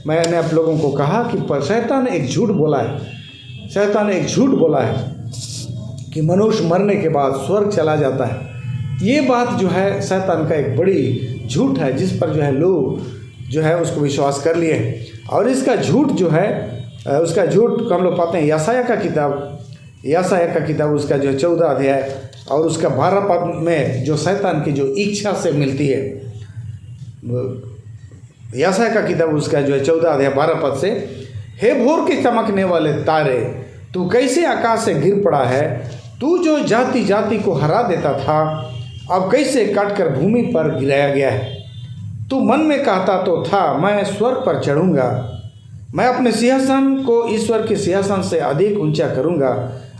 मैंने आप लोगों को कहा कि शैतान एक झूठ बोला है। शैतान एक झूठ बोला है कि मनुष्य मरने के बाद स्वर्ग चला जाता है। ये बात जो है शैतान का एक बड़ी झूठ है, जिस पर जो है लोग जो है उसको विश्वास कर लिए। और इसका झूठ जो है उसका झूठ हम लोग पाते हैं यशायाह का किताब उसका जो 14 अध्याय और उसका 12 पद में जो शैतान की जो इच्छा से मिलती है। यशायाह का किताब उसका जो है 14 अध्याय 12 पद से, हे भोर के चमकने वाले तारे, तू कैसे आकाश से गिर पड़ा है। तू जो जाति जाति को हरा देता था, अब कैसे काट कर भूमि पर गिराया गया है। तू मन में कहता तो था, मैं स्वर्ग पर चढ़ूँगा, मैं अपने सिंहासन को ईश्वर के सिंहासन से अधिक ऊंचा करूँगा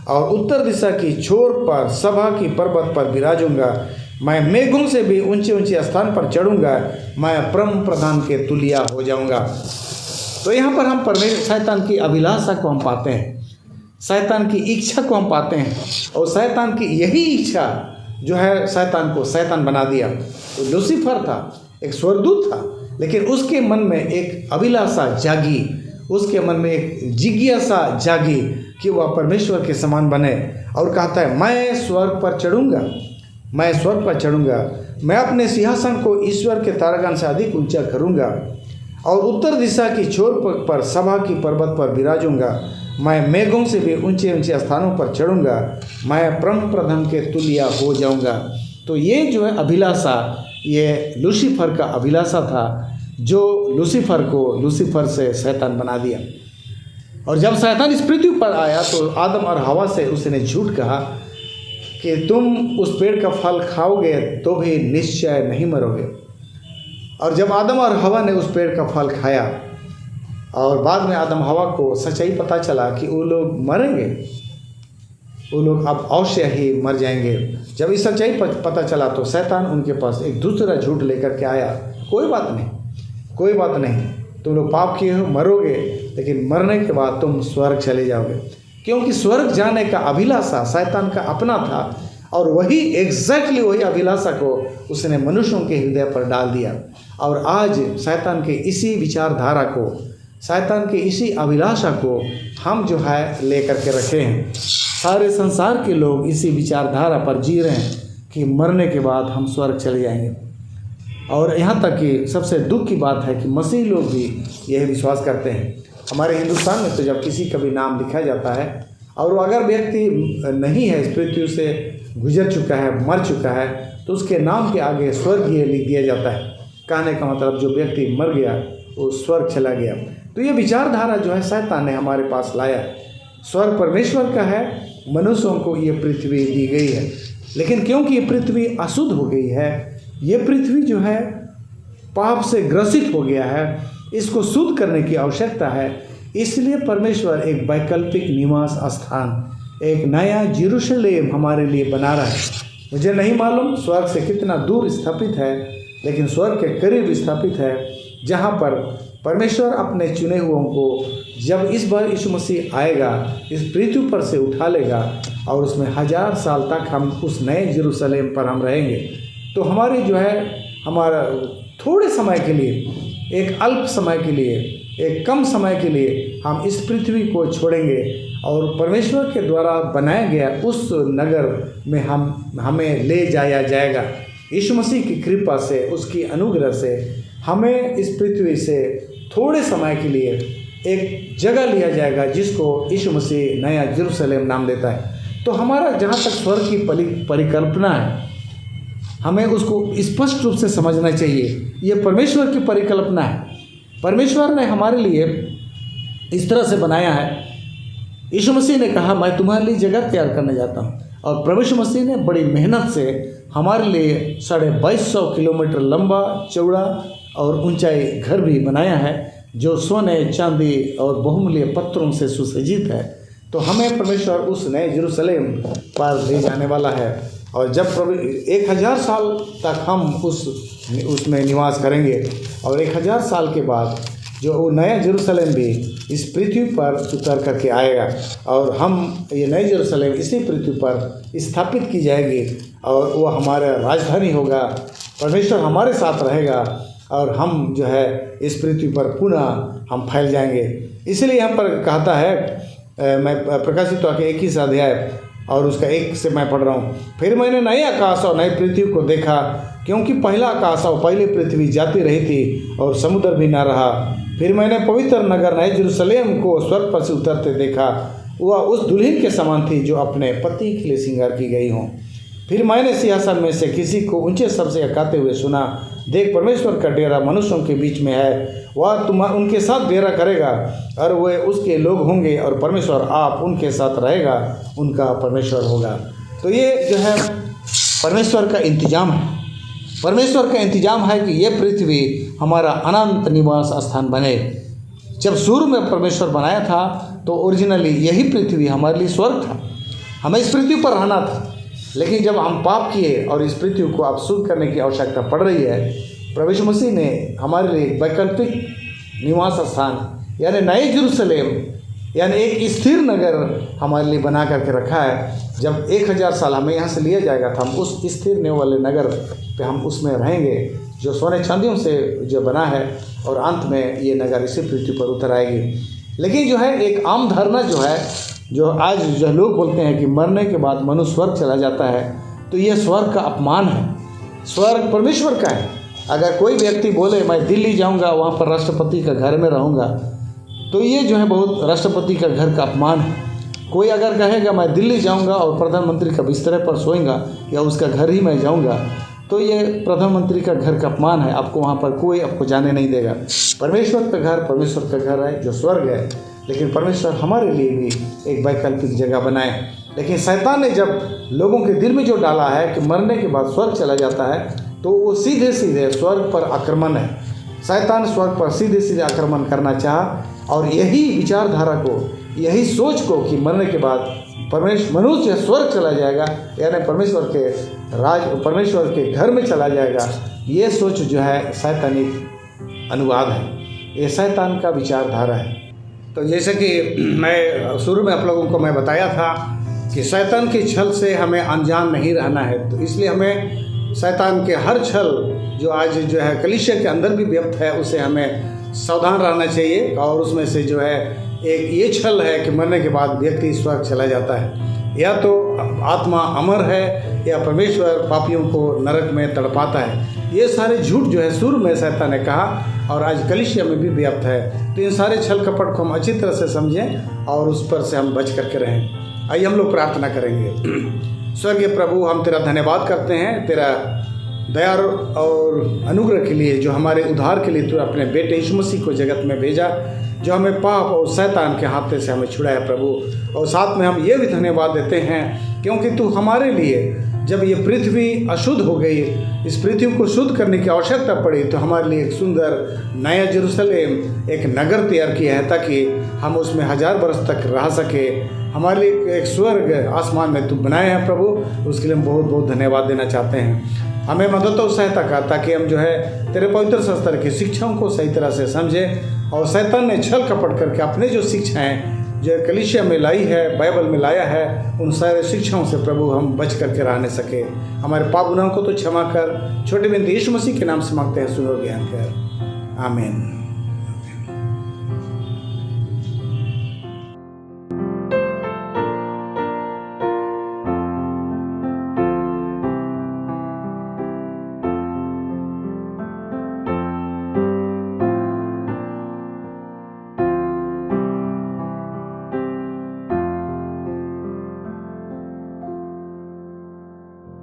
और उत्तर दिशा की छोर पर सभा की पर्वत पर विराजूंगा, मैं मेघों से भी ऊंचे ऊंचे स्थान पर चढ़ूँगा, मैं परम प्रधान के तुलिया हो जाऊँगा। तो यहाँ पर हम शैतान की अभिलाषा को हम पाते हैं, शैतान की इच्छा को हम पाते हैं, और शैतान की यही इच्छा जो है शैतान को शैतान बना दिया। तो लूसीफर था, एक स्वर्गदूत था, लेकिन उसके मन में एक अभिलाषा जागी, उसके मन में एक जिज्ञासा जागी कि वह परमेश्वर के समान बने, और कहता है मैं स्वर्ग पर चढ़ूँगा, मैं स्वर्ग पर चढ़ूँगा, मैं अपने सिंहासन को ईश्वर के तारागण से अधिक ऊंचा करूँगा और उत्तर दिशा की छोर पर सभा की पर्वत पर विराजूंगा, मैं मेघों से भी ऊंचे ऊंचे स्थानों पर चढ़ूँगा, मैं परम प्रधान के तुलिया हो जाऊँगा। तो ये जो है अभिलाषा, ये लूसीफर का अभिलाषा था, जो लूसीफर से शैतान बना दिया। और जब शैतान इस पृथ्वी पर आया तो आदम और हवा से उसने झूठ कहा कि तुम उस पेड़ का फल खाओगे तो भी निश्चय नहीं मरोगे। और जब आदम और हवा ने उस पेड़ का फल खाया और बाद में आदम हवा को सच्चाई पता चला कि वो लोग मरेंगे, वो लोग अब अवश्य ही मर जाएंगे। जब इस सच्चाई पता चला तो शैतान उनके पास एक दूसरा झूठ लेकर के आया, कोई बात नहीं, कोई बात नहीं, तुम लोग पाप किए हो, मरोगे, लेकिन मरने के बाद तुम स्वर्ग चले जाओगे। क्योंकि स्वर्ग जाने का अभिलाषा शैतान का अपना था, और वही एग्जैक्टली वही अभिलाषा को उसने मनुष्यों के हृदय पर डाल दिया। और आज शैतान के इसी विचारधारा को, शैतान के इसी अभिलाषा को हम जो है लेकर के रखे हैं। सारे संसार के लोग इसी विचारधारा पर जी रहे हैं कि मरने के बाद हम स्वर्ग चले जाएंगे। और यहाँ तक कि सबसे दुख की बात है कि मसीह लोग भी यह विश्वास करते हैं। हमारे हिंदुस्तान में तो जब किसी का भी नाम लिखा जाता है और अगर व्यक्ति नहीं है, इस पृथ्वी से गुजर चुका है, मर चुका है, तो उसके नाम के आगे स्वर्गीय लिख दिया जाता है। कहने का मतलब जो व्यक्ति मर गया वो स्वर्ग चला गया। तो ये विचारधारा जो है शैतान ने हमारे पास लाया। स्वर्ग परमेश्वर का है, मनुष्यों को ये पृथ्वी दी गई है, लेकिन क्योंकि ये पृथ्वी अशुद्ध हो गई है, ये पृथ्वी जो है पाप से ग्रसित हो गया है, इसको शुद्ध करने की आवश्यकता है। इसलिए परमेश्वर एक वैकल्पिक निवास स्थान, एक नया जेरूशलेम हमारे लिए बना रहा है। मुझे नहीं मालूम स्वर्ग से कितना दूर स्थापित है, लेकिन स्वर्ग के करीब स्थापित है, जहाँ पर परमेश्वर अपने चुने हुओं को जब इस बार यीशु मसीह आएगा, इस पृथ्वी पर से उठा लेगा और उसमें 1000 साल तक हम उस नए जेरूशलेम पर हम रहेंगे। तो हमारे जो है हमारा थोड़े समय के लिए, एक अल्प समय के लिए, एक कम समय के लिए हम इस पृथ्वी को छोड़ेंगे और परमेश्वर के द्वारा बनाया गया उस नगर में हमें ले जाया जाएगा। यीशु मसीह की कृपा से, उसकी अनुग्रह से हमें इस पृथ्वी से थोड़े समय के लिए एक जगह लिया जाएगा जिसको यीशु मसीह नया जेरूशलेम नाम देता है। तो हमारा जहाँ तक स्वर्ग की परिकल्पना है, हमें उसको स्पष्ट रूप से समझना चाहिए। ये परमेश्वर की परिकल्पना है। परमेश्वर ने हमारे लिए इस तरह से बनाया है। यीशु मसीह ने कहा मैं तुम्हारे लिए जगह तैयार करने जाता हूँ, और प्रभु यीशु मसीह ने बड़ी मेहनत से हमारे लिए 2250 किलोमीटर लंबा, चौड़ा और ऊंचाई घर भी बनाया है, जो सोने, चांदी और बहुमूल्य पत्थरों से सुसज्जित है। तो हमें परमेश्वर उस नए जेरूशलेम पर ले जाने वाला है, और जब प्रभु 1000 साल तक हम उसमें निवास करेंगे, और 1000 साल के बाद जो वो नया जेरूशलेम भी इस पृथ्वी पर उतर करके आएगा, और हम ये नई जेरूशलेम इसी पृथ्वी पर स्थापित की जाएगी, और वो हमारा राजधानी होगा। परमेश्वर हमारे साथ रहेगा और हम जो है इस पृथ्वी पर पुनः हम फैल जाएंगे। इसलिए यहाँ पर कहता है, मैं प्रकाशित वाक्य 21 अध्याय और उसका 1 से मैं पढ़ रहा हूँ। फिर मैंने नए आकाश और नई पृथ्वी को देखा, क्योंकि पहला आकाश और पहली पृथ्वी जाती रही थी और समुद्र भी न रहा। फिर मैंने पवित्र नगर नए जेरूशलेम को स्वर्ग पर से उतरते देखा। वह उस दुल्हन के समान थी जो अपने पति के लिए श्रृंगार की गई हो। फिर मैंने सिंहासन में से किसी को ऊंचे शब्द से कहते हुए सुना, देख परमेश्वर का डेरा मनुष्यों के बीच में है, वह उनके साथ डेरा करेगा और वे उसके लोग होंगे, और परमेश्वर आप उनके साथ रहेगा, उनका परमेश्वर होगा। तो ये जो है परमेश्वर का इंतजाम है। परमेश्वर का इंतजाम है कि ये पृथ्वी हमारा अनंत निवास स्थान बने। जब शुरू में परमेश्वर बनाया था तो ओरिजिनली यही पृथ्वी हमारे लिए स्वर्ग था, हमें इस पृथ्वी पर रहना था। लेकिन जब हम पाप किए और इस पृथ्वी को अब शुद्ध करने की आवश्यकता पड़ रही है, प्रभु यीशु मसीह ने हमारे लिए वैकल्पिक निवास स्थान यानी नए यरूशलेम यानी एक स्थिर नगर हमारे लिए बना करके रखा है। जब 1000 साल हमें यहाँ से लिया जाएगा तो हम उस स्थिर ने वाले नगर पे हम उसमें रहेंगे जो सोने चांदियों से जो बना है, और अंत में ये नगर इसी पृथ्वी पर उतर आएगी। लेकिन जो है एक आम धारणा जो है, जो आज जो लोग बोलते हैं कि मरने के बाद मनुष्य स्वर्ग चला जाता है, तो ये स्वर्ग का अपमान है। स्वर्ग परमेश्वर का है। अगर कोई व्यक्ति बोले मैं दिल्ली जाऊंगा, वहाँ पर राष्ट्रपति का घर में रहूँगा, तो ये जो है बहुत राष्ट्रपति का घर का अपमान है। कोई अगर कहेगा मैं दिल्ली जाऊंगा और प्रधानमंत्री का बिस्तर पर सोएंगा या उसका घर ही मैं जाऊंगा, तो ये प्रधानमंत्री का घर का अपमान है। आपको वहाँ पर कोई आपको जाने नहीं देगा। परमेश्वर का घर परमेश्वर का घर है जो स्वर्ग है, लेकिन परमेश्वर हमारे लिए भी एक वैकल्पिक जगह बनाए। लेकिन शैतान ने जब लोगों के दिल में जो डाला है कि मरने के बाद स्वर्ग चला जाता है, तो वो सीधे सीधे स्वर्ग पर आक्रमण है। शैतान स्वर्ग पर सीधे सीधे आक्रमण करना चाहा, और यही विचारधारा को, यही सोच को कि मरने के बाद मनुष्य स्वर्ग चला जाएगा यानी परमेश्वर के राज, परमेश्वर के घर में चला जाएगा, ये सोच जो है शैतानिक अनुवाद है, ये शैतान का विचारधारा है। तो जैसे कि मैं शुरू में आप लोगों को मैं बताया था कि शैतान के छल से हमें अनजान नहीं रहना है, तो इसलिए हमें शैतान के हर छल जो आज जो है कलीसिया के अंदर भी व्यक्त है, उसे हमें सावधान रहना चाहिए। और उसमें से जो है एक ये छल है कि मरने के बाद व्यक्ति स्वर्ग चला जाता है, या तो आत्मा अमर है या परमेश्वर पापियों को नरक में तड़पाता है। ये सारे झूठ जो है शुरू में शैतान ने कहा और आज कलीसिया में भी व्याप्त है। तो इन सारे छल कपट को हम अच्छी तरह से समझें और उस पर से हम बच करके रहें। आइए हम लोग प्रार्थना करेंगे। स्वर्गीय प्रभु, हम तेरा धन्यवाद करते हैं तेरा दया और अनुग्रह के लिए, जो हमारे उद्धार के लिए तू अपने बेटे यीशु मसीह को जगत में भेजा, जो हमें पाप और शैतान के हाथ से हमें छुड़ाया प्रभु। और साथ में हम ये भी धन्यवाद देते हैं क्योंकि तू हमारे लिए जब ये पृथ्वी अशुद्ध हो गई, इस पृथ्वी को शुद्ध करने की आवश्यकता पड़ी, तो हमारे लिए एक सुंदर नया यरूशलेम, एक नगर तैयार किया है ताकि हम उसमें 1000 वर्ष तक रह सके। हमारे लिए एक स्वर्ग आसमान में तू बनाए हैं प्रभु, उसके लिए हम बहुत बहुत धन्यवाद देना चाहते हैं। हमें मदद और सहायता कर ताकि हम जो है तेरे पवित्र शास्त्र की शिक्षाओं को सही तरह से समझें, और शैतान ने छल कपट करके अपने जो शिक्षाएं जो कलीसिया में लाई है, बाइबल में लाया है, उन सारे शिक्षाओं से प्रभु हम बच करके रहने सके। हमारे पाप गुनाहों को तो क्षमा कर, छोटे बिंदु यीशु मसीह के नाम से मांगते हैं, सुनो ज्ञान कर, आमीन।